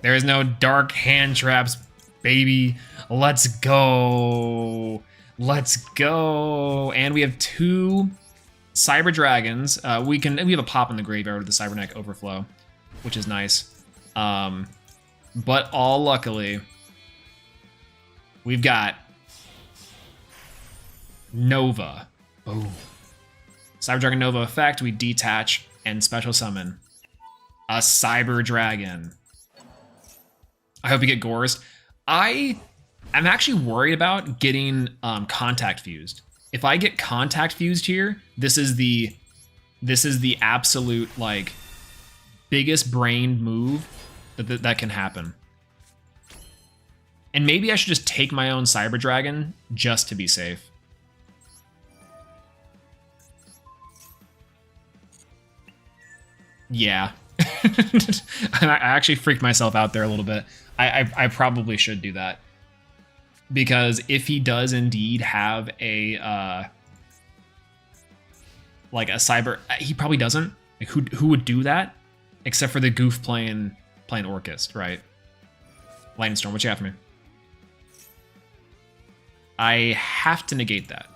There is no dark hand traps, baby. Let's go. Let's go. And we have 2 Cyber Dragons. We have a pop in the graveyard with the Cybernetic Overflow, which is nice. But all luckily, we've got Nova. Boom. Cyber Dragon Nova effect. We detach and special summon a Cyber Dragon. I hope you get Gores. I'm actually worried about getting contact fused. If I get contact fused here, this is the absolute biggest brained move that can happen. And maybe I should just take my own Cyber Dragon just to be safe. Yeah. I actually freaked myself out there a little bit. I probably should do that. Because if he does indeed have a cyber, he probably doesn't. Who would do that? Except for the goof playing Orcust, right? Lightning Storm, what you have for me? I have to negate that.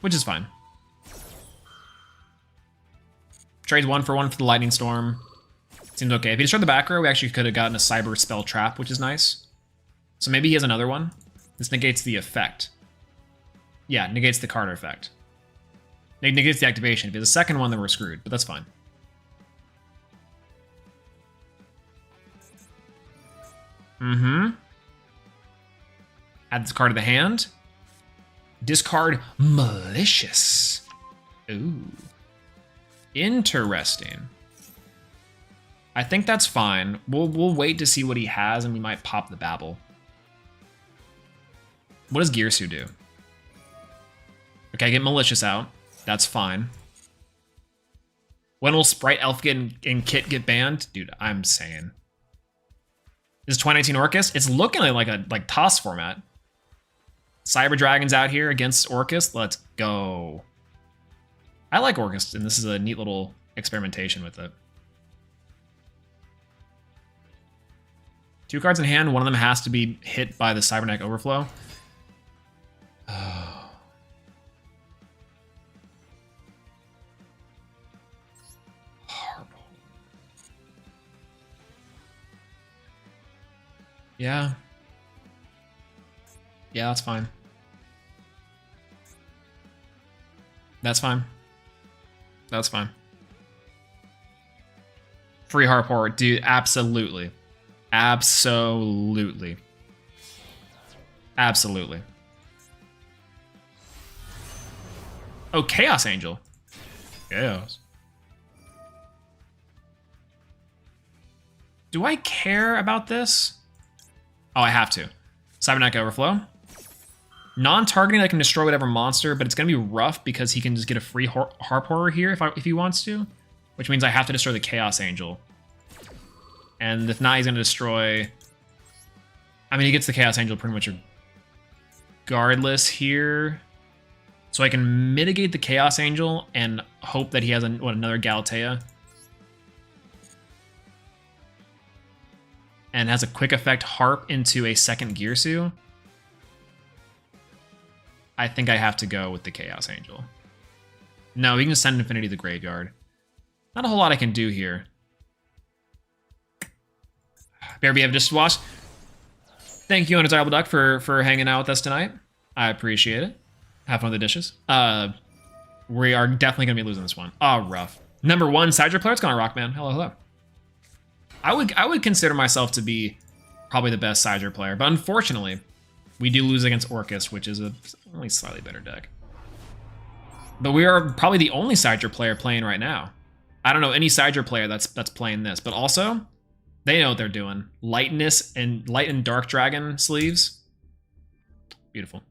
Which is fine. Trades 1-for-1 for the Lightning Storm. Seems okay. If he destroyed the back row, we actually could have gotten a Cyber Spell Trap, which is nice. So maybe he has another one. This negates the effect. Yeah, negates the card effect. Negates the activation. If he has a second one, then we're screwed, but that's fine. Add this card to the hand. Discard Malicious. Ooh. Interesting. I think that's fine. We'll wait to see what he has, and we might pop the Babel. What does Girsu do? Okay, get Malicious out. That's fine. When will Sprite, Elf and Kit get banned? Dude, I'm saying. This is 2019 Orcust. It's looking like toss format. Cyber Dragon's out here against Orcust. Let's go. I like Orcust, and this is a neat little experimentation with it. 2 cards in hand. One of them has to be hit by the Cybernetic Overflow. Yeah. Yeah, that's fine. That's fine. That's fine. Free Harper, dude, absolutely. Absolutely. Absolutely. Oh, Chaos Angel. Chaos. Do I care about this? Oh, I have to. Cybernetic Overflow. Non-targeting, I can destroy whatever monster, but it's going to be rough because he can just get a free Harp Horror here if he wants to. Which means I have to destroy the Chaos Angel. And if not, he's going to destroy... I mean, he gets the Chaos Angel pretty much regardless here. So I can mitigate the Chaos Angel and hope that he has another Galatea. And has a quick effect Harp into a second Girsu. I think I have to go with the Chaos Angel. No, we can just send Infinity to the graveyard. Not a whole lot I can do here. BRB, I've just watched. Thank you, Undesirable Duck, for hanging out with us tonight. I appreciate it. Have fun with the dishes. We are definitely going to be losing this one. Oh, rough. Number 1, Sidra player. It's going to rock, man. Hello, hello. I would consider myself to be probably the best Sidra player, but unfortunately, we do lose against Orcus, which is a only slightly better deck. But we are probably the only Sidra player playing right now. I don't know any Sidra player that's playing this, but also they know what they're doing. Light and Dark Dragon sleeves. Beautiful.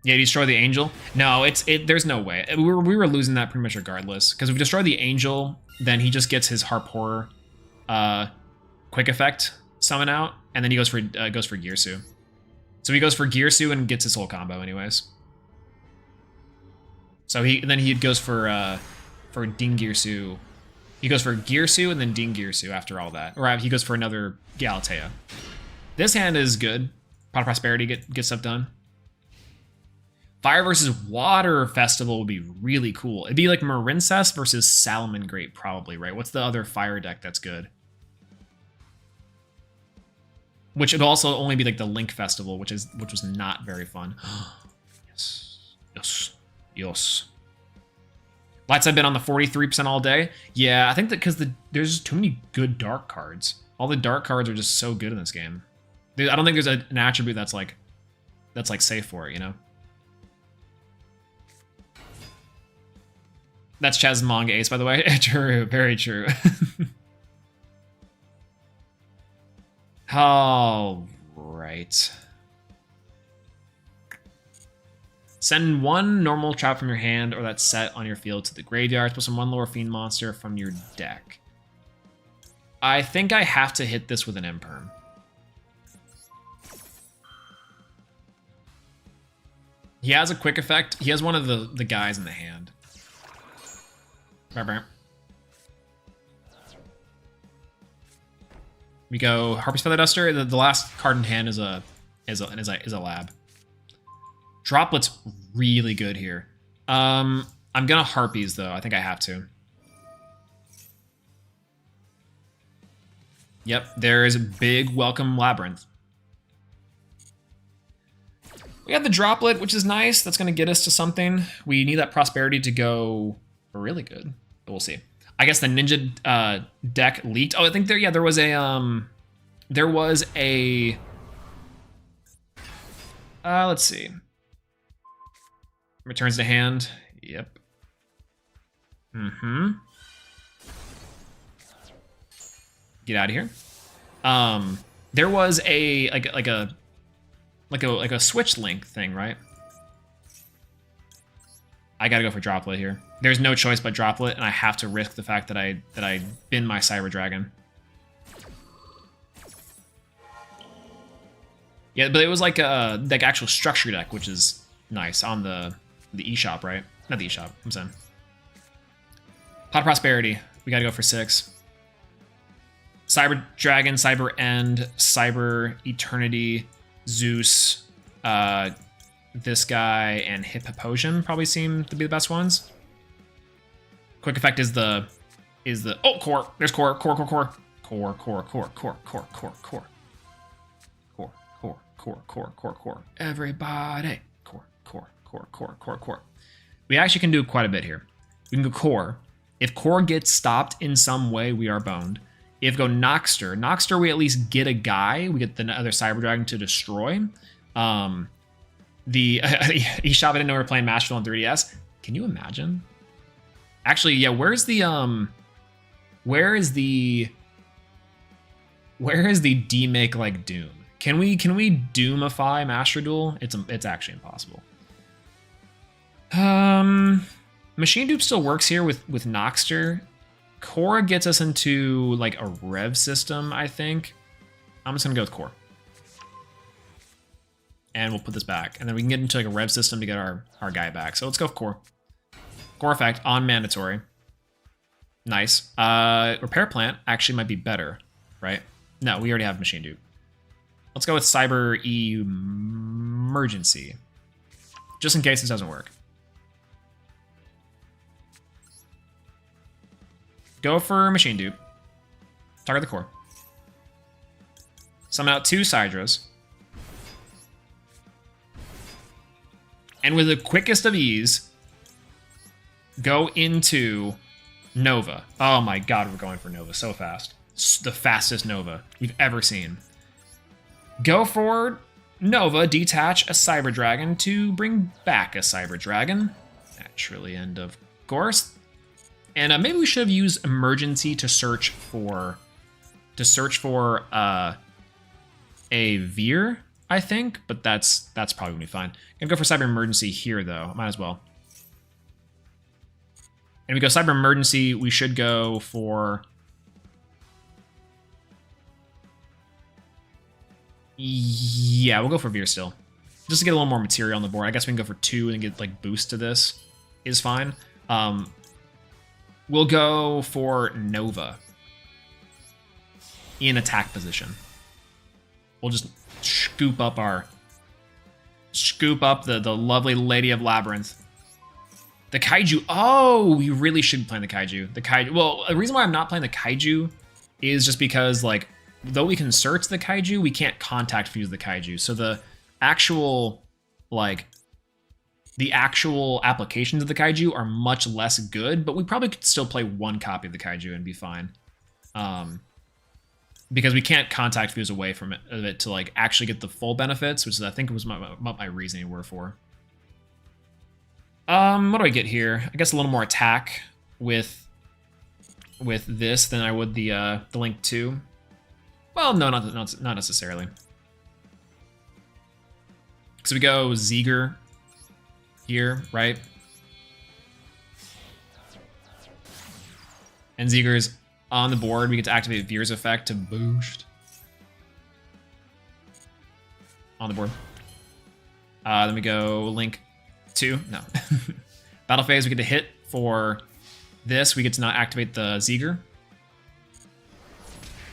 Yeah, destroy the Angel. No, there's no way. We were losing that pretty much regardless. Because if we destroy the Angel, then he just gets his Harp Horror quick effect summon out, and then he goes for Girsu. So he goes for Girsu and gets his whole combo anyways. So he goes for Ding Girsu. He goes for Girsu and then Ding Girsu after all that. Or he goes for another Galatea. This hand is good. Pot of Prosperity gets stuff done. Fire versus Water Festival would be really cool. It'd be like Marincess versus Salomon Great, probably, right? What's the other fire deck that's good? Which would also only be like the Link Festival, which was not very fun. Yes. Lights have been on the 43% all day. Yeah, I think that because there's just too many good dark cards. All the dark cards are just so good in this game. I don't think there's an attribute that's like safe for it, you know? That's Chaz's manga ace, by the way. True, very true. All right. Send 1 normal trap from your hand or that set on your field to the graveyard. Put some 1 lower fiend monster from your deck. I think I have to hit this with an Imperm. He has a quick effect. He has one of the guys in the hand. We go Harpy's Feather Duster. The last card in hand is a lab. Droplet's really good here. I'm gonna Harpies though. I think I have to. Yep, there is a big welcome Labyrinth. We have the Droplet, which is nice. That's gonna get us to something. We need that Prosperity to go really good, but we'll see. I guess the Ninja deck leaked. Oh, I think there was a let's see. Returns to hand. Yep. Get out of here. There was a like a switch link thing, right? I gotta go for Droplet here. There's no choice but Droplet, and I have to risk the fact that I bin my Cyber Dragon. Yeah, but it was like a actual structure deck, which is nice on the eShop, right? Not the eShop, I'm saying. Pot of Prosperity. We gotta go for 6. Cyber Dragon, Cyber End, Cyber Eternity, Zeus, this guy, and Hippopotion probably seem to be the best ones. Quick effect is the oh, core. There's core. Everybody. Core. We actually can do quite a bit here. We can go core. If core gets stopped in some way, we are boned. If go Noxter, we at least get a guy. We get the other Cyber Dragon to destroy. eShop, I didn't know we were playing Mash Duel on 3DS. Can you imagine? Actually, yeah, where is the demake like Doom? Can we Doomify Master Duel? It's actually impossible. Machine Dupe still works here with Noxter. Core gets us into like a rev system, I think. I'm just gonna go with core. And we'll put this back. And then we can get into like a rev system to get our guy back. So let's go with core. Core effect on mandatory. Nice. Repair plant actually might be better, right? No, we already have machine dupe. Let's go with cyber emergency. Just in case this doesn't work. Go for machine dupe. Target the core. Summon out 2 Sidras. And with the quickest of ease, go into Nova. Oh my god, we're going for Nova so fast. The fastest Nova we've ever seen. Go for Nova, detach a Cyber Dragon to bring back a Cyber Dragon. Naturally, and of course. And maybe we should have used emergency to search for a Veer, I think, but that's probably gonna be fine. Gonna go for cyber emergency here though. Might as well. And we go cyber emergency. We should go for. Yeah, we'll go for Veer still, just to get a little more material on the board. I guess we can go for 2 and get like boost to this. Is fine. We'll go for Nova in attack position. We'll just scoop up the lovely Lady of Labyrinth. The Kaiju. Oh, we really should be playing the Kaiju. The Kaiju. Well, the reason why I'm not playing the Kaiju is just because, like, though we can search the Kaiju, we can't contact fuse the Kaiju. So the actual, like, applications of the Kaiju are much less good, but we probably could still play 1 copy of the Kaiju and be fine. Because we can't contact fuse away from it to like actually get the full benefits, which is, I think was what my reasoning were for. What do I get here? I guess a little more attack with this than I would the Link 2. Well, no, not necessarily. So we go Zeger here, right? And Zeger's on the board. We get to activate Veer's effect to boost. On the board. Then we go Link 2. No. Battle phase, we get to hit for this. We get to not activate the Zeger.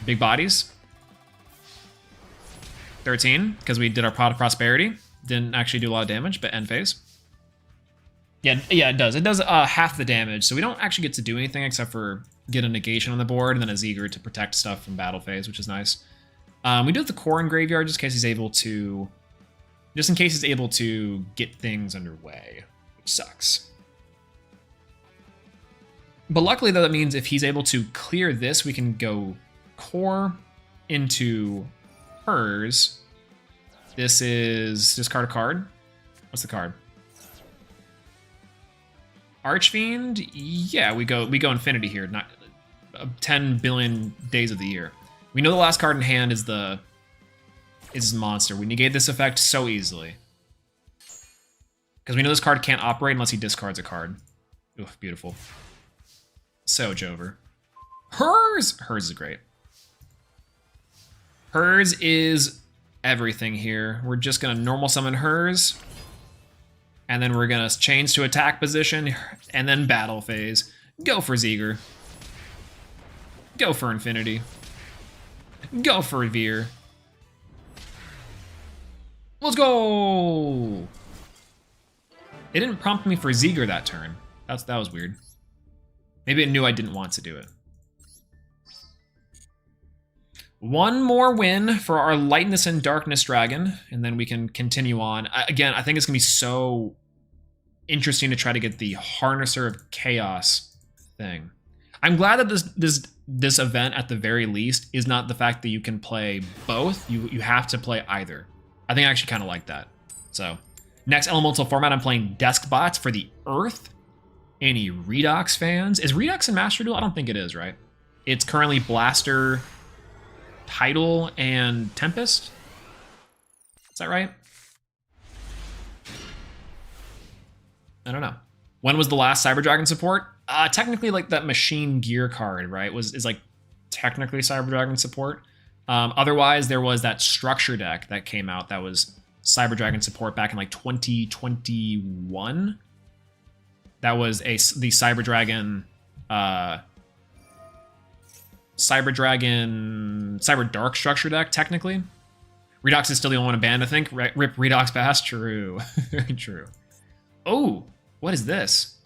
Big bodies. 13, because we did our Pot of Prosperity. Didn't actually do a lot of damage, but end phase. Yeah, it does. It does half the damage, so we don't actually get to do anything except for get a negation on the board and then a Zeger to protect stuff from battle phase, which is nice. We do have the core in graveyard just in case he's able to get things underway, which sucks. But luckily, though, that means if he's able to clear this, we can go core into hers. This is discard a card. What's the card? Archfiend? Yeah, we go infinity here. Not 10 billion days of the year. We know the last card in hand is monster. We negate this effect so easily. Because we know this card can't operate unless he discards a card. Oof, beautiful. So Jover. Hers is great. Hers is everything here. We're just gonna normal summon hers. And then we're gonna change to attack position, and then battle phase. Go for Zeger. Go for infinity. Go for Veer. Let's go! It didn't prompt me for Zeger that turn. That was weird. Maybe it knew I didn't want to do it. One more win for our Lightness and Darkness Dragon, and then we can continue on. Again, I think it's going to be so interesting to try to get the Harnesser of Chaos thing. I'm glad that this event, at the very least, is not the fact that you can play both. You have to play either. I think I actually kind of like that. So, next elemental format, I'm playing Deskbots for the Earth. Any Redox fans? Is Redox in Master Duel? I don't think it is, right? It's currently Blaster, Tidal, and Tempest. Is that right? I don't know. When was the last Cyber Dragon support? Technically, like that Machine Gear card, right? Is like technically Cyber Dragon support. Otherwise, there was that structure deck that came out that was Cyber Dragon support back in like 2021. That was the Cyber Dragon, Cyber Dark structure deck, technically. Redox is still the only one banned, I think. Rip Redox Bass, true. Very true. Oh, what is this?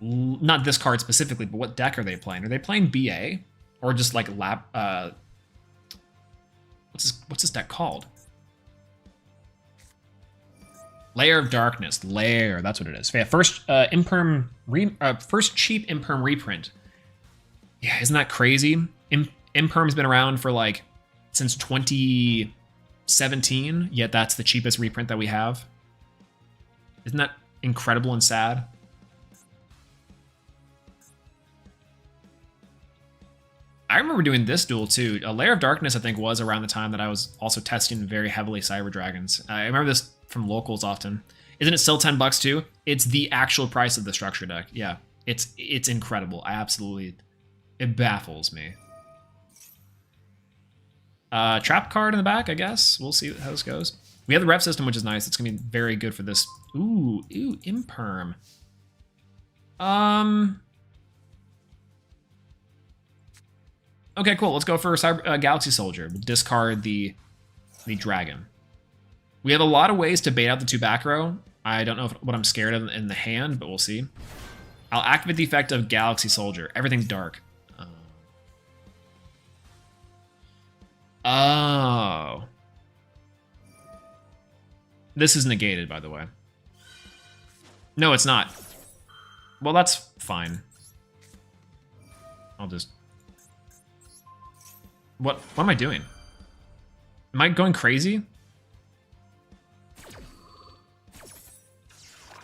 Not this card specifically, but what deck are they playing? Are they playing BA? Or just like what's this deck called? Lair of Darkness. Lair, that's what it is. Yeah, first first cheap Imperm reprint. Yeah, isn't that crazy? Imperm's been around for like since 2017, yet that's the cheapest reprint that we have. Isn't that incredible and sad? I remember doing this duel too. A Lair of Darkness, I think, was around the time that I was also testing very heavily Cyber Dragons. I remember this from locals often. Isn't it still $10 too? It's the actual price of the structure deck. Yeah, it's incredible. It baffles me. Trap card in the back, I guess. We'll see how this goes. We have the rep system, which is nice. It's gonna be very good for this. Ooh, Imperm. Okay, cool. Let's go for Galaxy Soldier. We'll discard the dragon. We have a lot of ways to bait out the 2 back row. I don't know what I'm scared of in the hand, but we'll see. I'll activate the effect of Galaxy Soldier. Everything's dark. Oh. This is negated, by the way. No, it's not. Well, that's fine. I'll just... What am I doing? Am I going crazy?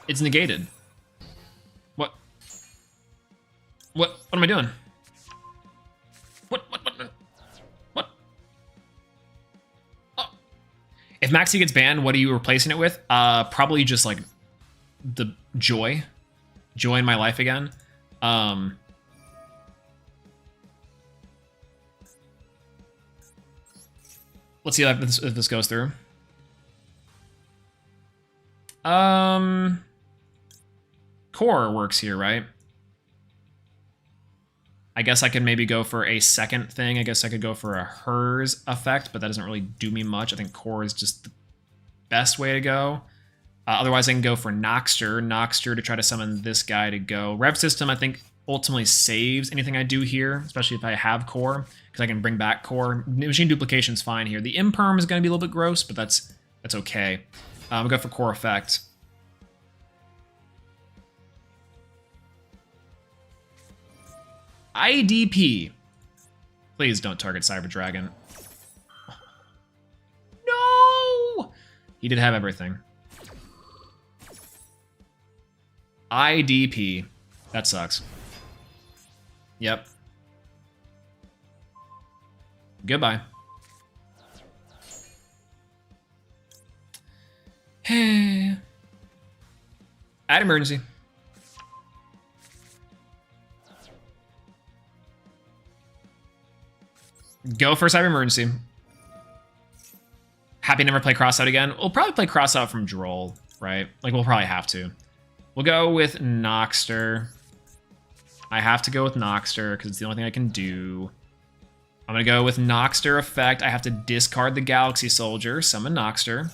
It's negated. What am I doing? What? Oh. If Maxi gets banned, what are you replacing it with? Probably just like the joy in my life again. Let's see if this goes through. Core works here, right? I guess I could maybe go for a second thing. I guess I could go for a hers effect, but that doesn't really do me much. I think core is just the best way to go. Otherwise, I can go for Noxter to try to summon this guy to go. Rev system, I think, ultimately saves anything I do here, especially if I have core, because I can bring back core. Machine duplication's fine here. The Imperm is going to be a little bit gross, but that's okay. We'll go for core effect. IDP. Please don't target Cyber Dragon. No! He did have everything. IDP. That sucks. Yep. Goodbye. Hey. Add emergency. Go for Cyber Emergency. Happy never play Crossout again. We'll probably play Crossout from Duel, right? Like, we'll probably have to. We'll go with Noxter. I have to go with Noxter because it's the only thing I can do. I'm gonna go with Noxter effect. I have to discard the Galaxy Soldier, summon Noxter.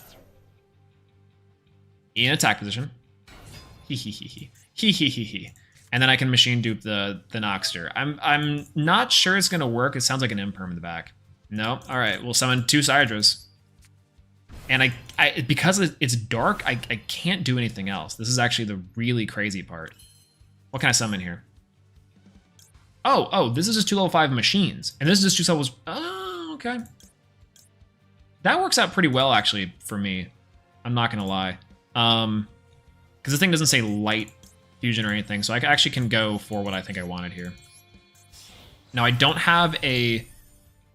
In attack position. Hee. And then I can machine dupe the Noxter. I'm not sure it's gonna work. It sounds like an imperm in the back. No. All right, we'll summon 2 Cydras. And I because it's dark, I can't do anything else. This is actually the really crazy part. What can I summon here? Oh, this is just 2 level 5 machines. And this is just 2 levels. Oh, okay. That works out pretty well, actually, for me. I'm not gonna lie. Because the thing doesn't say light fusion or anything, so I actually can go for what I think I wanted here. Now, I don't have a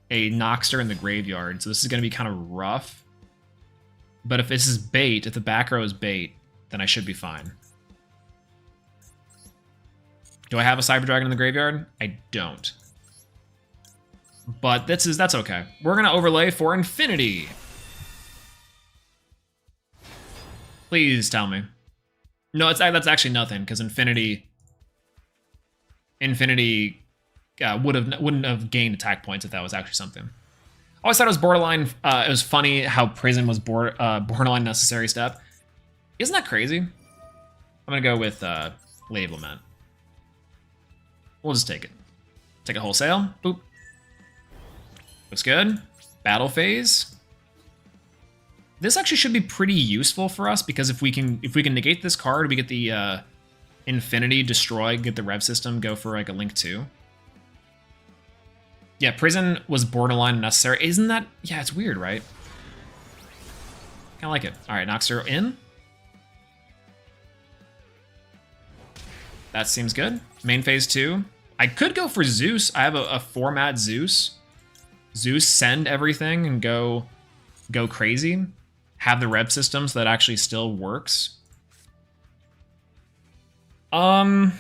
Noxter in the graveyard, so this is gonna be kind of rough. But if this is bait, if the back row is bait, then I should be fine. Do I have a Cyber Dragon in the graveyard? I don't. But that's okay. We're gonna overlay for Infinity. Please tell me. No, that's actually nothing, because Infinity wouldn't have gained attack points if that was actually something. I always thought it was borderline. It was funny how Prison was borderline necessary step. Isn't that crazy? I'm gonna go with Lady of Lament. We'll just take it. Take it wholesale. Boop. Looks good. Battle phase. This actually should be pretty useful for us because if we can negate this card, we get the Infinity destroy, get the rev system, go for like a Link 2. Yeah, Prison was borderline necessary. Isn't that? Yeah, it's weird, right? Kind of like it. All right, Noxter in. That seems good. Main phase 2. I could go for Zeus. I have a format Zeus. Zeus send everything and go crazy. Have the rev system so that actually still works. I'm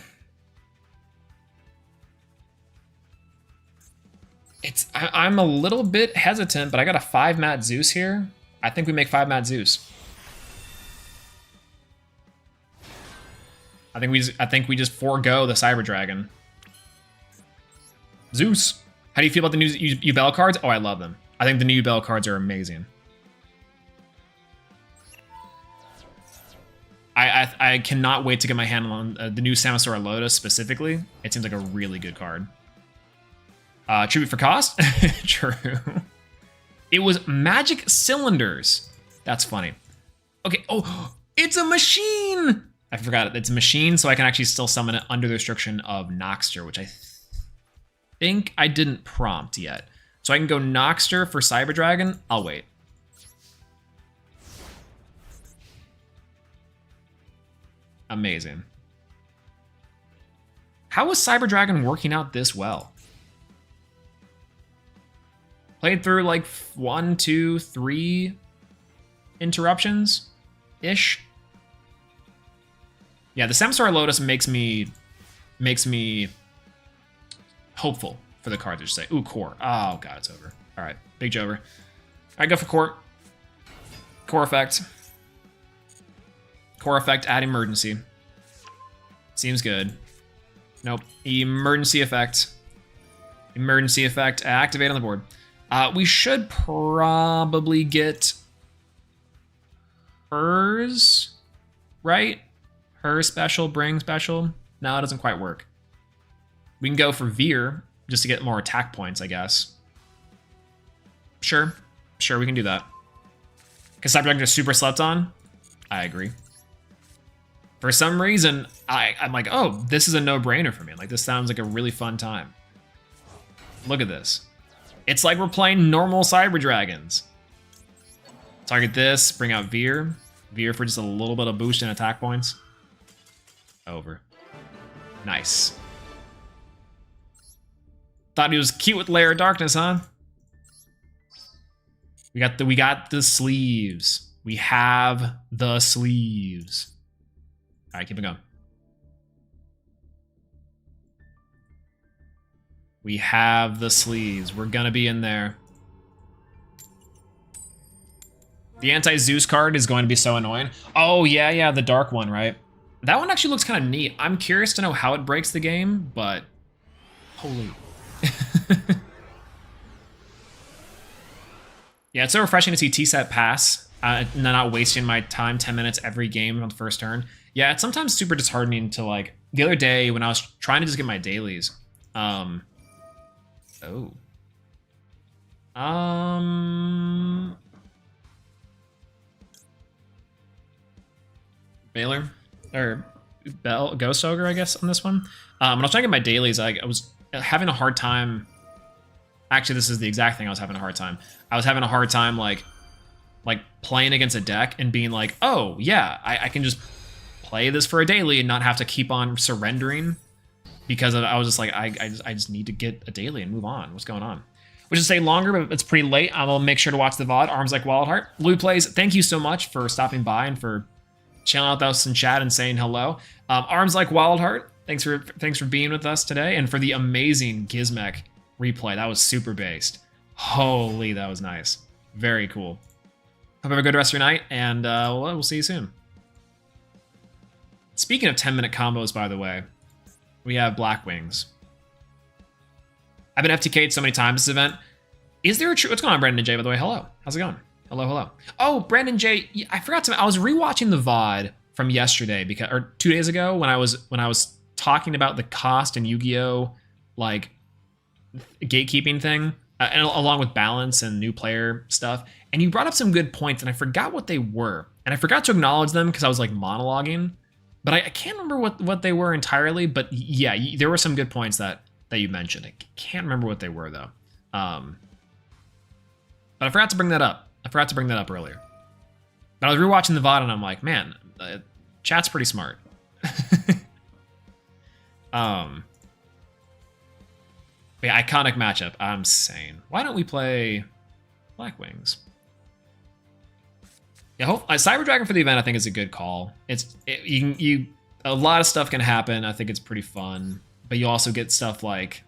a little bit hesitant, but I got a 5-mat Zeus here. I think we make 5-mat Zeus. I think we just forego the Cyber Dragon. Zeus. How do you feel about the new Yubel cards? Oh, I love them. I think the new Yubel cards are amazing. I cannot wait to get my hand on the new Samasora Lotus specifically. It seems like a really good card. Tribute for cost? True. It was magic cylinders. That's funny. Okay. Oh, it's a machine. I forgot it. It's a machine, so I can actually still summon it under the restriction of Noxter, which I think I didn't prompt yet. So I can go Noxter for Cyber Dragon. I'll wait. Amazing. How is Cyber Dragon working out this well? Played through like 1, 2, 3 interruptions-ish. Yeah, the Samasora Lotus makes me hopeful for the card to say, ooh, core. Oh god, it's over. All right, big Jover. All right, go for core. Core effect. Core effect, add emergency. Seems good. Nope. Emergency effect. Emergency effect, activate on the board. We should probably get hers, right? Her special, bring special. No, it doesn't quite work. We can go for Veer just to get more attack points, I guess. Sure, we can do that. Because Cyber Dragon just super slept on? I agree. For some reason, I'm like, oh, this is a no-brainer for me. Like, this sounds like a really fun time. Look at this. It's like we're playing normal Cyber Dragons. Target this, bring out Veer. Veer for just a little bit of boost in attack points. Over. Nice. Thought he was cute with Lair of Darkness, huh? We got the sleeves. We have the sleeves. All right, keep it going. We have the sleeves. We're gonna be in there. The anti-Zeus card is going to be so annoying. Oh, yeah, the dark one, right? That one actually looks kind of neat. I'm curious to know how it breaks the game, but holy. Yeah, it's so refreshing to see T-set pass, not wasting my time 10 minutes every game on the first turn. Yeah, it's sometimes super disheartening to like, the other day when I was trying to just get my dailies. Baylor or Ghost Ogre, I guess, on this one. When I was trying to get my dailies, I was having a hard time. Actually, this is the exact thing I was having a hard time. I was having a hard time like playing against a deck and being like, oh yeah, I can just play this for a daily and not have to keep on surrendering, because I was just like, I just need to get a daily and move on. What's going on? Which is say longer, but it's pretty late. I will make sure to watch the VOD. Arms Like Wild Heart. Blue Plays, thank you so much for stopping by and for chilling out with us in chat and saying hello. Arms Like Wild Heart, thanks for being with us today, and for the amazing Gizmek replay. That was super based. Holy, that was nice. Very cool. Hope you have a good rest of your night, and we'll see you soon. Speaking of 10-minute combos, by the way, we have Black Wings. I've been FTK'd so many times this event. Is there a true... What's going on, Brandon J, by the way? Hello. How's it going? Hello. Oh, Brandon J, I forgot to... I was rewatching the VOD from yesterday, or 2 days ago, when I was talking about the cost and Yu-Gi-Oh! Like, gatekeeping thing, and along with balance and new player stuff. And you brought up some good points, and I forgot what they were. And I forgot to acknowledge them because I was like monologuing. But I can't remember what they were entirely. But yeah, there were some good points that you mentioned. I can't remember what they were though. But I forgot to bring that up. Earlier. But I was rewatching the VOD and I'm like, man, chat's pretty smart. Yeah, iconic matchup. I'm saying, why don't we play Black Wings? Yeah, Cyber Dragon for the event I think is a good call. A lot of stuff can happen. I think it's pretty fun, but you also get stuff like,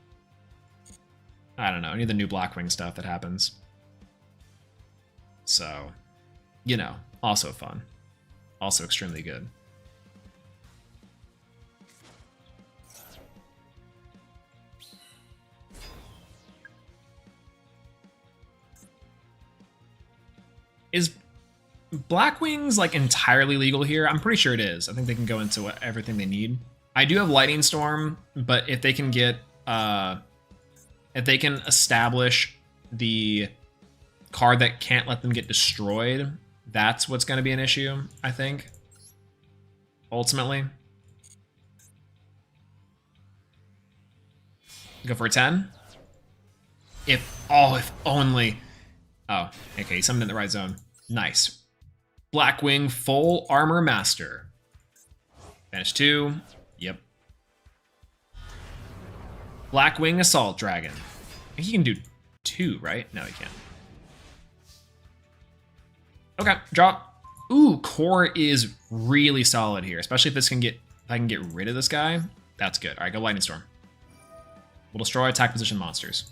I don't know, any of the new Blackwing stuff that happens. So, you know, also fun, also extremely good. Is Blackwings like entirely legal here? I'm pretty sure it is. I think they can go into everything they need. I do have Lightning Storm, but if they can get, if they can establish the card that can't let them get destroyed, that's what's going to be an issue, I think. Ultimately. Go for a 10. If only. Oh, okay, summoned in the right zone. Nice. Blackwing Full Armor Master. Banish 2. Yep. Blackwing Assault Dragon. I think he can do 2, right? No, he can't. Okay, drop. Ooh, core is really solid here, especially if this can if I can get rid of this guy. That's good. All right, go Lightning Storm. We'll destroy attack position monsters.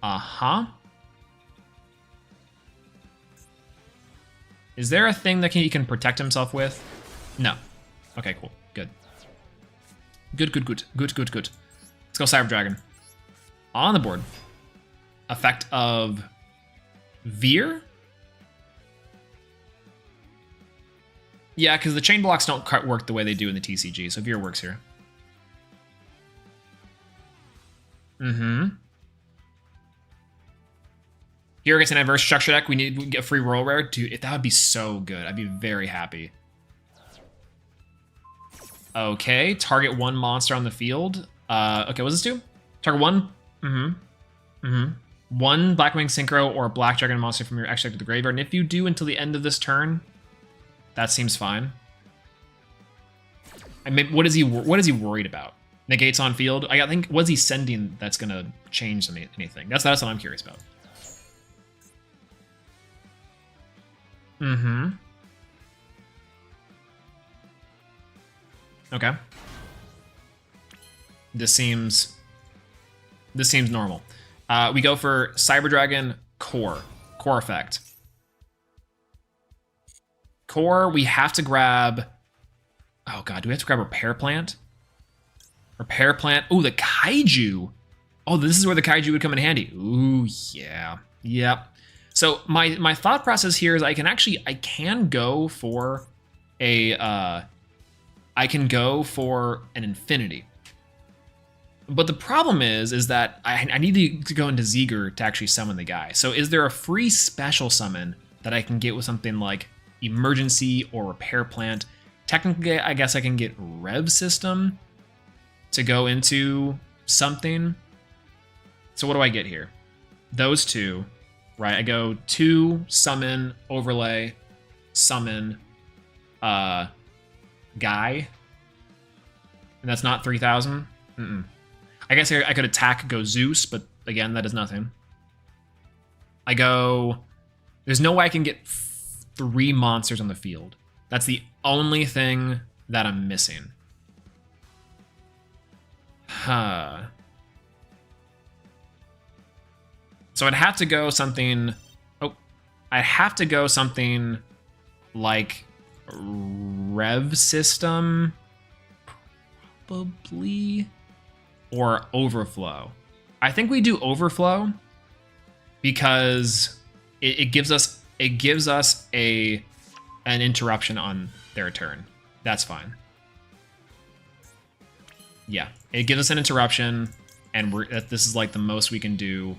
Uh-huh. Is there a thing that he can protect himself with? No. Okay, cool. Good. Good. Let's go Cyber Dragon. On the board. Effect of Veer? Yeah, because the chain blocks don't work the way they do in the TCG, so Veer works here. Here against an adverse structure deck, we get a free roll rare. Dude, that would be so good. I'd be very happy. Okay, target one monster on the field. Okay, what does this do? Target one. One Blackwing Synchro or Black Dragon monster from your extract to the graveyard. And if you do until the end of this turn, that seems fine. I mean, what is he worried about? Negates on field? I think, what is he sending that's gonna change anything? That's what I'm curious about. Okay. This seems normal. We go for Cyber Dragon Core effect. Core, we have to grab. Oh god, do we have to grab Repair Plant? Repair Plant. Oh, the Kaiju. Oh, this is where the kaiju would come in handy. Ooh, yeah. Yep. So my thought process here is I can go for a I can go for an infinity. But the problem is that I need to go into Zeger to actually summon the guy. So is there a free special summon that I can get with something like emergency or repair plant? Technically, I guess I can get Rev System to go into something. So what do I get here? Those two, right? I go 2, summon, overlay, summon, guy. And that's not 3,000? I guess I could attack, go Zeus, but again, that is nothing. I go... There's no way I can get 3 monsters on the field. That's the only thing that I'm missing. Huh. So I'd have to go something... Oh, I'd have to go something like Rev System, probably, or Overflow. I think we do Overflow because it gives us an interruption on their turn. That's fine. Yeah, it gives us an interruption, and this is like the most we can do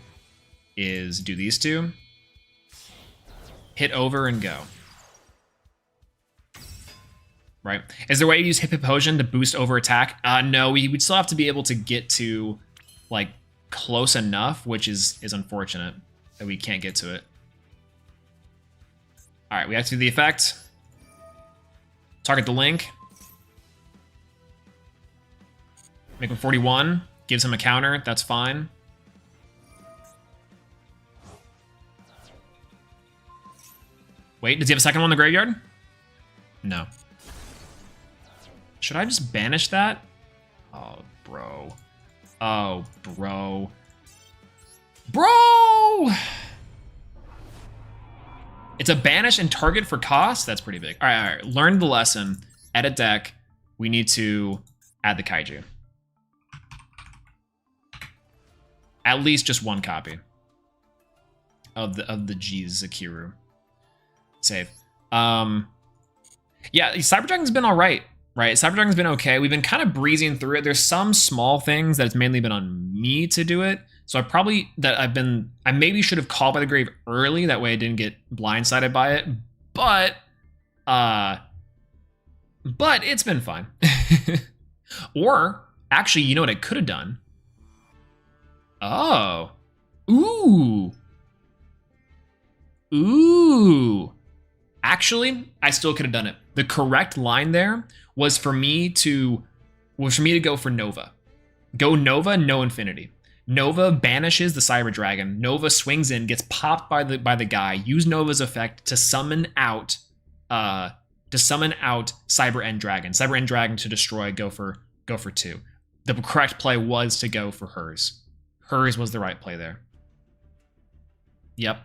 is do these two, hit over and go. Right? Is there a way to use Hip Potion to boost over attack? No, we would still have to be able to get to like close enough, which is unfortunate that we can't get to it. All right, we have to do the effect. Target the link. Make him 41. Gives him a counter. That's fine. Wait, does he have a second one in the graveyard? No. Should I just banish that? Oh, bro. Oh, bro. Bro! It's a banish and target for cost? That's pretty big. All right. Learn the lesson. Edit deck. We need to add the kaiju. At least just one copy of the G's Zakiru. Save. Yeah, Cyber Dragon's been all right. Right, Cyber Dragon's been okay. We've been kind of breezing through it. There's some small things that it's mainly been on me to do it. So I maybe should have called by the grave early. That way I didn't get blindsided by it. But it's been fine. Or actually, you know what I could have done? Oh, ooh. Actually, I still could have done it. The correct line there was for me to go for Nova. Go Nova, no Infinity. Nova banishes the Cyber Dragon. Nova swings in, gets popped by the guy. Use Nova's effect to summon out Cyber End Dragon. Cyber End Dragon to destroy. Go for 2. The correct play was to go for hers. Hers was the right play there. Yep.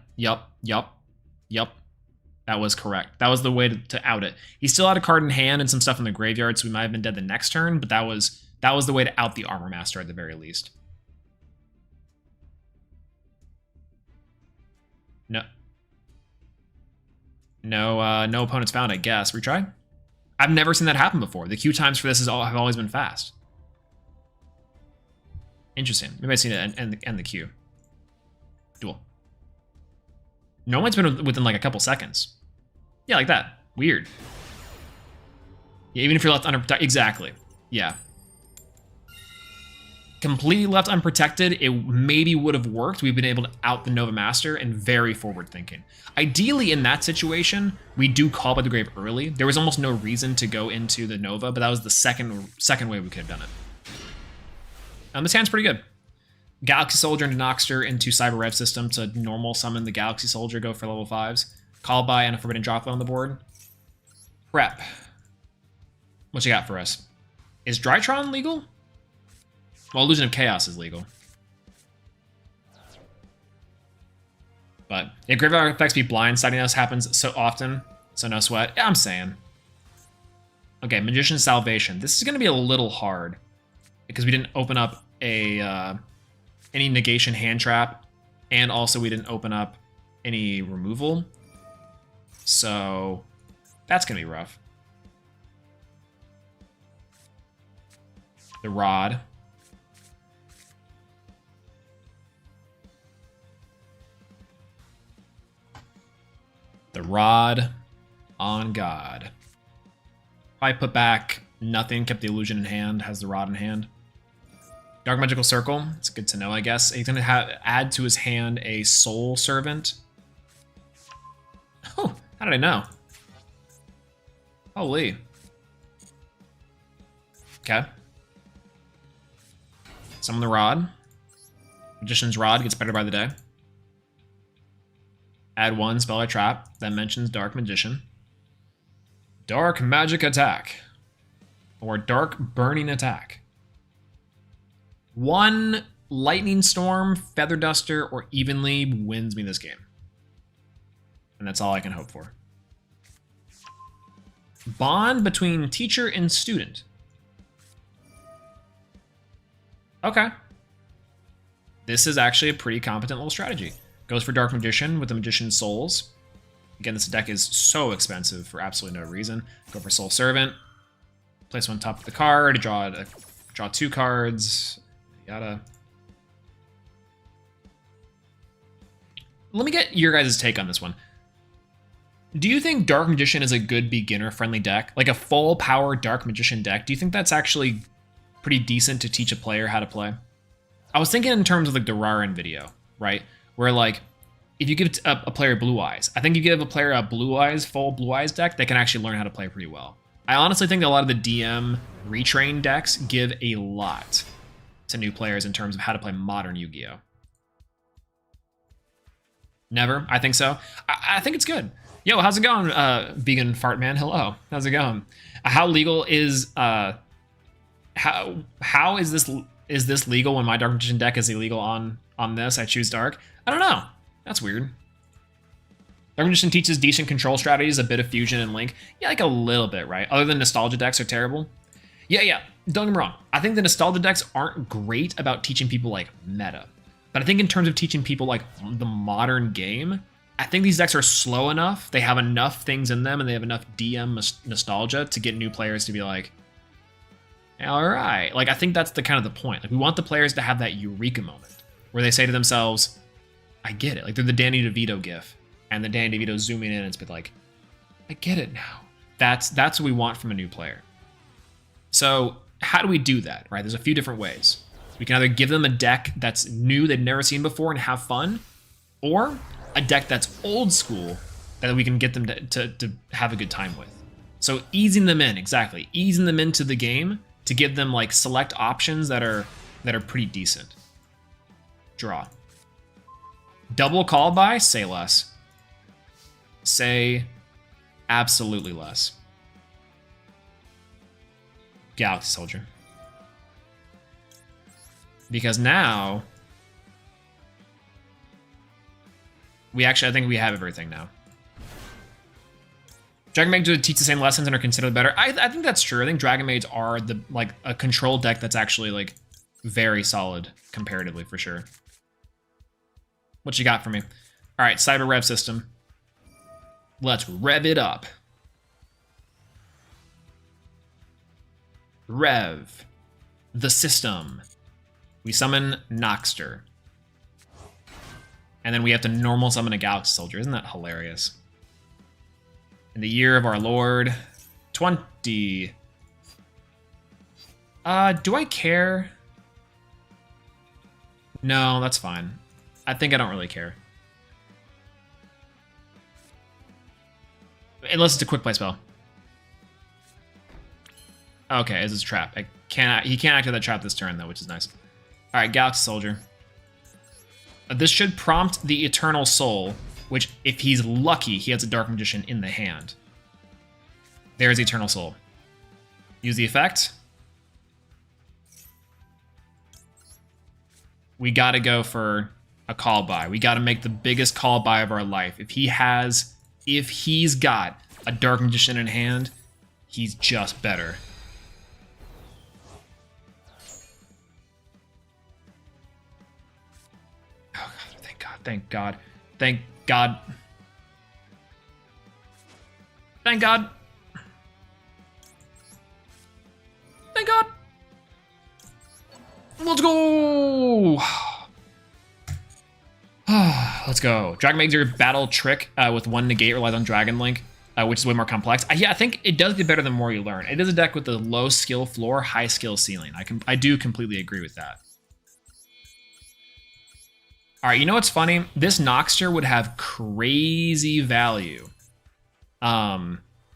That was correct. That was the way to out it. He still had a card in hand and some stuff in the graveyard, so we might have been dead the next turn, but that was the way to out the Armor Master at the very least. No opponents found, I guess. Retry? I've never seen that happen before. The queue times for this have always been fast. Interesting. Maybe I've seen it end the queue. Duel. Normally it's been within like a couple seconds. Yeah, like that. Weird. Yeah, even if you're left unprotected. Exactly. Yeah. Completely left unprotected, it maybe would have worked. We've been able to out the Nova Master and very forward thinking. Ideally, in that situation, we do call by the grave early. There was almost no reason to go into the Nova, but that was the second way we could have done it. This hand's pretty good. Galaxy Soldier into Noxter into Cyber Rev System to normal summon the Galaxy Soldier, go for level 5s. Call by and a Forbidden Droplet on the board. Prep. What you got for us? Is Drytron legal? Well, Illusion of Chaos is legal. But yeah, graveyard effects be blindsiding us happens so often, so no sweat. Yeah, I'm saying. Okay, Magician's Salvation. This is going to be a little hard because we didn't open up a any negation hand trap, and also we didn't open up any removal. So that's going to be rough. The Rod. The Rod on God. I put back nothing, kept the illusion in hand, has the Rod in hand. Dark Magical Circle, it's good to know, I guess. He's going to add to his hand a Soul Servant. Oh, how did I know? Holy. Okay. Summon the Rod. Magician's Rod gets better by the day. Add 1 spell or trap that mentions Dark Magician. Dark Magic Attack. Or Dark Burning Attack. 1 Lightning Storm, Feather Duster, or Evenly wins me this game. And that's all I can hope for. Bond between teacher and student. Okay. This is actually a pretty competent little strategy. Goes for Dark Magician with the Magician's Souls. Again, this deck is so expensive for absolutely no reason. Go for Soul Servant. Place one top of the card. Draw 2 cards. Yada. Let me get your guys' take on this one. Do you think Dark Magician is a good beginner-friendly deck? Like a full-power Dark Magician deck? Do you think that's actually pretty decent to teach a player how to play? I was thinking in terms of like the Rarin video, right? Where like, if you give a player Blue Eyes, I think you give a player a Blue Eyes, full Blue Eyes deck, they can actually learn how to play pretty well. I honestly think that a lot of the DM retrain decks give a lot to new players in terms of how to play modern Yu-Gi-Oh! Never? I think so. I think it's good. Yo, how's it going, vegan fart man? Hello. How's it going? How legal is how is this legal when my Dark Magician deck is illegal on this? I choose Dark. I don't know. That's weird. Dark Magician teaches decent control strategies, a bit of fusion and link. Yeah, like a little bit, right? Other than nostalgia decks are terrible. Yeah. Don't get me wrong. I think the nostalgia decks aren't great about teaching people like meta. But I think in terms of teaching people like the modern game, I think these decks are slow enough. They have enough things in them and they have enough DM nostalgia to get new players to be like, all right. Like, I think that's the kind of the point. Like, we want the players to have that eureka moment where they say to themselves, I get it. Like, they're the Danny DeVito gif and the Danny DeVito zooming in and it's been like, I get it now. That's what we want from a new player. So how do we do that, right? There's a few different ways. We can either give them a deck that's new, they've never seen before and have fun, or a deck that's old school that we can get them to have a good time with. So easing them in, exactly. Easing them into the game to give them like select options that are pretty decent. Draw. Double call by, say less. Say absolutely less. Galaxy Soldier. Because now I think we have everything now. Dragon Mage do teach the same lessons and are considered better. I think that's true. I think Dragon Maids are like a control deck that's actually like very solid comparatively for sure. What you got for me? All right, Cyber Rev system. Let's rev it up. Rev. The system. We summon Noxter. And then we have to normal summon a Galaxy Soldier. Isn't that hilarious? In the year of our Lord, 20. Do I care? No, that's fine. I think I don't really care. Unless it's a quick play spell. Okay, it's a trap. He can't activate that trap this turn though, which is nice. All right, Galaxy Soldier. This should prompt the Eternal Soul, which, if he's lucky, he has a Dark Magician in the hand. There's Eternal Soul. Use the effect. We gotta go for a call buy. We gotta make the biggest call buy of our life. If he's got a Dark Magician in hand, he's just better. Thank God. Thank God. Thank God. Thank God. Let's go. Let's go. Dragon Major battle trick with 1 negate relies on Dragon Link, which is way more complex. Yeah, I think it does get better the more you learn. It is a deck with a low skill floor, high skill ceiling. I do completely agree with that. All right, you know what's funny? This Noxter would have crazy value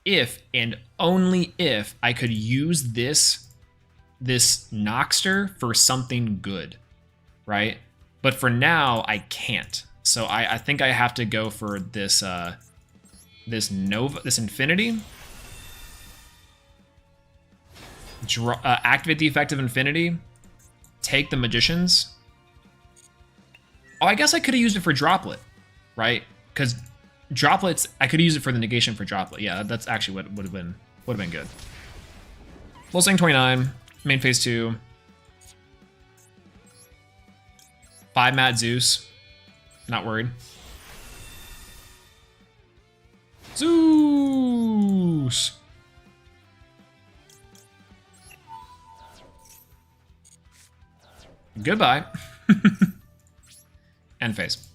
if and only if I could use this Noxter for something good, right? But for now, I can't. So I think I have to go for this this Infinity. Activate the effect of Infinity. Take the Magicians. Oh, I guess I could have used it for Droplet, right? Because Droplets, I could use it for the negation for Droplet. Yeah, that's actually what would have been good. Full Swing 29, main phase 2. 5 Mat Zeus. Not worried. Zeus! Goodbye. End phase.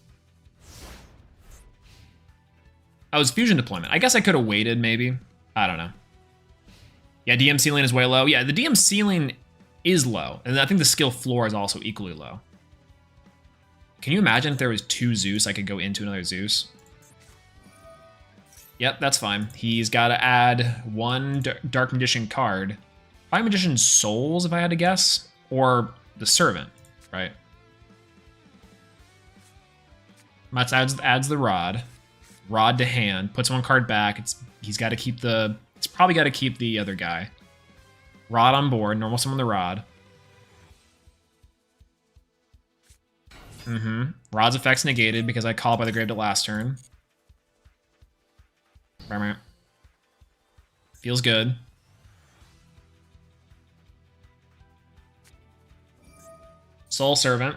Oh, it's fusion deployment. I guess I could have waited, maybe. I don't know. Yeah, DM ceiling is way low. Yeah, the DM ceiling is low. And I think the skill floor is also equally low. Can you imagine if there was 2 Zeus, I could go into another Zeus? Yep, that's fine. He's got to add 1 Dark Magician card. Probably Magician Souls, if I had to guess. Or the Servant, right? Mats adds the Rod. Rod to hand. Puts 1 card back. He's got to keep the... It's probably got to keep the other guy. Rod on board. Normal summon the Rod. Rod's effects negated because I called by the grave to last turn. Feels good. Soul Servant.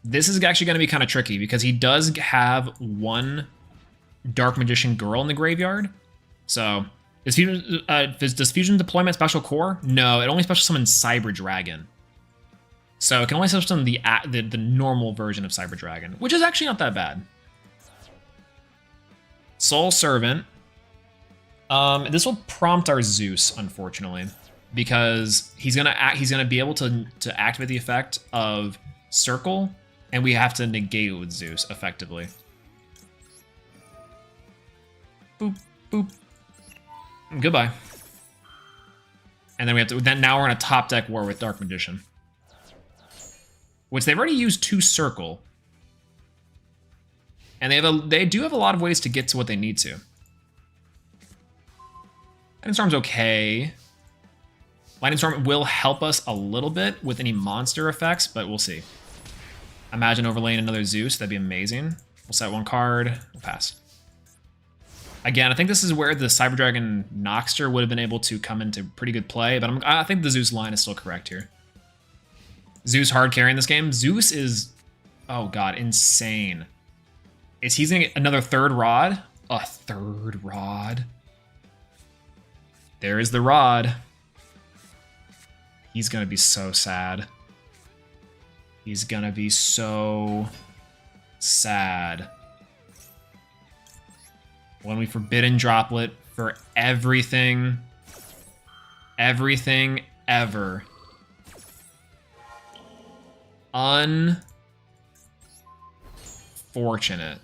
This is actually going to be kind of tricky because he does have 1 Dark Magician Girl in the graveyard. So, does Fusion Deployment special core? No, it only special summons Cyber Dragon. So it can only special summon the normal version of Cyber Dragon, which is actually not that bad. Soul Servant. This will prompt our Zeus, unfortunately, because he's gonna be able to activate the effect of Circle, and we have to negate it with Zeus effectively. Boop boop. Goodbye. And then we have to. Then now we're in a top deck war with Dark Magician, which they've already used 2 Circle, and they do have a lot of ways to get to what they need to. Lightning Storm's okay. Lightning Storm will help us a little bit with any monster effects, but we'll see. Imagine overlaying another Zeus. That'd be amazing. We'll set 1 card. We'll pass. Again, I think this is where the Cyber Dragon Noxter would have been able to come into pretty good play, but I think the Zeus line is still correct here. Zeus hard carrying this game. Zeus is, oh god, insane. He's gonna get another 3rd Rod? A 3rd Rod? There is the Rod. He's gonna be so sad. He's gonna be so sad. When we Forbidden Droplet for everything ever. Unfortunate.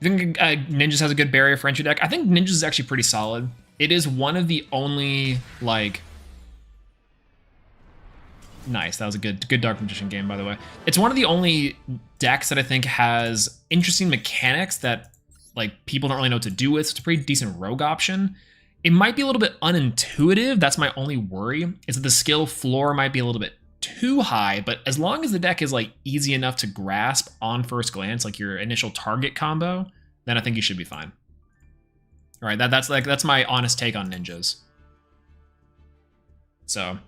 You think Ninjas has a good barrier for entry deck? I think Ninjas is actually pretty solid. It is one of the only, like... Nice, that was a good Dark Magician game, by the way. It's one of the only decks that I think has interesting mechanics that, like, people don't really know what to do with. So it's a pretty decent rogue option. It might be a little bit unintuitive. That's my only worry, is that the skill floor might be a little bit too high, but as long as the deck is like easy enough to grasp on first glance, like your initial target combo, then I think you should be fine. All right, that's my honest take on Ninjas. So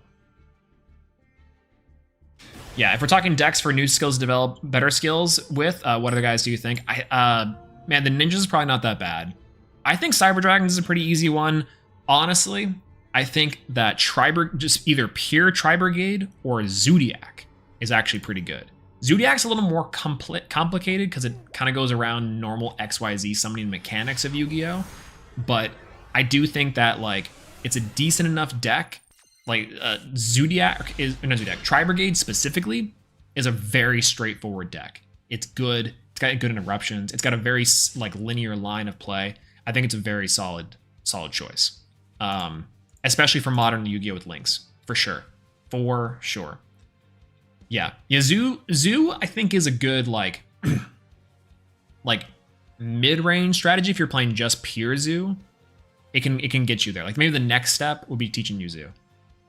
Yeah, if we're talking decks for new skills to develop better skills with, what other guys do you think? Man, the ninjas is probably not that bad. I think Cyber Dragons is a pretty easy one. Honestly, I think that just either pure Tri-Brigade or Zodiac is actually pretty good. Zodiac's a little more complicated because it kind of goes around normal XYZ summoning mechanics of Yu-Gi-Oh! But I do think that like it's a decent enough deck. Like Zodiac is no Zodiac. Tri-Brigade specifically is a very straightforward deck. It's good. It's got good interruptions. It's got a very like linear line of play. I think it's a very solid choice, especially for modern Yu-Gi-Oh! With links, for sure. Yeah, Zoo I think is a good like like mid-range strategy if you're playing just pure Zoo. It can get you there. Like maybe the next step would be teaching you Zoo.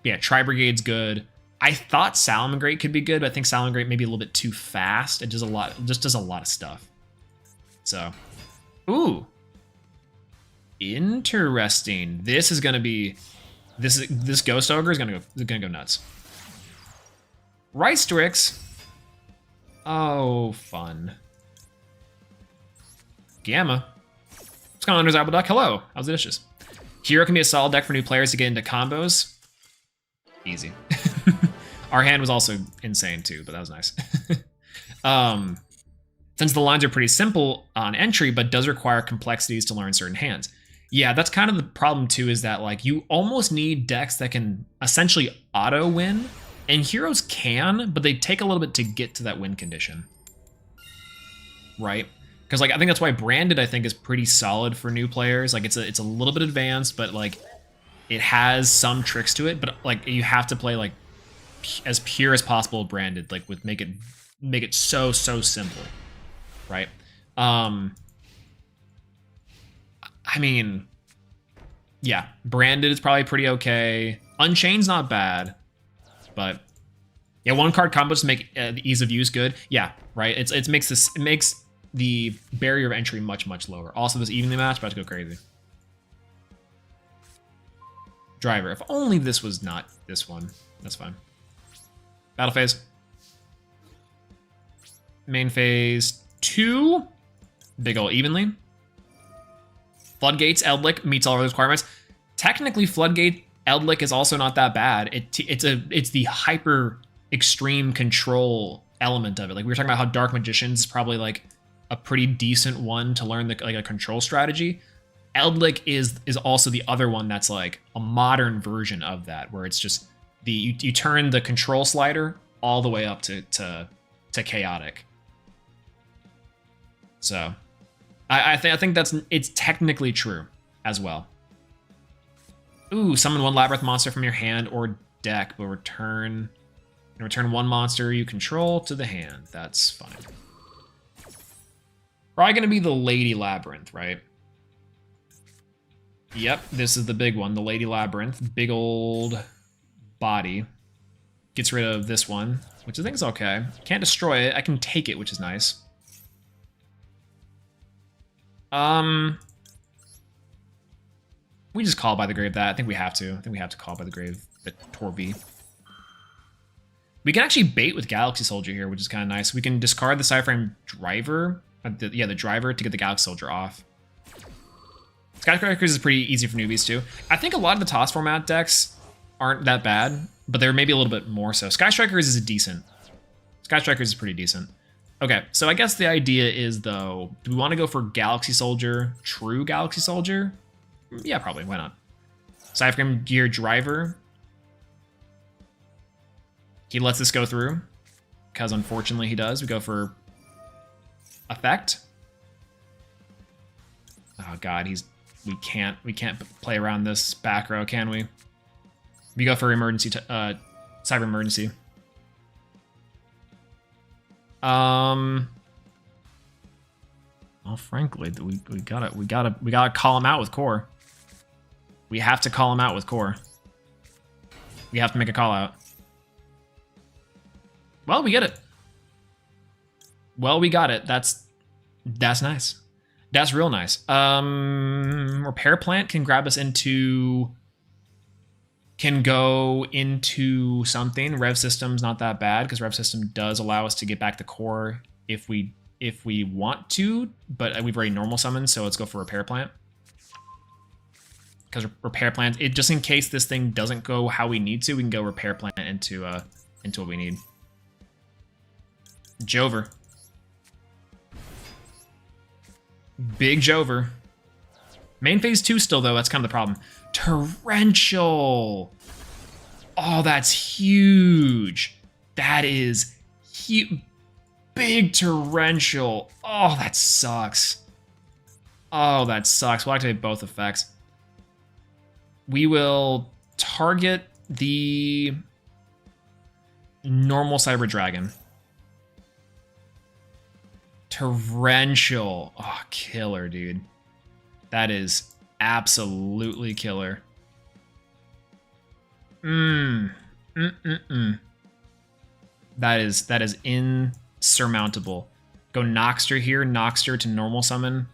Yeah, Tri-Brigade's good. I thought Salamangreat could be good, but I think Salamangreat may be a little bit too fast. It does a lot, just does a lot of stuff. So, ooh, interesting. This is gonna be this Ghost Ogre is gonna go nuts. Rice-Strix. Oh, fun. Gamma. What's going on, Apple Duck? Hello. How's the dishes? Hero can be a solid deck for new players to get into combos. Easy. Our hand was also insane too, but that was nice. Since the lines are pretty simple on entry, but does require complexities to learn certain hands. Yeah, that's kind of the problem too, is that like you almost need decks that can essentially auto win, and heroes can, but they take a little bit to get to that win condition. Right? Because like I think that's why Branded I think is pretty solid for new players. Like it's a little bit advanced, but like it has some tricks to it, but like you have to play like as pure as possible Branded, like with make it so simple, right? I mean, yeah, Branded is probably pretty okay. Unchained's not bad, but yeah, one card combos to make the ease of use good. Yeah, right. It makes the barrier of entry much lower. Also, this evenly match about to go crazy. Driver. If only this was not this one. That's fine. Battle phase. Main phase 2. Big ol' evenly. Floodgates, Eldlick meets all of those requirements. Technically, Floodgate, Eldlick is also not that bad. It's the hyper extreme control element of it. Like we were talking about how Dark Magicians is probably like a pretty decent one to learn like a control strategy. Eldlick is also the other one that's like a modern version of that, where it's just you turn the control slider all the way up to chaotic. So I think it's technically true as well. Ooh, summon one Labyrinth monster from your hand or deck, but return one monster you control to the hand. That's fine. Probably gonna be the Lady Labyrinth, right? Yep, this is the big one, the Lady Labyrinth. Big old body. Gets rid of this one, which I think is okay. Can't destroy it. I can take it, which is nice. We just call by the grave that. I think we have to. I think we have to call by the grave the Torvi. We can actually bait with Galaxy Soldier here, which is kind of nice. We can discard the Cyframe Driver. The driver to get the Galaxy Soldier off. Skyscrapers is pretty easy for newbies too. I think a lot of the toss format decks aren't that bad, but they're maybe a little bit more so. Sky Strikers is decent. Sky Strikers is pretty decent. Okay, so I guess the idea is though, do we want to go for Galaxy Soldier, true Galaxy Soldier? Yeah, probably. Why not? Cyframe Gear Driver. He lets this go through because unfortunately he does. We go for effect. Oh god, we can't play around this back row, can we? We go for emergency cyber emergency. Well, frankly, we gotta call him out with core. We have to call him out with core. We have to make a call out. Well, we get it. Well, we got it. That's nice. That's real nice. Repair Plant can grab us into can go into something. Rev System's not that bad because Rev System does allow us to get back the core if we want to, but we've already normal summoned, so let's go for Repair Plant. Because Repair Plant, just in case this thing doesn't go how we need to, we can go Repair Plant into what we need. Jover. Big Jover. Main phase 2 still, though. That's kind of the problem. Torrential. Oh, that's huge. That is huge. Big Torrential. Oh, that sucks. Oh, that sucks. We'll activate both effects. We will target the normal Cyber Dragon. Torrential. Oh, killer, dude. That is absolutely killer. That is insurmountable. Go Noxter here. Noxter to normal summon,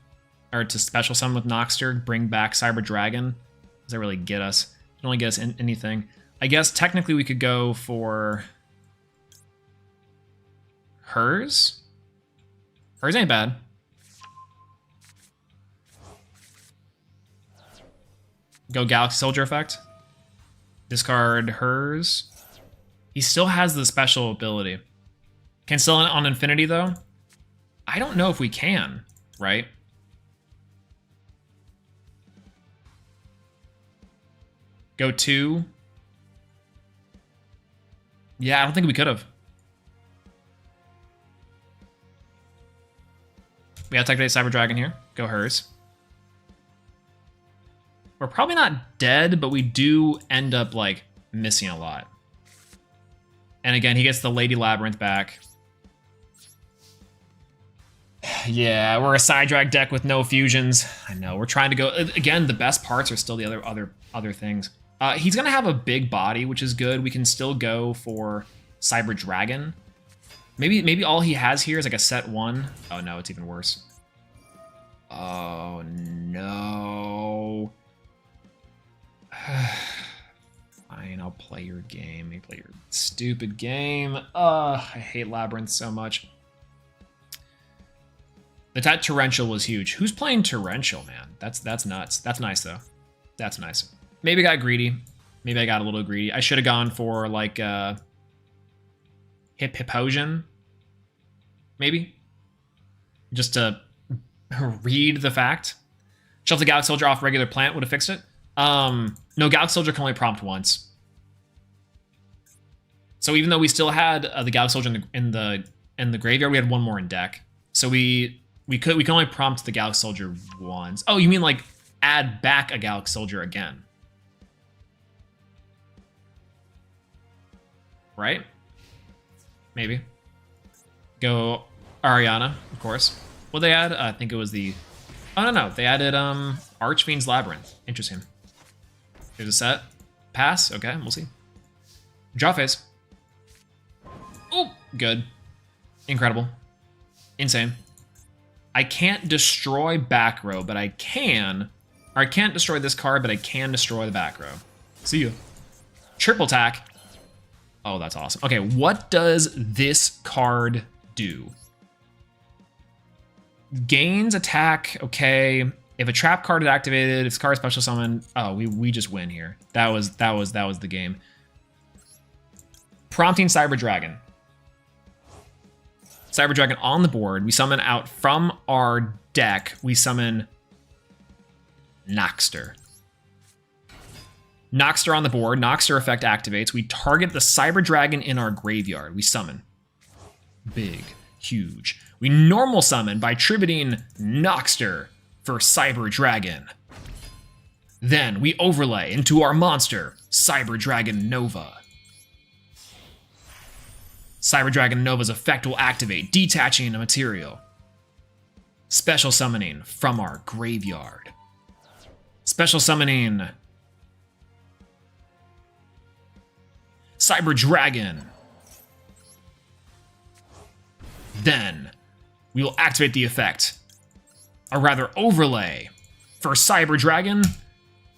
or to special summon with Noxter. Bring back Cyber Dragon. Does that really get us? It only get us anything. I guess technically we could go for hers. Hers ain't bad. Go Galaxy Soldier effect. Discard hers. He still has the special ability. Can sell it on Infinity, though? I don't know if we can, right? Go 2. Yeah, I don't think we could have. We have to activate Cyber Dragon here. Go hers. We're probably not dead, but we do end up, like, missing a lot. And again, he gets the Lady Labyrinth back. Yeah, we're a side drag deck with no fusions. I know, we're trying to go... Again, the best parts are still the other things. He's going to have a big body, which is good. We can still go for Cyber Dragon. Maybe all he has here is like a set 1. Oh, no, it's even worse. Oh, no. Fine, I'll play your game. You play your stupid game. I hate Labyrinth so much. That Torrential was huge. Who's playing Torrential, man? That's nuts. That's nice, though. That's nice. Maybe I got greedy. Maybe I got a little greedy. I should have gone for, like, Hipposion. Maybe. Just to read the fact. Shelf the Galaxy Soldier off regular plant would have fixed it. No, Galaxy Soldier can only prompt once. So even though we still had the Galaxy Soldier in the graveyard, we had one more in deck. So we can only prompt the Galaxy Soldier once. Oh, you mean like add back a Galaxy Soldier again? Right? Maybe. Go Ariana, of course. What they add? I think it was the... Oh, no. They added Archfiend's Labyrinth. Interesting. There's a set. Pass. Okay, we'll see. Draw phase. Oh, good. Incredible. Insane. I can't destroy back row, but I can... Or I can't destroy this card, but I can destroy the back row. See you. Triple attack. Oh, that's awesome. Okay, what does this card do? Gains attack, okay. If a trap card is activated, if this card is special summon, oh, we just win here. That was the game. Prompting Cyber Dragon. Cyber Dragon on the board. We summon out from our deck. We summon Noxter. Noxter on the board. Noxter effect activates. We target the Cyber Dragon in our graveyard. We summon. Big. Huge. We normal summon by tributing Noxter for Cyber Dragon. Then we overlay into our monster, Cyber Dragon Nova. Cyber Dragon Nova's effect will activate, detaching a material. Special summoning from our graveyard. Special summoning Cyber Dragon. Then we will activate the effect, or rather overlay, for Cyber Dragon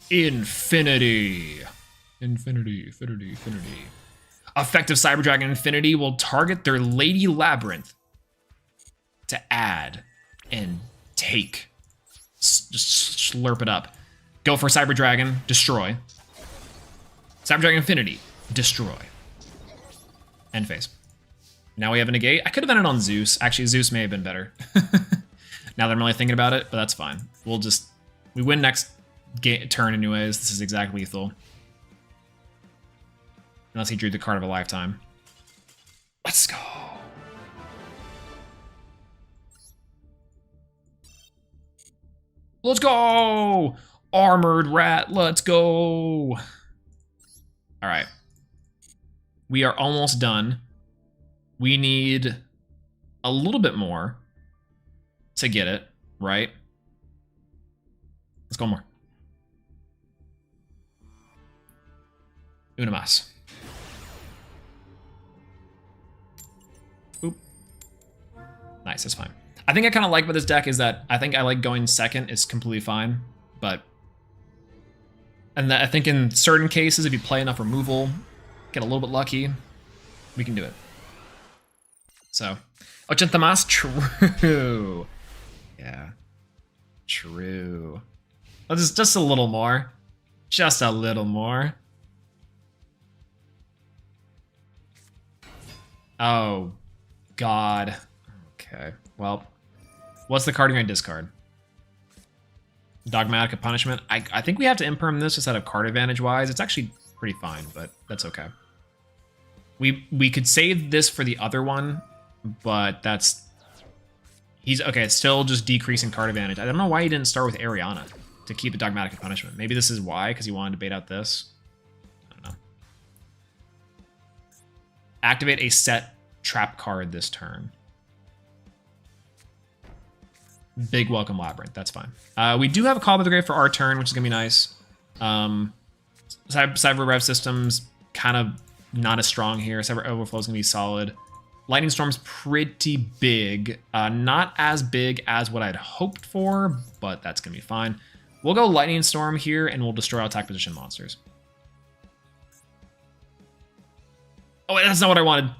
Infinity. Infinity, infinity, infinity. Effective Cyber Dragon Infinity will target their Lady Labyrinth to add and take. Just slurp it up. Go for Cyber Dragon, destroy. Cyber Dragon Infinity, destroy. End phase. Now we have a negate. I could have done it on Zeus. Actually, Zeus may have been better. Now that I'm really thinking about it, but that's fine. We win next turn anyways. This is exactly lethal. Unless he drew the card of a lifetime. Let's go. Let's go! Armored Rat, let's go! Alright. We are almost done. We need a little bit more to get it, right? Let's go more. Una más. Oop. Nice, that's fine. I think I kind of like about this deck is that I think I like going second is completely fine, but... And I think in certain cases, if you play enough removal, get a little bit lucky, we can do it. So, 80 más, true. Yeah, true. Just a little more. Just a little more. Oh, God. Okay, well, what's the card you're gonna discard? Dogmatic of Punishment. I think we have to imperm this just out of card advantage wise. It's actually pretty fine, but that's okay. We could save this for the other one, but that's... He's okay, it's still just decreasing card advantage. I don't know why he didn't start with Ariana to keep the Dogmatic of Punishment. Maybe this is why, because he wanted to bait out this. I don't know. Activate a set trap card this turn. Big Welcome Labyrinth, that's fine. We do have a Call by the Grave for our turn, which is gonna be nice. Cyber Rev System's kind of not as strong here. Cyber Overflow's gonna be solid. Lightning Storm's pretty big. Not as big as what I'd hoped for, but that's gonna be fine. We'll go Lightning Storm here, and we'll destroy all attack position monsters. Oh, wait, that's not what I wanted.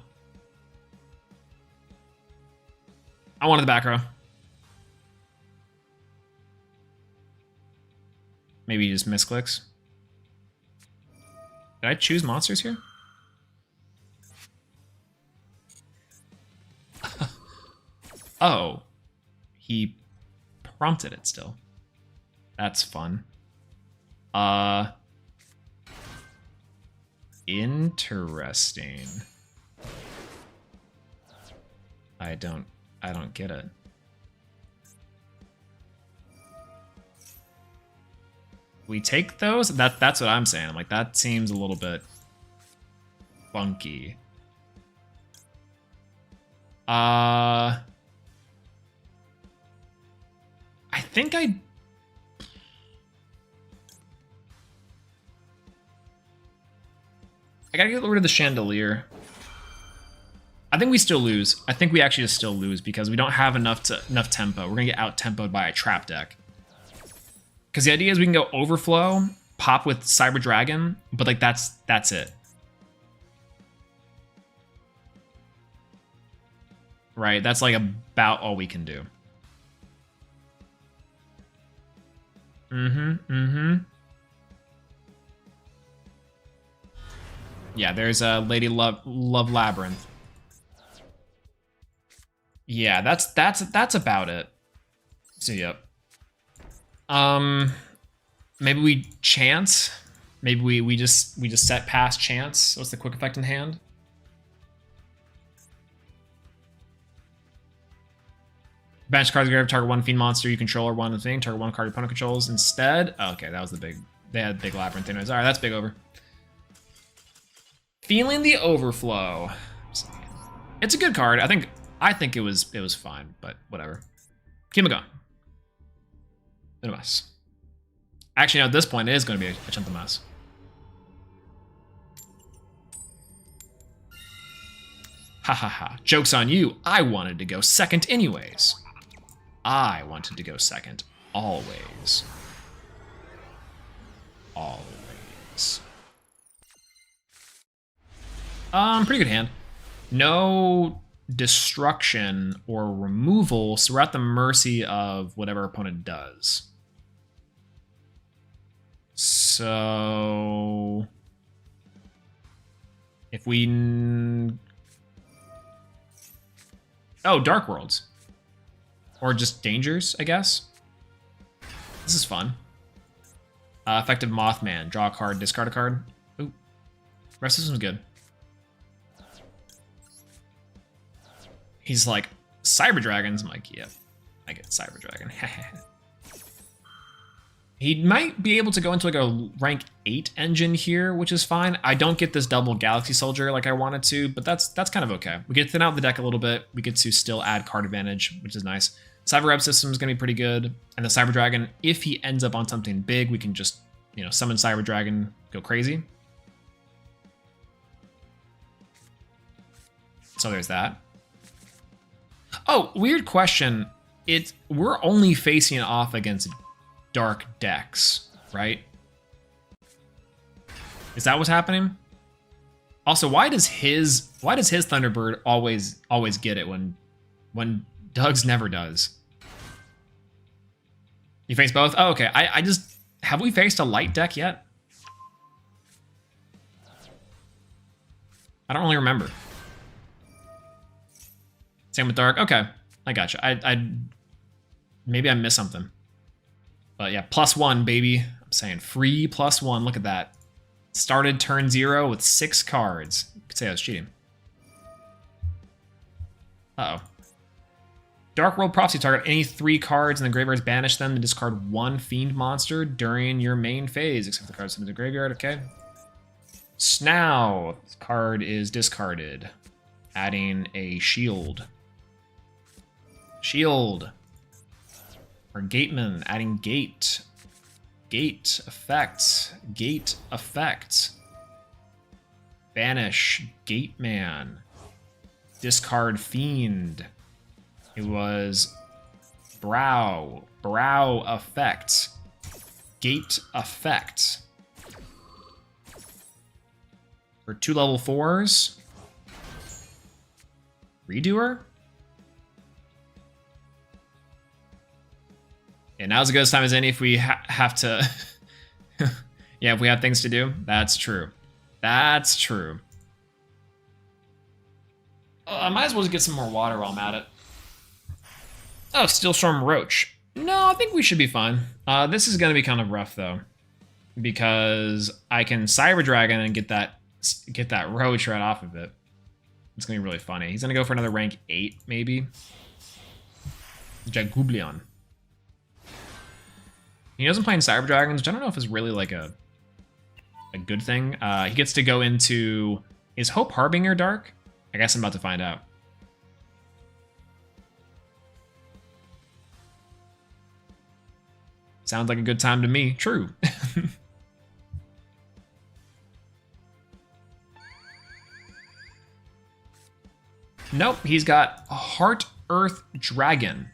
I wanted the back row. Maybe he just misclicks. Did I choose monsters here? Oh. He prompted it still. That's fun. Interesting. I don't get it. We take those? That's what I'm saying. I'm like, that seems a little bit funky. I think I gotta get rid of the Chandelier. I think we still lose. I think we actually just still lose because we don't have enough tempo. We're gonna get out-tempoed by a trap deck. Because the idea is we can go Overflow, pop with Cyber Dragon, but like that's it. Right? That's like about all we can do. Yeah, there's a Lady Love Labyrinth. Yeah, that's about it. So yep. Maybe we chance. Maybe we just set past chance. What's the quick effect in hand? Banish cards grab target one fiend monster you control or one thing. Target one card your opponent controls instead. Oh, okay, that was the big. They had big labyrinth anyways. All right, that's big over. Feeling the Overflow. It's a good card. I think it was fine, but whatever. Keep it going. Anyways. Actually, no, at this point, it is going to be a chunk of mess. Ha ha ha. Joke's on you. I wanted to go second anyways. I wanted to go second. Always. Always. Pretty good hand. No destruction or removal, so we're at the mercy of whatever our opponent does. So if we... Oh, Dark Worlds. Or just Dangers, I guess. This is fun. Effective Mothman. Draw a card, discard a card. Ooh. Rest of this one's good. He's like, Cyber Dragons. I'm like, yeah, I get Cyber Dragon. He might be able to go into like a rank 8 engine here, which is fine. I don't get this double Galaxy Soldier like I wanted to, but that's kind of okay. We get to thin out the deck a little bit. We get to still add card advantage, which is nice. Cyber Rep system is going to be pretty good. And the Cyber Dragon, if he ends up on something big, we can just, you know, summon Cyber Dragon, go crazy. So there's that. Oh, weird question. We're only facing off against dark decks, right? Is that what's happening? Also, why does his Thunderbird always get it when Doug's never does? You face both? Oh, okay. I just, have we faced a light deck yet? I don't really remember. Same with dark. Okay, I gotcha. Maybe I missed something. But yeah, +1, baby. I'm saying free +1. Look at that. Started turn 0 with 6 cards. You could say I was cheating. Uh-oh. Dark World Prophecy. Target any 3 cards in the graveyard, banish them, and discard 1 Fiend monster during your main phase, except the cards in the graveyard. Okay. Snow. This card is discarded. Adding a shield. Shield. Or Gateman, adding gate. Gate effects. Gate effects. Banish. Gateman. Discard Fiend. It was Brow. Brow effect. Gate effect. For 2 level 4s. Redoer? Yeah, now's as good a time as any if we have to... yeah, if we have things to do. That's true. That's true. I might as well just get some more water while I'm at it. Oh, Steelstorm Roach. No, I think we should be fine. This is going to be kind of rough, though. Because I can Cyber Dragon and get that Roach right off of it. It's going to be really funny. He's going to go for another rank 8, maybe. Jagublion. He knows I'm playing Cyber Dragons, which I don't know if is really like a good thing. He gets to go into... Is Hope Harbinger dark? I guess I'm about to find out. Sounds like a good time to me. True. Nope, he's got a Heart Earth Dragon.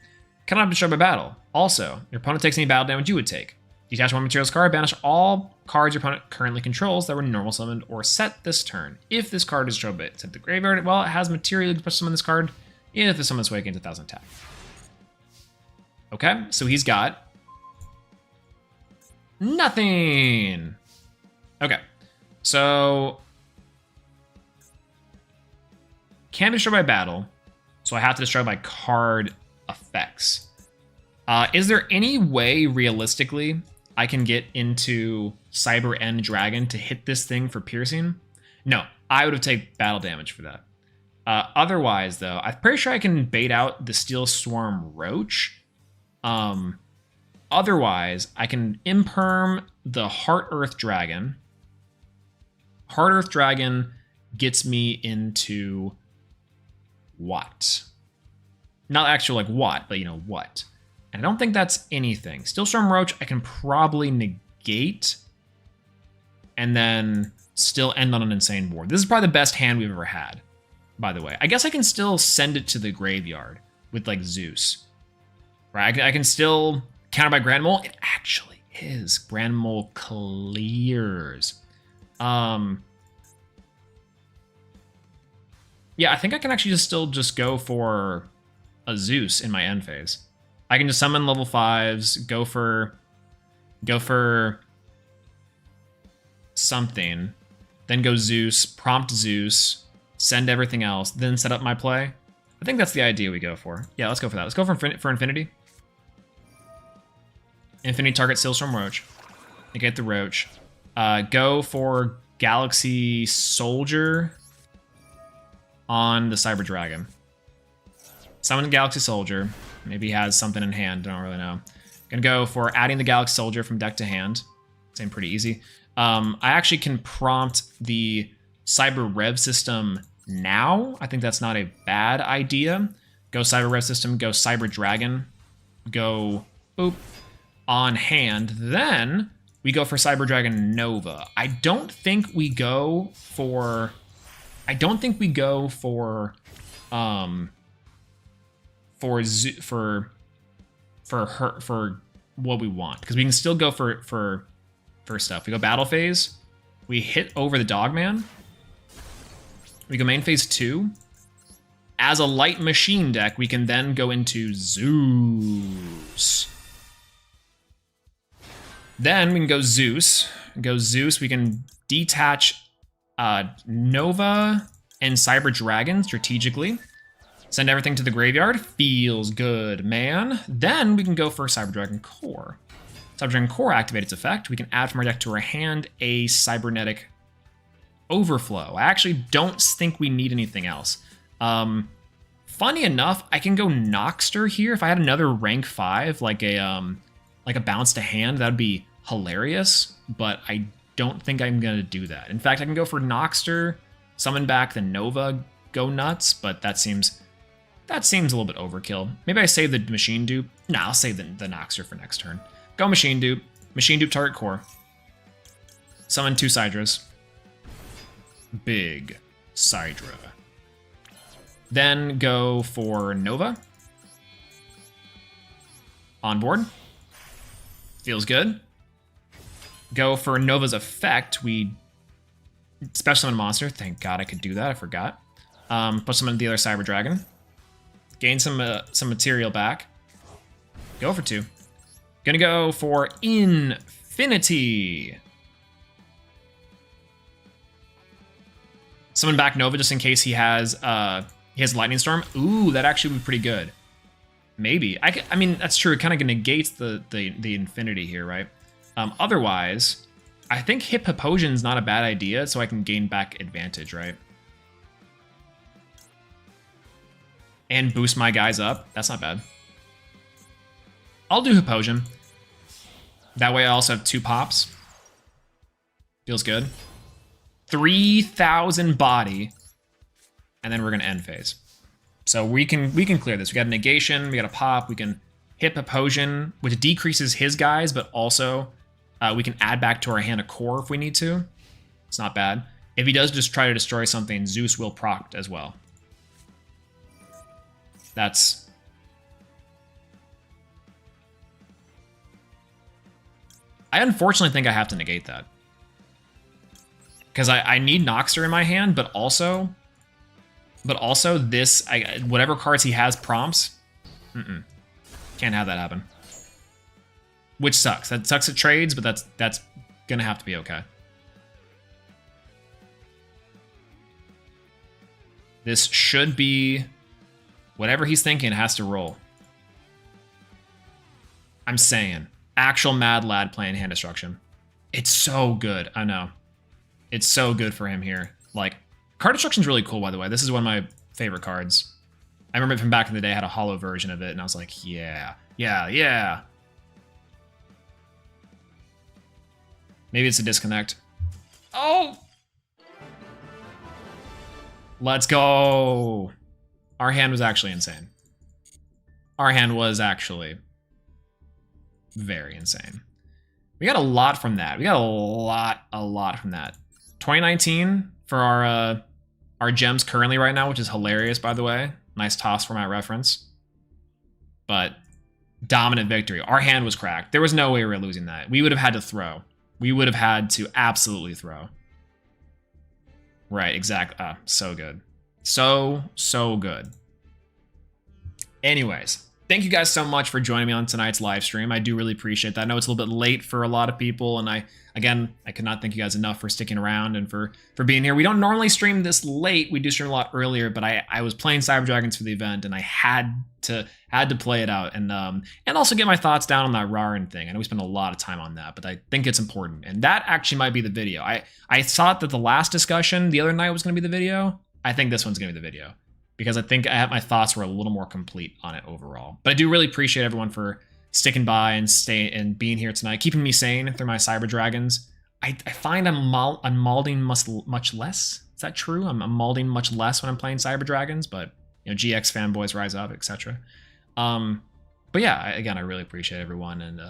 Cannot be destroyed by battle. Also, your opponent takes any battle damage you would take. Detach 1 materials card, banish all cards your opponent currently controls that were normal summoned or set this turn. If this card is destroyed by the graveyard, well, it has material to summon this card, even if the summon's way against 1,000 attack. Okay, so he's got nothing. Okay, so can't be destroyed by battle, so I have to destroy by card effects. Is there any way, realistically, I can get into Cyber End Dragon to hit this thing for piercing? No, I would have taken battle damage for that. Otherwise, though, I'm pretty sure I can bait out the Steel Swarm Roach. Otherwise, I can imperm the Heart Earth Dragon. Heart Earth Dragon gets me into what? Not actual like what, but you know what. And I don't think that's anything. Steelstorm Roach, I can probably negate and then still end on an insane board. This is probably the best hand we've ever had, by the way. I guess I can still send it to the graveyard with like Zeus. Right? I can still counter by Grand Mole. It actually is. Grand Mole clears. Yeah, I think I can actually just go for a Zeus in my end phase. I can just summon level 5s, go for something, then go Zeus, prompt Zeus, send everything else, then set up my play. I think that's the idea we go for. Yeah, let's go for that. Let's go for Infinity. Infinity target Sealstorm Roach. Negate the Roach. Go for Galaxy Soldier on the Cyber Dragon. Summon Galaxy Soldier. Maybe he has something in hand. Don't really know. Gonna go for adding the Galaxy Soldier from deck to hand. Seems pretty easy. I actually can prompt the Cyber Rev system now. I think that's not a bad idea. Go Cyber Rev system, go Cyber Dragon, go boop on hand. Then we go for Cyber Dragon Nova. I don't think we go for what we want, because we can still go for stuff. We go battle phase, we hit over the Dogman, we go main phase 2. As a light machine deck, we can then go into Zeus. Then we can go Zeus. We can detach Nova and Cyber Dragon strategically. Send everything to the graveyard. Feels good, man. Then we can go for Cyber Dragon Core. Cyber Dragon Core activate its effect. We can add from our deck to our hand a Cybernetic Overflow. I actually don't think we need anything else. Funny enough, I can go Noxter here. If I had another rank 5, like a bounce to hand, that'd be hilarious, but I don't think I'm gonna do that. In fact, I can go for Noxter, summon back the Nova, go nuts, but that seems a little bit overkill. Maybe I save the Machine Dupe. Nah, I'll save the Noxter for next turn. Go Machine Dupe. Machine Dupe target core. Summon 2 Sidras. Big Sidra. Then go for Nova. On board. Feels good. Go for Nova's effect. We special summon a monster. Thank God I could do that. I forgot. Put some in the other Cyber Dragon. Gain some material back. Go for 2. Gonna go for Infinity. Summon back Nova just in case he has Lightning Storm. Ooh, that actually would be pretty good. Maybe. I mean, that's true. It kind of negates the Infinity here, right? Otherwise, I think Hip Hipposion's not a bad idea, so I can gain back advantage, right? And boost my guys up. That's not bad. I'll do Hipposion. That way I also have 2 pops. Feels good. 3,000 body. And then we're going to end phase. So we can clear this. We got a negation, we got a pop, we can hit Hipposion, which decreases his guys, but also we can add back to our hand a core if we need to. It's not bad. If he does just try to destroy something, Zeus will proc as well. That's... I unfortunately think I have to negate that. Because I need Noxter in my hand, but also this, whatever cards he has prompts, can't have that happen. Which sucks. That sucks at trades, but that's gonna have to be okay. This should be whatever he's thinking has to roll. I'm saying. Actual Mad Lad playing hand destruction. It's so good. I know. It's so good for him here. Like, card destruction's really cool, by the way. This is one of my favorite cards. I remember from back in the day, I had a holo version of it, and I was like, yeah. Maybe it's a disconnect. Oh! Let's go! Our hand was actually insane. Our hand was actually very insane. We got a lot from that. We got a lot from that. 2019 for our gems currently right now, which is hilarious, by the way. Nice toss format reference. But dominant victory. Our hand was cracked. There was no way we were losing that. We would have had to throw. We would have had to absolutely throw. Right, exactly. So good. So good. Anyways, thank you guys so much for joining me on tonight's live stream. I do really appreciate that. I know it's a little bit late for a lot of people, and I could not thank you guys enough for sticking around and for being here. We don't normally stream this late. We do stream a lot earlier, but I was playing Cyber Dragons for the event, and I had to play it out and also get my thoughts down on that Rarin thing. I know we spent a lot of time on that, but I think it's important, and that actually might be the video. I thought that the last discussion the other night was going to be the video. I think this one's going to be the video, because I think my thoughts were a little more complete on it overall. But I do really appreciate everyone for sticking by and being here tonight, keeping me sane through my Cyber Dragons. I find I'm malding much less. Is that true? I'm malding much less when I'm playing Cyber Dragons, but you know, GX fanboys rise up, etc. But yeah, again, I really appreciate everyone and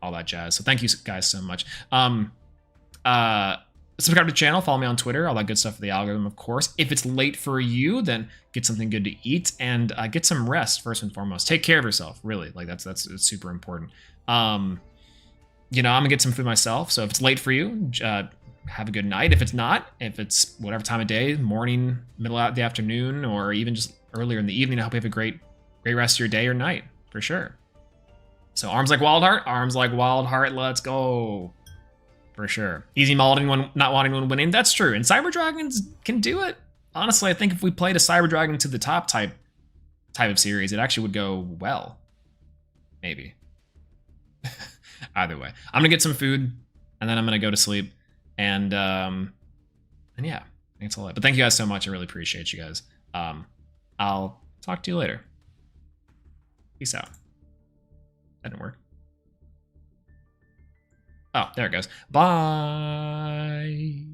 all that jazz. So thank you guys so much. Subscribe to the channel, follow me on Twitter, all that good stuff for the algorithm, of course. If it's late for you, then get something good to eat and get some rest first and foremost. Take care of yourself, really. Like that's super important. You know, I'm gonna get some food myself. So if it's late for you, have a good night. If it's not, if it's whatever time of day, morning, middle of the afternoon, or even just earlier in the evening, I hope you have a great rest of your day or night for sure. So arms like Wild Heart, arms like Wild Heart. Let's go. For sure. Easy malding when not wanting when winning. That's true. And Cyber Dragons can do it. Honestly, I think if we played a Cyber Dragon to the top type of series, it actually would go well. Maybe. Either way. I'm gonna get some food and then I'm gonna go to sleep. And yeah, I think that's all. But thank you guys so much. I really appreciate you guys. I'll talk to you later. Peace out. That didn't work. Oh, there it goes. Bye.